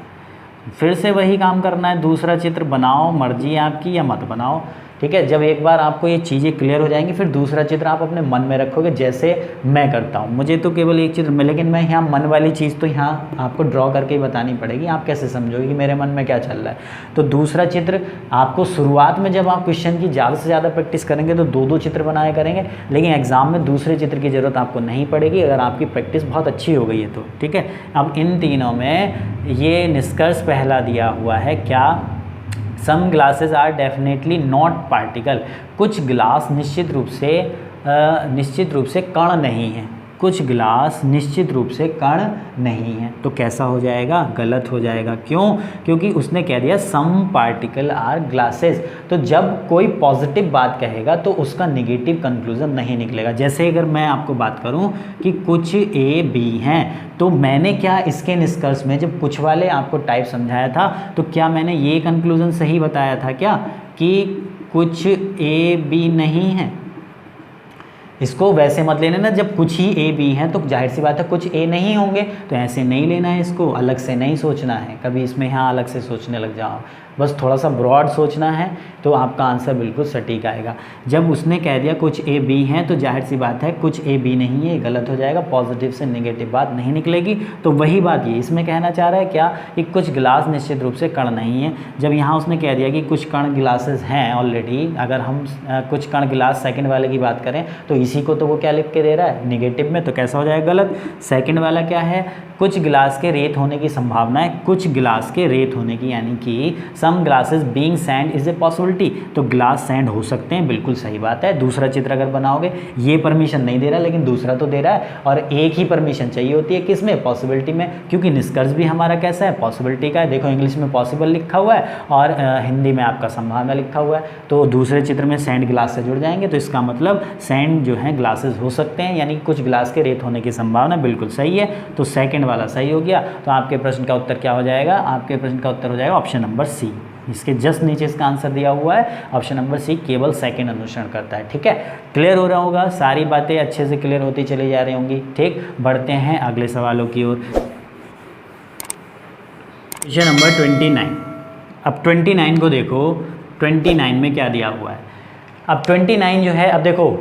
फिर से वही काम करना है, दूसरा चित्र बनाओ, मर्जी है आपकी या मत बनाओ, ठीक है। जब एक बार आपको ये चीज़ें क्लियर हो जाएंगी फिर दूसरा चित्र आप अपने मन में रखोगे, जैसे मैं करता हूँ। मुझे तो केवल एक चित्र में, लेकिन मैं यहाँ मन वाली चीज़ तो यहाँ आपको ड्रॉ करके ही बतानी पड़ेगी, आप कैसे समझोगे कि मेरे मन में क्या चल रहा है। तो दूसरा चित्र आपको शुरुआत में जब आप क्वेश्चन की ज़्यादा से ज़्यादा प्रैक्टिस करेंगे तो 2-2 चित्र बनाया करेंगे, लेकिन एग्जाम में दूसरे चित्र की ज़रूरत आपको नहीं पड़ेगी अगर आपकी प्रैक्टिस बहुत अच्छी हो गई है तो, ठीक है। अब इन तीनों में ये निष्कर्ष पहला दिया हुआ है क्या, some glasses are definitely not particle, कुछ गिलास निश्चित रूप से कण नहीं है, कुछ गिलास निश्चित रूप से कण नहीं है। तो कैसा हो जाएगा, गलत हो जाएगा। क्यों? क्योंकि उसने कह दिया सम पार्टिकल आर ग्लासेस। तो जब कोई पॉजिटिव बात कहेगा तो उसका नेगेटिव कंक्लूजन नहीं निकलेगा। जैसे अगर मैं आपको बात करूं कि कुछ ए बी हैं, तो मैंने क्या इसके निष्कर्ष में जब कुछ वाले आपको टाइप समझाया था तो क्या मैंने ये कंक्लूजन सही बताया था क्या कि कुछ ए बी नहीं है? इसको वैसे मत लेना ना, जब कुछ ही ए बी हैं तो जाहिर सी बात है कुछ ए नहीं होंगे, तो ऐसे नहीं लेना है, इसको अलग से नहीं सोचना है कभी इसमें यहाँ अलग से सोचने लग जाओ, बस थोड़ा सा ब्रॉड सोचना है तो आपका आंसर बिल्कुल सटीक आएगा। जब उसने कह दिया कुछ ए बी हैं तो जाहिर सी बात है कुछ ए बी नहीं है, गलत हो जाएगा, पॉजिटिव से नेगेटिव बात नहीं निकलेगी। तो वही बात ये इसमें कहना चाह रहा है क्या कि कुछ गिलास निश्चित रूप से कण नहीं है। जब यहाँ उसने कह दिया कि कुछ कण गिलासेस हैं ऑलरेडी, अगर हम कुछ कण गिलास सेकंड वाले की बात करें तो इसी को तो वो क्या लिख के दे रहा है, नेगेटिव में, तो कैसा हो जाएगा, गलत। सेकंड वाला क्या है, कुछ गिलास के रेत होने की संभावना है, कुछ गिलास के रेत होने की, यानी कि some glasses being sand is a possibility, तो ग्लास सैंड हो सकते हैं, बिल्कुल सही बात है। दूसरा चित्र अगर बनाओगे, ये परमिशन नहीं दे रहा लेकिन दूसरा तो दे रहा है, और एक ही परमिशन चाहिए होती है किसमें, पॉसिबिलिटी में, क्योंकि निष्कर्ष भी हमारा कैसा है, पॉसिबिलिटी का है। देखो इंग्लिश में पॉसिबल लिखा हुआ है और हिंदी में आपका संभावना लिखा हुआ है, तो दूसरे चित्र में सैंड ग्लास से जुड़ जाएंगे, तो इसका मतलब सैंड जो है ग्लासेस हो सकते हैं, यानी कुछ ग्लास के रेत होने की संभावना बिल्कुल सही है। तो सेकंड वाला सही हो गया। तो आपके प्रश्न का उत्तर क्या हो जाएगा, आपके प्रश्न का उत्तर हो जाएगा ऑप्शन नंबर सी। इसके जस्ट नीचे इसका आंसर दिया हुआ है, ऑप्शन नंबर सी केवल सेकंड अनुसरण करता है, ठीक है। क्लियर हो रहा होगा, सारी बातें अच्छे से क्लियर होती चली जा रही होंगी, ठीक। बढ़ते हैं अगले सवालों की ओर। Question number 29। अब 29 को देखो, 29 में क्या दिया हुआ है। अब 29 जो है, अब देखो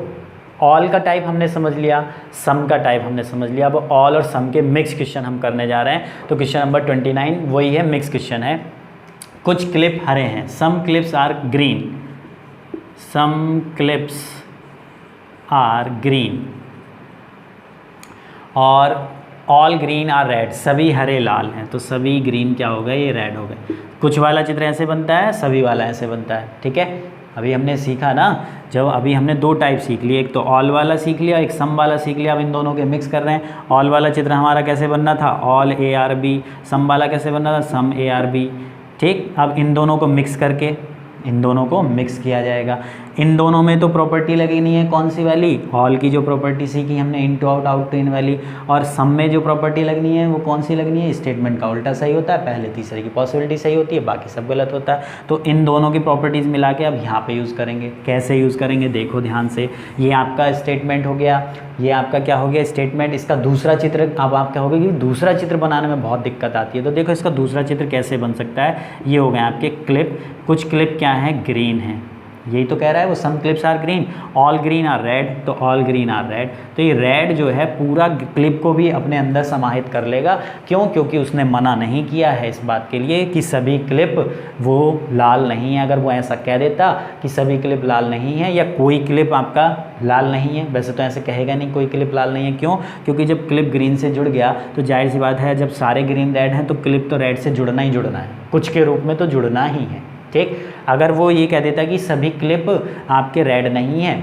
ऑल का टाइप हमने समझ लिया, सम का टाइप हमने समझ लिया, अब ऑल और सम के मिक्स क्वेश्चन हम करने जा रहे हैं। तो क्वेश्चन नंबर 29 वही है, मिक्स क्वेश्चन है। कुछ क्लिप हरे हैं, some clips are green, some clips are green, और ऑल ग्रीन आर रेड, सभी हरे लाल हैं, तो सभी ग्रीन क्या हो गए, ये रेड हो गए। कुछ वाला चित्र ऐसे बनता है, सभी वाला ऐसे बनता है, ठीक है। अभी हमने सीखा ना, जब अभी हमने 2 टाइप सीख लिए, एक तो ऑल वाला सीख लिया, एक सम वाला सीख लिया। अब इन दोनों के मिक्स कर रहे हैं। ऑल वाला चित्र हमारा कैसे बनना था, ऑल ए आर बी, सम वाला कैसे बनना था, सम ए आर बी, ठीक। अब इन दोनों को मिक्स करके, इन दोनों को मिक्स किया जाएगा। इन दोनों में तो प्रॉपर्टी लगनी है कौन सी वाली, ऑल की जो प्रॉपर्टी सीखी हमने, इन टू आउट, आउट टू इन वाली, और सम में जो प्रॉपर्टी लगनी है वो कौन सी लगनी है, स्टेटमेंट का उल्टा सही होता है, पहले तीसरे की पॉसिबिलिटी सही होती है, बाकी सब गलत होता है। तो इन दोनों की प्रॉपर्टीज़ मिला के अब यहाँ पे यूज़ करेंगे। कैसे यूज़ करेंगे देखो ध्यान से, ये आपका स्टेटमेंट हो गया, ये आपका क्या हो गया, स्टेटमेंट। इसका दूसरा चित्र, अब आप क्या होगा कि दूसरा चित्र बनाने में बहुत दिक्कत आती है, तो देखो इसका दूसरा चित्र कैसे बन सकता है। ये हो गए आपके क्लिप, कुछ क्लिप क्या है, ग्रीन है, यही तो कह रहा है वो, some clips are green, all green are red, तो ऑल ग्रीन आर रेड। तो ये रेड जो है पूरा क्लिप को भी अपने अंदर समाहित कर लेगा। क्यों? क्योंकि उसने मना नहीं किया है इस बात के लिए कि सभी क्लिप वो लाल नहीं है। अगर वो ऐसा कह देता कि सभी क्लिप लाल नहीं है या कोई क्लिप आपका लाल नहीं है, वैसे तो ऐसे कहेगा नहीं कोई क्लिप लाल नहीं है। क्यों? क्योंकि जब क्लिप ग्रीन से जुड़ गया तो जाहिर सी बात है, जब सारे ग्रीन रेड हैं तो क्लिप तो रेड से जुड़ना ही जुड़ना है, कुछ के रूप में तो जुड़ना ही है, ठीक। अगर वो ये कह देता कि सभी क्लिप आपके रेड नहीं हैं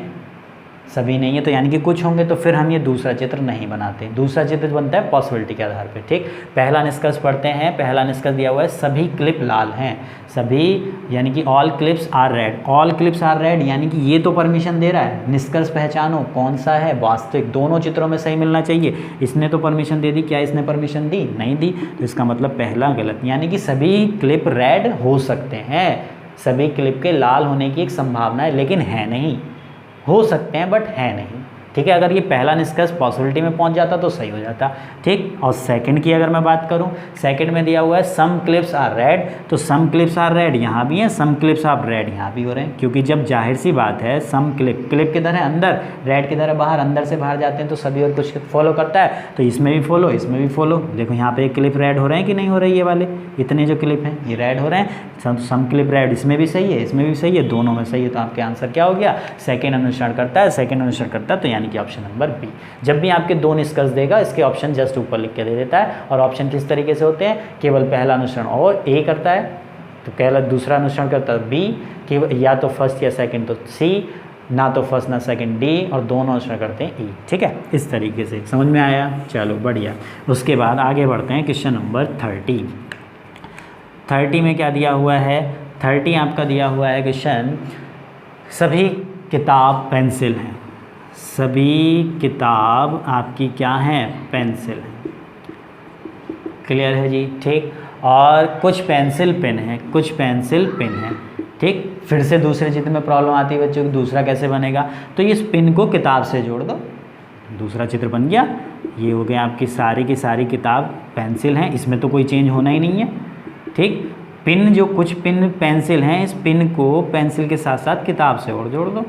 सभी नहीं है, तो यानी कि कुछ होंगे, तो फिर हम ये दूसरा चित्र नहीं बनाते। दूसरा चित्र बनता है पॉसिबिलिटी के आधार पे। ठीक, पहला निष्कर्ष पढ़ते हैं। पहला निष्कर्ष दिया हुआ है सभी क्लिप लाल हैं। सभी यानी कि all clips are red. All clips are red यानी कि ये तो परमिशन दे रहा है, निष्कर्ष पहचानो कौन सा है वास्तविक, दोनों चित्रों में सही मिलना चाहिए। इसने तो परमिशन दे दी, क्या इसने परमिशन दी? नहीं दी, तो इसका मतलब पहला गलत। यानी कि सभी क्लिप रेड हो सकते हैं, सभी क्लिप के लाल होने की एक संभावना है, लेकिन है नहीं। हो सकते हैं बट है नहीं। ठीक है, अगर ये पहला निष्कर्ष पॉसिबिलिटी में पहुंच जाता तो सही हो जाता। ठीक, और सेकंड की अगर मैं बात करूं, सेकंड में दिया हुआ है सम क्लिप्स आर रेड, तो सम क्लिप्स आर रेड यहाँ भी है, सम क्लिप्स आर रेड यहाँ भी हो रहे हैं, क्योंकि जब जाहिर सी बात है सम क्लिप किधर है? अंदर, रेड किधर है? बाहर। अंदर से बाहर जाते हैं तो सभी और कुछ फॉलो करता है, तो इसमें भी फॉलो, इसमें भी फॉलो। देखो यहाँ पे क्लिप रेड हो रहे हैं कि नहीं हो रही? ये वाले इतने जो क्लिप हैं ये रेड हो रहे हैं, सम क्लिप रेड, इसमें भी सही है, इसमें भी सही है, दोनों में सही है, तो आपके आंसर क्या हो गया? सेकंड अनुसरण करता है, सेकंड अनुसरण करता है, तो यानी कि ऑप्शन नंबर बी। जब भी आपके दो निष्कर्ष देगा, इसके ऑप्शन जस्ट ऊपर लिख के दे देता है। और ऑप्शन किस तरीके से होते हैं? केवल पहला अनुसरण और ए करता है, तो केवल दूसरा अनुसरण करता है बी, केवल या तो फर्स्ट या सेकंड तो सी, ना तो फर्स्ट ना सेकंड डी, और दोनों अनुसरण करते हैं ई। ठीक है, इस तरीके से समझ में आया? चलो बढ़िया। उसके बाद आगे बढ़ते हैं क्वेश्चन नंबर 30 में क्या दिया हुआ है? 30 आपका दिया हुआ है क्वेश्चन, सभी किताब पेंसिल हैं। सभी किताब आपकी क्या हैं? पेंसिल हैं। क्लियर है जी? ठीक, और कुछ पेंसिल पेन है, कुछ पेंसिल पेन है। ठीक, फिर से दूसरे चित्र में प्रॉब्लम आती है बच्चों की, दूसरा कैसे बनेगा? तो इस पिन को किताब से जोड़ दो, दूसरा चित्र बन गया। ये हो गया आपकी सारी की सारी किताब पेंसिल हैं, इसमें तो कोई चेंज होना ही नहीं है। ठीक, पिन जो कुछ पिन पेंसिल हैं, इस पिन को पेंसिल के साथ साथ किताब से और जोड़ दो,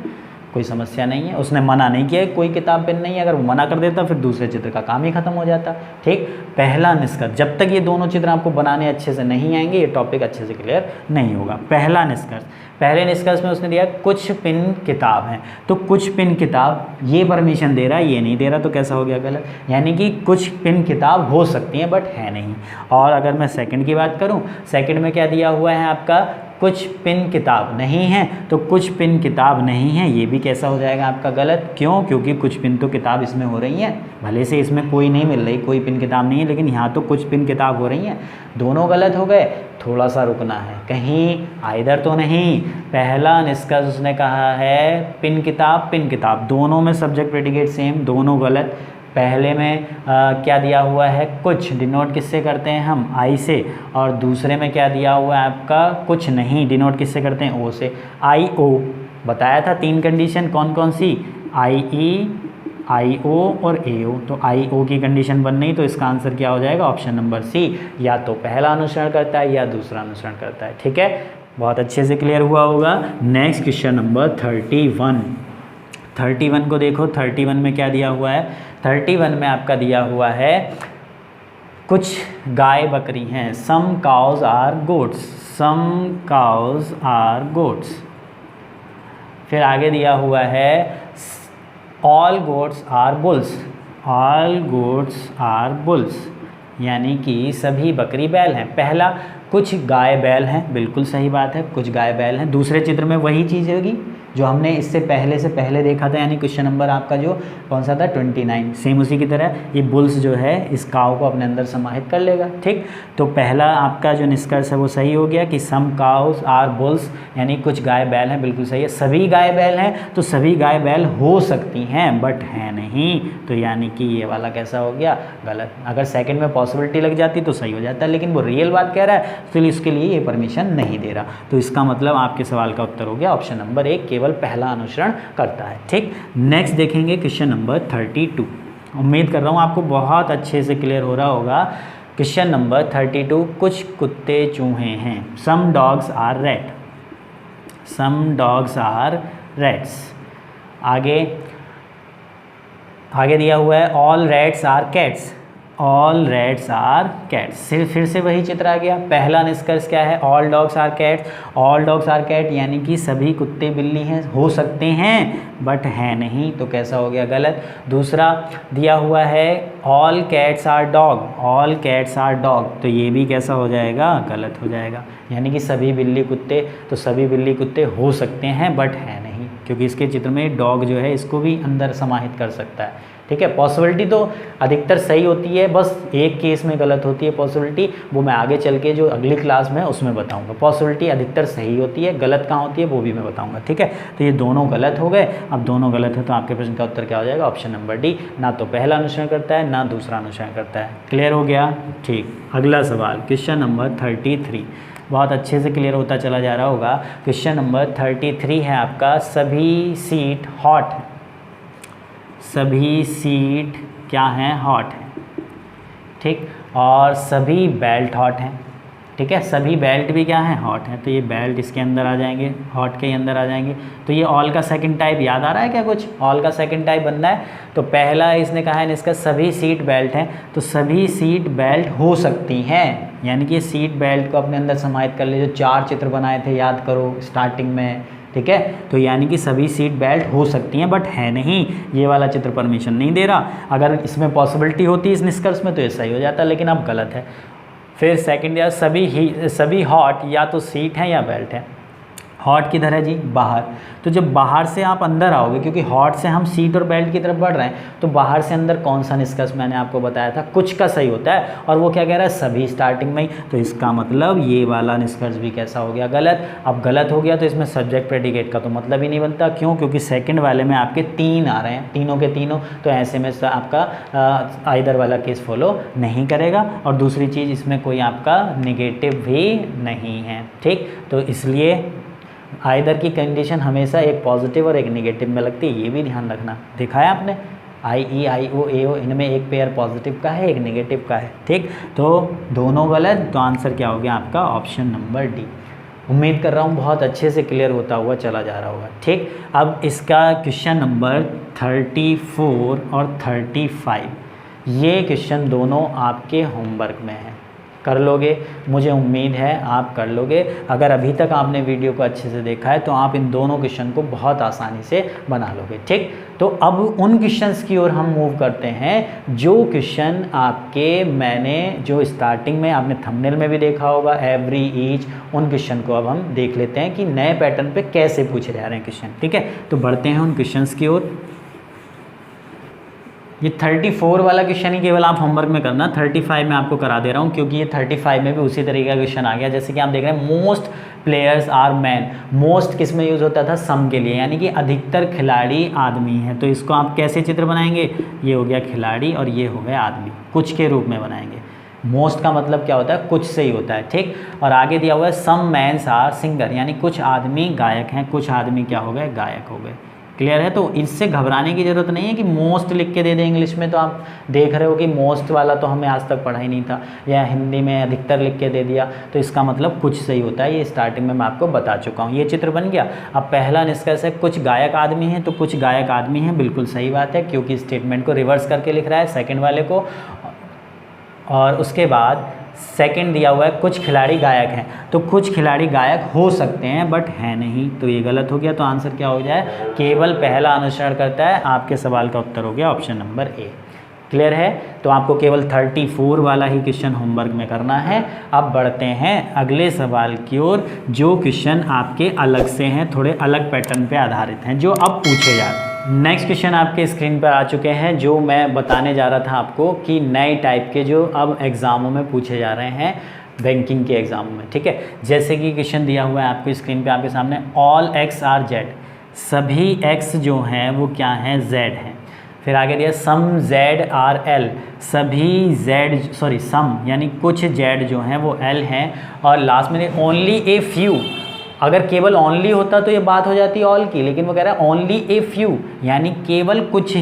कोई समस्या नहीं है। उसने मना नहीं किया कोई किताब पेन नहीं है, अगर वो मना कर देता फिर दूसरे चित्र का काम ही खत्म हो जाता। ठीक, पहला निष्कर्ष, जब तक ये दोनों चित्र आपको बनाने अच्छे से नहीं आएंगे ये टॉपिक अच्छे से क्लियर नहीं होगा। पहला निष्कर्ष, पहले निष्कर्ष में उसने दिया कुछ पिन किताब हैं, तो कुछ पिन किताब ये परमिशन दे रहा है, ये नहीं दे रहा, तो कैसा हो गया? गलत। यानी कि कुछ पिन किताब हो सकती हैं बट है नहीं। और अगर मैं सेकंड की बात करूं, सेकंड में क्या दिया हुआ है आपका? कुछ पिन किताब नहीं है, तो कुछ पिन किताब नहीं है, ये भी कैसा हो जाएगा आपका? गलत। क्यों? क्योंकि कुछ पिन तो किताब इसमें हो रही हैं, भले से इसमें कोई नहीं मिल रही, कोई पिन किताब नहीं है, लेकिन यहाँ तो कुछ पिन किताब हो रही हैं, दोनों गलत हो गए। थोड़ा सा रुकना है, कहीं आइदर तो नहीं। पहला निष्कर्ष उसने कहा है पिन किताब, दोनों में सब्जेक्ट प्रेडिकेट सेम, दोनों गलत। पहले में क्या दिया हुआ है? कुछ, डिनोट किससे करते हैं हम? आई से। और दूसरे में क्या दिया हुआ है आपका? कुछ नहीं, डिनोट किससे करते हैं? ओ से। आई ओ बताया था, 3 कंडीशन कौन कौन सी? आई ई, आई ओ और ए ओ। तो आई ओ की कंडीशन बन नहीं, तो इसका आंसर क्या हो जाएगा? ऑप्शन नंबर सी, या तो पहला अनुसरण करता है या दूसरा अनुसरण करता है। ठीक है, बहुत अच्छे से क्लियर हुआ होगा। नेक्स्ट क्वेश्चन नंबर 31 को देखो। 31 में क्या दिया हुआ है? 31 में आपका दिया हुआ है कुछ गाय बकरी हैं, some cows are goats, some cows are goats. फिर आगे दिया हुआ है all goats are bulls, all goats are bulls, यानी कि सभी बकरी बैल हैं। पहला कुछ गाय बैल हैं, बिल्कुल सही बात है, कुछ गाय बैल हैं। दूसरे चित्र में वही चीज़ होगी जो हमने इससे पहले देखा था, यानी क्वेश्चन नंबर आपका जो कौन सा था? 29। सेम उसी की तरह ये बुल्स जो है इस काव को अपने अंदर समाहित कर लेगा। ठीक, तो पहला आपका जो निष्कर्ष है वो सही हो गया कि सम काउस आर बुल्स, यानी कुछ गाय बैल हैं, बिल्कुल सही है। सभी गाय बैल हैं, तो सभी गाय बैल हो सकती हैं बट हैं नहीं, तो यानी कि ये वाला कैसा हो गया? गलत। अगर सेकंड में पॉसिबिलिटी लग जाती तो सही हो जाता, लेकिन वो रियल बात कह रहा है, तो इसके लिए ये परमिशन नहीं दे रहा। तो इसका मतलब आपके सवाल का उत्तर हो गया ऑप्शन नंबर 1, केवल पहला अनुसरण करता है। ठीक, नेक्स्ट देखेंगे क्वेश्चन नंबर 32। उम्मीद कर रहा हूँ आपको बहुत अच्छे से क्लियर हो रहा होगा। क्वेश्चन नंबर 32, कुछ कुत्ते चूहे हैं, some dogs are rat, some dogs are rats. आगे दिया हुआ है all rats are cats, all rats are cats. फिर से वही चित्र आ गया। पहला निष्कर्ष क्या है? All dogs are cats, all dogs are cat, यानी कि सभी कुत्ते बिल्ली हैं, हो सकते हैं बट हैं नहीं, तो कैसा हो गया? गलत। दूसरा दिया हुआ है all cats are dog, all cats are dog, तो ये भी कैसा हो जाएगा? गलत हो जाएगा। यानी कि सभी बिल्ली कुत्ते, तो सभी बिल्ली कुत्ते हो सकते हैं बट हैं नहीं, क्योंकि इसके चित्र में डॉग जो है इसको भी अंदर समाहित कर सकता है। ठीक है, पॉसिबिलिटी तो अधिकतर सही होती है, बस एक केस में गलत होती है पॉसिबिलिटी, वो मैं आगे चल के जो अगली क्लास में उसमें बताऊंगा। पॉसिबिलिटी अधिकतर सही होती है, गलत कहाँ होती है वो भी मैं बताऊंगा। ठीक है, तो ये दोनों गलत हो गए। अब दोनों गलत है तो आपके प्रश्न का उत्तर क्या हो जाएगा? ऑप्शन नंबर डी, ना तो पहला अनुसरण करता है ना दूसरा अनुसरण करता है। क्लियर हो गया? ठीक, अगला सवाल क्वेश्चन नंबर 33, बहुत अच्छे से क्लियर होता चला जा रहा होगा। क्वेश्चन नंबर 33 है आपका, सभी सीट हॉट है, सभी सीट क्या हैं? हॉट है। ठीक, और सभी बेल्ट हॉट हैं। ठीक है, सभी बेल्ट भी क्या हैं? हॉट हैं। तो ये बेल्ट इसके अंदर आ जाएंगे, हॉट के अंदर आ जाएंगे। तो ये ऑल का सेकंड टाइप याद आ रहा है क्या? कुछ ऑल का सेकंड टाइप बनना है तो पहला इसने कहा है इसका सभी सीट बेल्ट हैं, तो सभी सीट बेल्ट हो सकती हैं, यानी कि सीट बेल्ट को अपने अंदर समाहित कर ले। जो 4 चित्र बनाए थे याद करो स्टार्टिंग में। ठीक है, तो यानी कि सभी सीट बेल्ट हो सकती हैं बट है नहीं, ये वाला चित्र परमिशन नहीं दे रहा। अगर इसमें पॉसिबिलिटी होती इस निष्कर्ष में तो ये सही हो जाता, लेकिन अब गलत है। फिर सेकंड या सभी हॉट या तो सीट हैं या बेल्ट है। हॉट किधर है जी? बाहर। तो जब बाहर से आप अंदर आओगे, क्योंकि हॉट से हम सीट और बेल्ट की तरफ बढ़ रहे हैं, तो बाहर से अंदर कौन सा निष्कर्ष मैंने आपको बताया था? कुछ का सही होता है, और वो क्या कह रहा है? सभी स्टार्टिंग में ही। तो इसका मतलब ये वाला निष्कर्ष भी कैसा हो गया? गलत। अब गलत हो गया तो इसमें सब्जेक्ट प्रेडिकेट का तो मतलब ही नहीं बनता। क्यों? क्योंकि सेकंड वाले में आपके 3 आ रहे हैं, तीनों के तीनों, तो ऐसे में आपका आइदर वाला केस फॉलो नहीं करेगा। और दूसरी चीज़, इसमें कोई आपका निगेटिव भी नहीं है। ठीक, तो इसलिए आइदर की कंडीशन हमेशा एक पॉजिटिव और एक नेगेटिव में लगती है, ये भी ध्यान रखना। देखा है आपने? आई ई आई ओ ए ओ, इनमें एक पेयर पॉजिटिव का है, एक नेगेटिव का है। ठीक, तो दोनों गलत, तो आंसर क्या हो गया आपका? Option number D. उम्मीद कर रहा हूँ बहुत अच्छे से क्लियर होता हुआ चला जा रहा होगा। ठीक, अब इसका क्वेश्चन नंबर 34 और 35, ये क्वेश्चन दोनों आपके होमवर्क में है। कर लोगे, मुझे उम्मीद है आप कर लोगे। अगर अभी तक आपने वीडियो को अच्छे से देखा है तो आप इन दोनों क्वेश्चन को बहुत आसानी से बना लोगे। ठीक, तो अब उन क्वेश्चंस की ओर हम मूव करते हैं जो क्वेश्चन आपके मैंने जो स्टार्टिंग में आपने थंबनेल में भी देखा होगा, एवरी ईच, उन क्वेश्चन को अब हम देख लेते हैं कि नए पैटर्न पे कैसे पूछे जा रहे हैं क्वेश्चन। ठीक है, तो बढ़ते हैं उन क्वेश्चंस की ओर। ये 34 वाला क्वेश्चन ही केवल आप होमवर्क में करना, 35 में आपको करा दे रहा हूँ, क्योंकि ये 35 में भी उसी तरीके का क्वेश्चन आ गया। जैसे कि आप देख रहे हैं, most players are man. Most किस में यूज़ होता था? सम के लिए, यानी कि अधिकतर खिलाड़ी आदमी हैं। तो इसको आप कैसे चित्र बनाएंगे? ये हो गया खिलाड़ी और ये हो गया आदमी, कुछ के रूप में बनाएंगे। मोस्ट का मतलब क्या होता है? कुछ से ही होता है। ठीक, और आगे दिया हुआ है सम मैन्स आर सिंगर, यानी कुछ आदमी गायक हैं, कुछ आदमी क्या हो गए? गायक हो गए। क्लियर है? तो इससे घबराने की ज़रूरत नहीं है कि मोस्ट लिख के दे दें इंग्लिश में। तो आप देख रहे हो कि मोस्ट वाला तो हमें आज तक पढ़ा ही नहीं था, या हिंदी में अधिकतर लिख के दे दिया, तो इसका मतलब कुछ सही होता है। ये स्टार्टिंग में मैं आपको बता चुका हूँ। ये चित्र बन गया। अब पहला निष्कर्ष है कुछ गायक आदमी हैं, तो कुछ गायक आदमी हैं, बिल्कुल सही बात है, क्योंकि स्टेटमेंट को रिवर्स करके लिख रहा है सेकेंड वाले को। और उसके बाद सेकंड दिया हुआ है कुछ खिलाड़ी गायक हैं, तो कुछ खिलाड़ी गायक हो सकते हैं बट हैं नहीं, तो ये गलत हो गया। तो आंसर क्या हो जाए? केवल पहला अनुसरण करता है। आपके सवाल का उत्तर हो गया ऑप्शन नंबर ए। क्लियर है? तो आपको केवल 34 वाला ही क्वेश्चन होमवर्क में करना है। अब बढ़ते हैं अगले सवाल की ओर, जो क्वेश्चन आपके अलग से हैं, थोड़े अलग पैटर्न पे आधारित हैं, जो अब पूछे जा रहे हैं। नेक्स्ट क्वेश्चन आपके स्क्रीन पर आ चुके हैं, जो मैं बताने जा रहा था आपको कि नए टाइप के जो अब एग्ज़ामों में पूछे जा रहे हैं, बैंकिंग के एग्ज़ामों में। ठीक है, जैसे कि क्वेश्चन दिया हुआ है आपको स्क्रीन पे आपके सामने, ऑल एक्स आर जेड, सभी एक्स जो हैं वो क्या हैं? जेड हैं। फिर आगे दिया सम जेड आर एल, सभी सम यानी कुछ जेड जो हैं वो एल हैं। और लास्ट में ओनली ए फ्यू, अगर केवल ओनली होता तो ये बात हो जाती ऑल की, लेकिन वो कह रहा है ओनली ए फ्यू, यानी केवल कुछ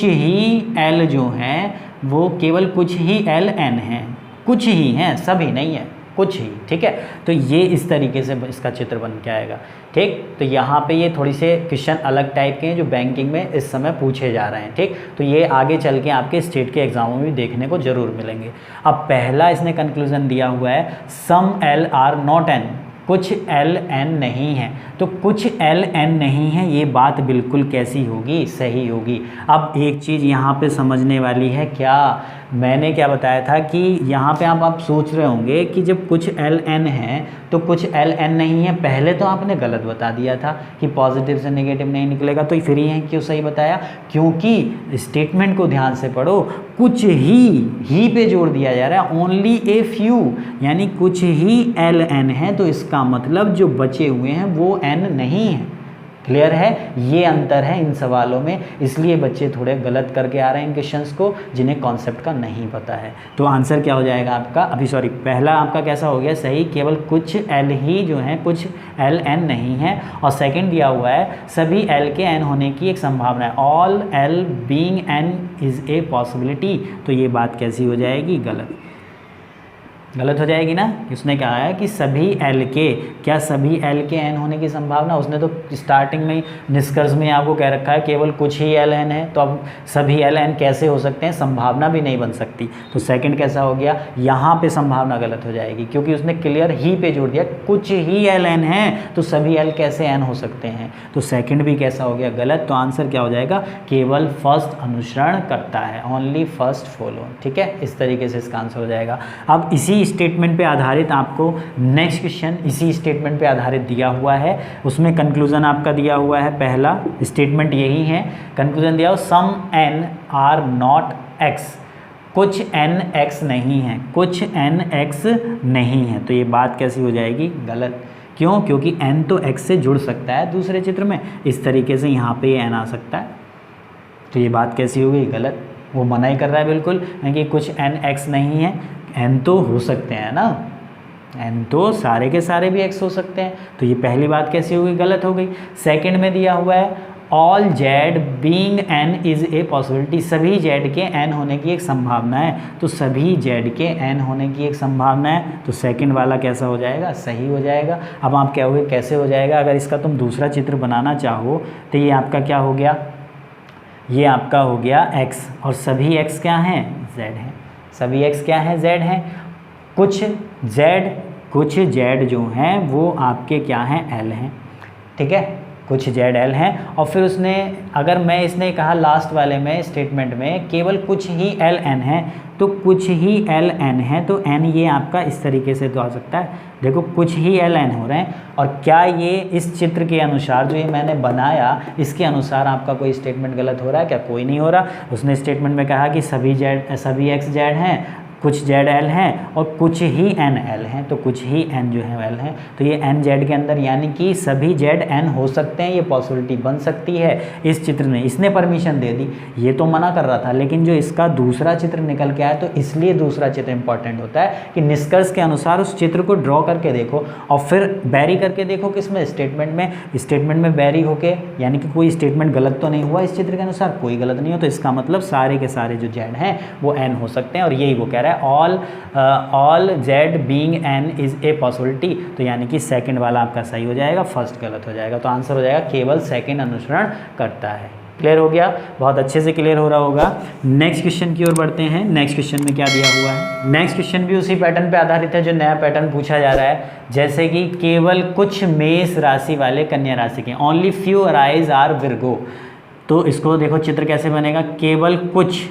ही एल जो हैं वो केवल कुछ ही एल एन हैं, कुछ ही हैं, सभी नहीं है, कुछ ही। ठीक है, तो ये इस तरीके से इसका चित्र बन के आएगा। ठीक, तो यहाँ पे ये थोड़ी से क्वेश्चन अलग टाइप के हैं जो बैंकिंग में इस समय पूछे जा रहे हैं। ठीक, तो ये आगे चल के आपके स्टेट के एग्जामों में भी देखने को जरूर मिलेंगे। अब पहला इसने कंक्लूजन दिया हुआ है सम एल आर नॉट एन, कुछ एल एन नहीं है। तो कुछ एल एन नहीं है, ये बात बिल्कुल कैसी होगी, सही होगी। अब एक चीज़ यहाँ पे समझने वाली है, क्या मैंने क्या बताया था कि यहाँ पे आप सोच रहे होंगे कि जब कुछ एल एन है तो कुछ एल एन नहीं है। पहले तो आपने गलत बता दिया था कि पॉजिटिव से नेगेटिव नहीं निकलेगा, तो फिर ये क्यों सही बताया, क्योंकि स्टेटमेंट को ध्यान से पढ़ो, कुछ ही पे जोड़ दिया जा रहा है, ओनली ए फ्यू, यानी कुछ ही एल एन है, तो इसका मतलब जो बचे हुए हैं वो एन नहीं है। क्लियर है, ये अंतर है इन सवालों में, इसलिए बच्चे थोड़े गलत करके आ रहे हैं इन क्वेश्चंस को जिन्हें कॉन्सेप्ट का नहीं पता है। तो आंसर क्या हो जाएगा आपका, पहला आपका कैसा हो गया सही, केवल कुछ एल ही जो है, कुछ एल एन नहीं है। और सेकंड दिया हुआ है सभी एल के एन होने की एक संभावना है, all L being an is a possibility. तो ये बात कैसी हो जाएगी, गलत हो जाएगी ना। उसने कहा है कि सभी एल के, क्या सभी एल के एन होने की संभावना, उसने तो स्टार्टिंग में निष्कर्ष में आपको कह रखा है केवल कुछ ही एल एन है, तो अब सभी एल एन कैसे हो सकते हैं, संभावना भी नहीं बन सकती। तो सेकंड कैसा हो गया, यहाँ पे संभावना गलत हो जाएगी, क्योंकि उसने क्लियर ही पे जोड़ दिया, कुछ ही एल एन है तो सभी एल कैसे एन हो सकते हैं। तो सेकंड भी कैसा हो गया, गलत। तो आंसर क्या हो जाएगा, केवल फर्स्ट अनुसरण करता है, ओनली फर्स्ट फॉलो। ठीक है, इस तरीके से इसका आंसर हो जाएगा। अब इसी स्टेटमेंट पे आधारित आपको नेक्स्ट क्वेश्चन इसी स्टेटमेंट पे आधारित दिया हुआ है, उसमें कंक्लूजन आपका दिया हुआ है, पहला स्टेटमेंट यही है, कंक्लूजन दिया हो सम एन आर नॉट एक्स, कुछ एन एक्स नहीं है, कुछ एन एक्स नहीं है। तो ये बात कैसी हो जाएगी, गलत। क्यों, क्योंकि एन तो एक्स से जुड़ सकता है दूसरे चित्र में, इस तरीके से यहाँ पे एन आ सकता है, तो ये बात कैसी हो गई, गलत। वो मना ही कर रहा है बिल्कुल कि कुछ एन एक्स नहीं है, एन तो हो सकते हैं ना, एन तो सारे के सारे भी एक्स हो सकते हैं। तो ये पहली बात कैसी हो गई, गलत हो गई। सेकंड में दिया हुआ है all Z being an is a possibility, सभी जेड के एन होने की एक संभावना है, तो सभी जेड के एन होने की एक संभावना है, तो सेकंड वाला कैसा हो जाएगा, सही हो जाएगा। अब आप कहोगे कैसे हो जाएगा, अगर इसका तुम दूसरा चित्र बनाना चाहो तो ये आपका क्या हो गया, ये आपका हो गया x, और सभी x क्या हैं, z हैं, सभी x क्या हैं, z हैं। कुछ z जो हैं वो आपके क्या हैं, l हैं। ठीक है, कुछ z l हैं। और फिर उसने, अगर इसने कहा लास्ट वाले में स्टेटमेंट में केवल कुछ ही l n है, तो कुछ ही l n है, तो n ये आपका इस तरीके से तो आ सकता है, देखो कुछ ही l n हो रहे हैं। और क्या ये इस चित्र के अनुसार जो ये मैंने बनाया इसके अनुसार आपका कोई स्टेटमेंट गलत हो रहा है क्या, कोई नहीं हो रहा। उसने स्टेटमेंट में कहा कि सभी x z हैं, कुछ जेड एल हैं और कुछ ही एन एल हैं, तो कुछ ही एन जो है एल हैं, तो ये एन जेड के अंदर यानी कि सभी जेड एन हो सकते हैं, ये पॉसिबिलिटी बन सकती है इस चित्र में। इसने परमिशन दे दी, ये तो मना कर रहा था, लेकिन जो इसका दूसरा चित्र निकल के आया, तो इसलिए दूसरा चित्र इंपॉर्टेंट होता है कि निष्कर्ष के अनुसार उस चित्र को ड्रॉ करके देखो और फिर बैरी करके देखो किसमें, स्टेटमेंट में बैरी होके, यानी कि कोई स्टेटमेंट गलत तो नहीं हुआ इस चित्र के अनुसार, कोई गलत नहीं हो, तो इसका मतलब सारे के सारे जो जेड हैं वो एन हो सकते हैं, और यही वो कह रहा है all Z being an is a possibility. तो यानी कि सेकंड वाला आपका सही हो जाएगा, फर्स्ट गलत हो जाएगा। तो आंसर हो जाएगा केवल सेकंड अनुसरण करता है। क्लियर हो गया, बहुत अच्छे से क्लियर हो रहा होगा। नेक्स्ट क्वेश्चन की ओर बढ़ते हैं। नेक्स्ट क्वेश्चन में क्या दिया हुआ है, नेक्स्ट क्वेश्चन भी उसी पैटर्न पे आधारित है जो नया पैटर्न पूछा जा रहा है, जैसे कि केवल कुछ मेष राशि वाले कन्या राशि के, only few Aries are Virgo. तो इसको देखो चित्र कैसे बनेगा, केवल कुछ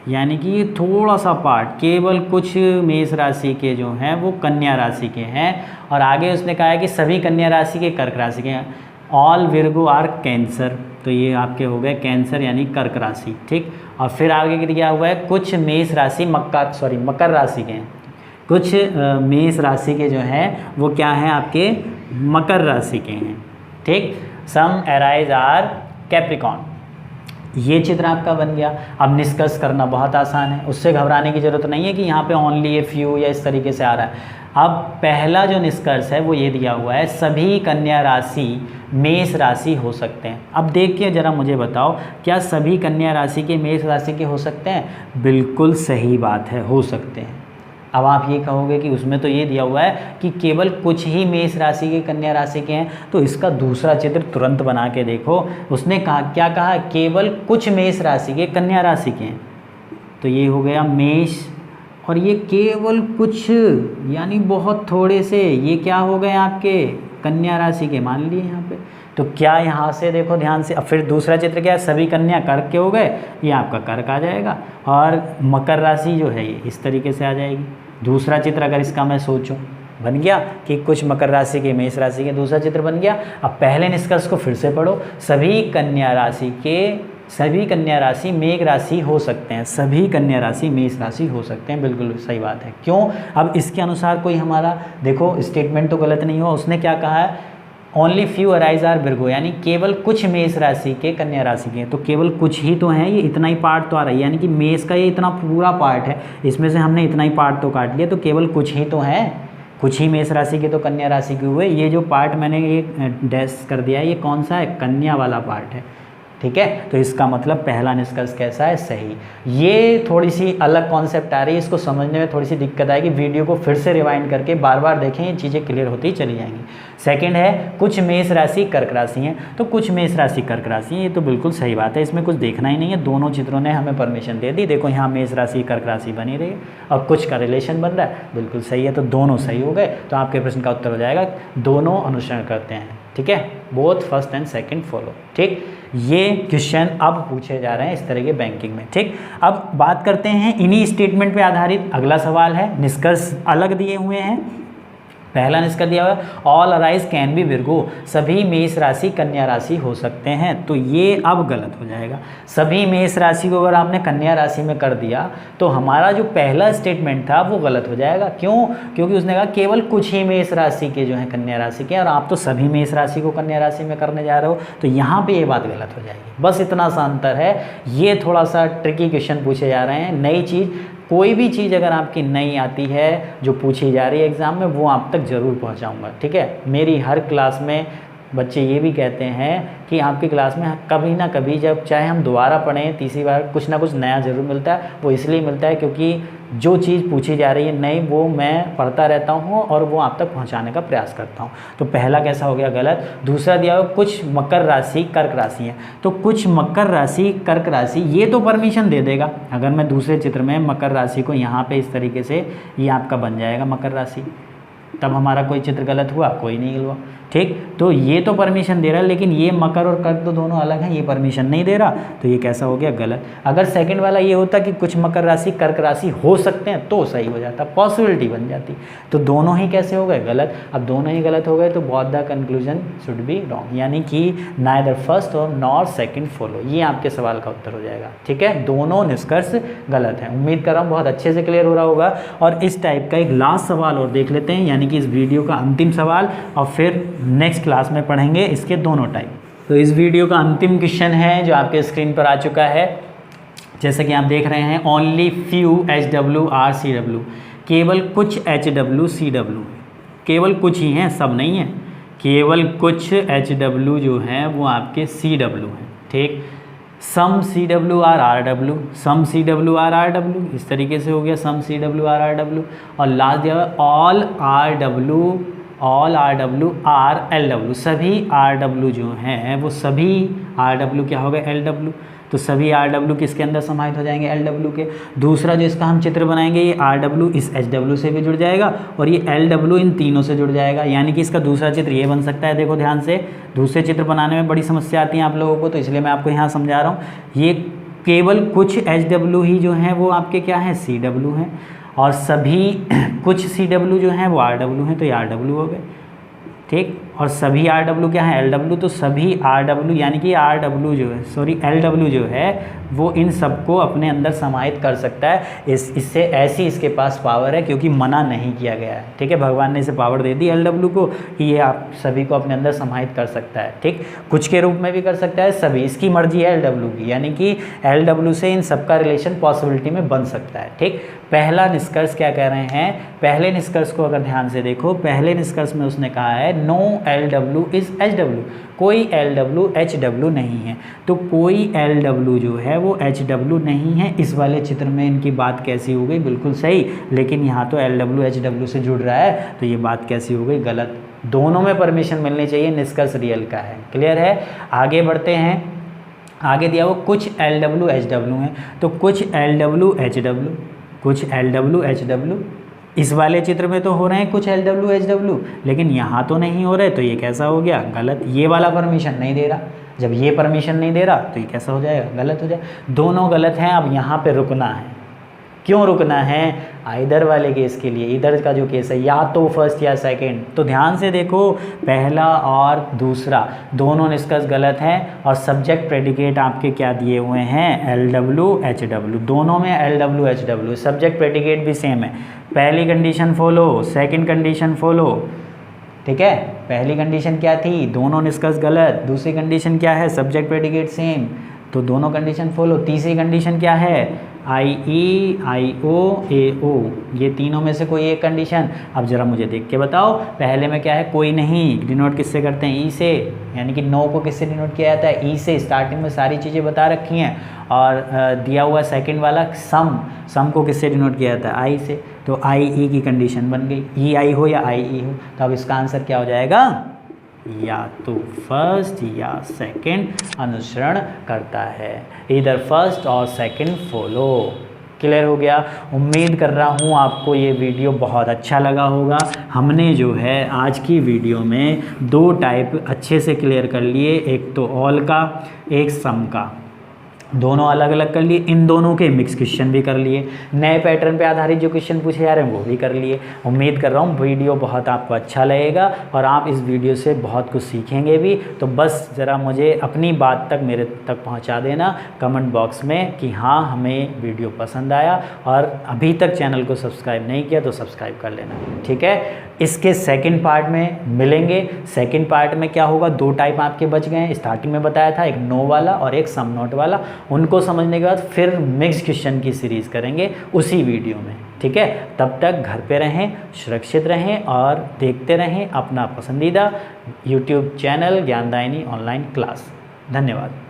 यानी कि ये थोड़ा सा पार्ट, केवल कुछ मेष राशि के जो हैं वो कन्या राशि के हैं, और आगे उसने कहा है कि सभी कन्या राशि के कर्क राशि के हैं, ऑल विर्गो आर कैंसर, तो ये आपके हो गए कैंसर यानी कर्क राशि। ठीक, और फिर आगे दिया हुआ है कुछ मेष राशि मकर राशि के हैं, कुछ मेष राशि के जो हैं वो क्या हैं आपके मकर राशि के हैं। ठीक, सम एराइज आर कैप्रिकॉन, ये चित्र आपका बन गया। अब निष्कर्ष करना बहुत आसान है, उससे घबराने की ज़रूरत नहीं है कि यहाँ पे ओनली ए फ्यू या इस तरीके से आ रहा है। अब पहला जो निष्कर्ष है वो ये दिया हुआ है, सभी कन्या राशि मेष राशि हो सकते हैं। अब देखिए ज़रा मुझे बताओ, क्या सभी कन्या राशि के मेष राशि के हो सकते हैं? बिल्कुल सही बात है, हो सकते हैं। अब आप ये कहोगे कि उसमें तो ये दिया हुआ है कि केवल कुछ ही मेष राशि के कन्या राशि के हैं, तो इसका दूसरा चित्र तुरंत बना के देखो। उसने कहा, क्या कहा, केवल कुछ मेष राशि के कन्या राशि के हैं, तो ये हो गया मेष और ये केवल कुछ यानी बहुत थोड़े से, ये क्या हो गए आपके कन्या राशि के, मान लिए यहाँ पे। तो क्या यहाँ से देखो ध्यान से, अब फिर दूसरा चित्र क्या है, सभी कन्या कर्क के हो गए, ये आपका कर्क आ जाएगा, और मकर राशि जो है ये इस तरीके से आ जाएगी। दूसरा चित्र अगर इसका मैं सोचूं, बन गया कि कुछ मकर राशि के मेष राशि के, दूसरा चित्र बन गया। अब पहले निष्कर्ष को फिर से पढ़ो, सभी कन्या राशि मेघ राशि हो सकते हैं, सभी कन्या राशि मेष राशि हो सकते हैं, बिल्कुल सही बात है। क्यों? अब इसके अनुसार कोई हमारा देखो स्टेटमेंट तो गलत नहीं हुआ, उसने क्या कहा है, only few Aries are Virgo, यानी केवल कुछ मेष राशि के कन्या राशि के, तो केवल कुछ ही तो हैं, ये इतना ही पार्ट तो आ रहा है, यानी कि मेष का ये इतना पूरा पार्ट है, इसमें से हमने इतना ही पार्ट तो काट लिया, तो केवल कुछ ही तो हैं, कुछ ही मेष राशि के तो कन्या राशि के हुए। ये जो पार्ट मैंने ये डैश कर दिया है, ये कौन सा है, कन्या वाला पार्ट है, ठीक है। तो इसका मतलब पहला निष्कर्ष कैसा है, सही। ये थोड़ी सी अलग कॉन्सेप्ट आ रही है, इसको समझने में थोड़ी सी दिक्कत आएगी, वीडियो को फिर से रिवाइंड करके बार बार देखें, ये चीज़ें क्लियर होती चली जाएंगी। सेकंड है कुछ मेष राशि कर्क राशि हैं, तो कुछ मेष राशि कर्क राशि हैं, ये तो बिल्कुल सही बात है, इसमें कुछ देखना ही नहीं है, दोनों चित्रों ने हमें परमिशन दे दी। देखो यहाँ मेष राशि कर्क राशि बनी रही है और कुछ का रिलेशन बन रहा है, बिल्कुल सही है, तो दोनों सही हो गए, तो आपके प्रश्न का उत्तर हो जाएगा दोनों अनुसरण करते हैं, ठीक है, both first and second follow, ठीक। ये क्वेश्चन अब पूछे जा रहे हैं इस तरह के बैंकिंग में, ठीक। अब बात करते हैं इन्हीं स्टेटमेंट पे आधारित अगला सवाल है, निष्कर्ष अलग दिए हुए हैं। पहला निष्कर्ष दिया हुआ है all arise can be Virgo, सभी मेष राशि कन्या राशि हो सकते हैं, तो ये अब गलत हो जाएगा। सभी मेष राशि को अगर आपने कन्या राशि में कर दिया तो हमारा जो पहला स्टेटमेंट था वो गलत हो जाएगा। क्यों? क्योंकि उसने कहा केवल कुछ ही मेष राशि के जो है कन्या राशि के, और आप तो सभी मेष राशि को कन्या राशि में करने जा रहे हो, तो यहाँ पे ये बात गलत हो जाएगी। बस इतना सा अंतर है, ये थोड़ा सा ट्रिकी क्वेश्चन पूछे जा रहे हैं, नई चीज़, कोई भी चीज़ अगर आपकी नई आती है जो पूछी जा रही है एग्ज़ाम में, वो आप तक ज़रूर पहुंचाऊंगा, ठीक है। मेरी हर क्लास में बच्चे ये भी कहते हैं कि आपकी क्लास में कभी ना कभी, जब चाहे हम दोबारा पढ़ें तीसरी बार, कुछ ना कुछ नया ज़रूर मिलता है। वो इसलिए मिलता है क्योंकि जो चीज़ पूछी जा रही है नई, वो मैं पढ़ता रहता हूँ और वो आप तक पहुँचाने का प्रयास करता हूँ। तो पहला कैसा हो गया, गलत। दूसरा दिया हुआ कुछ मकर राशि कर्क राशि है, तो कुछ मकर राशि कर्क राशि, ये तो परमिशन दे देगा। अगर मैं दूसरे चित्र में मकर राशि को यहाँ पे इस तरीके से, ये आपका बन जाएगा मकर राशि, तब हमारा कोई चित्र गलत हुआ, कोई नहीं हुआ, ठीक। तो ये तो परमिशन दे रहा है, लेकिन ये मकर और कर्क तो दोनों अलग हैं, ये परमिशन नहीं दे रहा, तो ये कैसा हो गया, गलत। अगर सेकंड वाला ये होता कि कुछ मकर राशि कर्क राशि हो सकते हैं, तो सही हो जाता, पॉसिबिलिटी बन जाती। तो दोनों ही कैसे हो गए, गलत। अब दोनों ही गलत हो गए तो both the conclusion should be wrong, यानी कि नाइदर फर्स्ट और नॉर सेकंड फॉलो, ये आपके सवाल का उत्तर हो जाएगा, ठीक है। दोनों निष्कर्ष गलत हैं। उम्मीद कर रहा हूँ बहुत अच्छे से क्लियर हो रहा होगा। और इस टाइप का एक लास्ट सवाल और देख लेते हैं, यानी कि इस वीडियो का अंतिम सवाल, और फिर नेक्स्ट क्लास में पढ़ेंगे इसके दोनों टाइप। तो इस वीडियो का अंतिम क्वेश्चन है जो आपके स्क्रीन पर आ चुका है, जैसे कि आप देख रहे हैं, only few HW are CW, केवल कुछ HW CW, केवल कुछ ही हैं, सब नहीं है, केवल कुछ HW जो हैं वो आपके CW हैं, ठीक। सम CW आर RW, सम CW आर RW, इस तरीके से हो गया सम CW आर RW। और लास्ट दिया ऑल RW आर LW, सभी RW जो हैं वो सभी RW क्या हो गए, LW, तो सभी RW किसके अंदर समाहित हो जाएंगे, LW के। दूसरा जो इसका हम चित्र बनाएंगे, ये RW इस HW से भी जुड़ जाएगा और ये LW इन तीनों से जुड़ जाएगा, यानी कि इसका दूसरा चित्र ये बन सकता है। देखो ध्यान से, दूसरे चित्र बनाने में बड़ी समस्या आती है आप लोगों को, तो इसलिए मैं आपको यहाँ समझा रहा हूँ। ये केवल कुछ HW ही जो हैं वो आपके क्या हैं, CW हैं, और सभी कुछ CW जो हैं वो RW हैं, तो ये RW हो गए, ठीक। और सभी RW क्या है, LW, तो सभी RW यानी कि RW जो है, सॉरी LW जो है वो इन सबको अपने अंदर समाहित कर सकता है। इससे ऐसी इसके पास पावर है, क्योंकि मना नहीं किया गया है, ठीक है। भगवान ने इसे पावर दे दी LW को कि ये आप सभी को अपने अंदर समाहित कर सकता है, ठीक। कुछ के रूप में भी कर सकता है, सभी, इसकी मर्जी है LW की, यानी कि LW से इन सबका रिलेशन पॉसिबिलिटी में बन सकता है, ठीक। पहला निष्कर्ष क्या कह रहे हैं, पहले निष्कर्ष को अगर ध्यान से देखो, पहले निष्कर्ष में उसने कहा है नो LW इज HW, कोई LW HW नहीं है, तो कोई LW जो है वो HW नहीं है। इस वाले चित्र में इनकी बात कैसी हो गई, बिल्कुल सही, लेकिन यहाँ तो LW HW से जुड़ रहा है, तो ये बात कैसी हो गई, गलत। दोनों में परमिशन मिलनी चाहिए, निष्कर्ष रियल का है, क्लियर है। आगे बढ़ते हैं, आगे दिया वो कुछ LW HW हैं, तो कुछ LW HW, कुछ LW, HW। इस वाले चित्र में तो हो रहे हैं कुछ LW, HW, लेकिन यहाँ तो नहीं हो रहे, तो ये कैसा हो गया? गलत। ये वाला परमिशन नहीं दे रहा, जब ये परमिशन नहीं दे रहा तो ये कैसा हो जाएगा? गलत हो जाएगा। दोनों गलत हैं। अब यहाँ पे रुकना है। क्यों रुकना है? इधर वाले केस के लिए, इधर का जो केस है, या तो फर्स्ट या सेकंड। तो ध्यान से देखो, पहला और दूसरा दोनों निष्कर्ष गलत हैं और सब्जेक्ट प्रेडिकेट आपके क्या दिए हुए हैं? LW, HW। दोनों में LW, HW। सब्जेक्ट प्रेडिकेट भी सेम है। पहली condition follow, second condition follow. ठीक है, पहली कंडीशन क्या थी? दोनों निष्कर्ष गलत। दूसरी कंडीशन क्या है? सब्जेक्ट प्रेडिकेट सेम, तो दोनों कंडीशन फॉलो। तीसरी कंडीशन क्या है? IE, IO, AO। ये तीनों में से कोई एक कंडीशन। अब ज़रा मुझे देख के बताओ, पहले में क्या है? कोई नहीं। डिनोट किससे करते हैं? ई से। यानी कि नो को किससे डिनोट किया जाता है? ई से। स्टार्टिंग में सारी चीज़ें बता रखी हैं। और दिया हुआ सेकंड वाला सम को किससे डिनोट किया जाता है? आई से। तो IE की कंडीशन बन गई। EI हो या IE हो, तो अब इसका आंसर क्या हो जाएगा? या तो फर्स्ट या सेकंड अनुसरण करता है। इधर फर्स्ट और सेकंड फॉलो। क्लियर हो गया? उम्मीद कर रहा हूँ आपको ये वीडियो बहुत अच्छा लगा होगा। हमने जो है आज की वीडियो में 2 टाइप अच्छे से क्लियर कर लिए, एक तो ऑल का, एक सम का। दोनों अलग अलग कर लिए। इन दोनों के मिक्स क्वेश्चन भी कर लिए। नए पैटर्न पे आधारित जो क्वेश्चन पूछे जा रहे हैं वो भी कर लिए। उम्मीद कर रहा हूँ वीडियो बहुत आपको अच्छा लगेगा और आप इस वीडियो से बहुत कुछ सीखेंगे भी। तो बस ज़रा मुझे अपनी बात तक मेरे तक पहुँचा देना कमेंट बॉक्स में कि हाँ हमें वीडियो पसंद आया, और अभी तक चैनल को सब्सक्राइब नहीं किया तो सब्सक्राइब कर लेना। ठीक है, इसके सेकंड पार्ट में मिलेंगे। सेकंड पार्ट में क्या होगा? 2 टाइप आपके बच गए हैं। स्टार्टिंग में बताया था, एक नो वाला और एक सम नॉट वाला। उनको समझने के बाद फिर मिक्स क्वेश्चन की सीरीज़ करेंगे उसी वीडियो में। ठीक है, तब तक घर पे रहें, सुरक्षित रहें और देखते रहें अपना पसंदीदा YouTube चैनल ज्ञानदायिनी ऑनलाइन क्लास। धन्यवाद।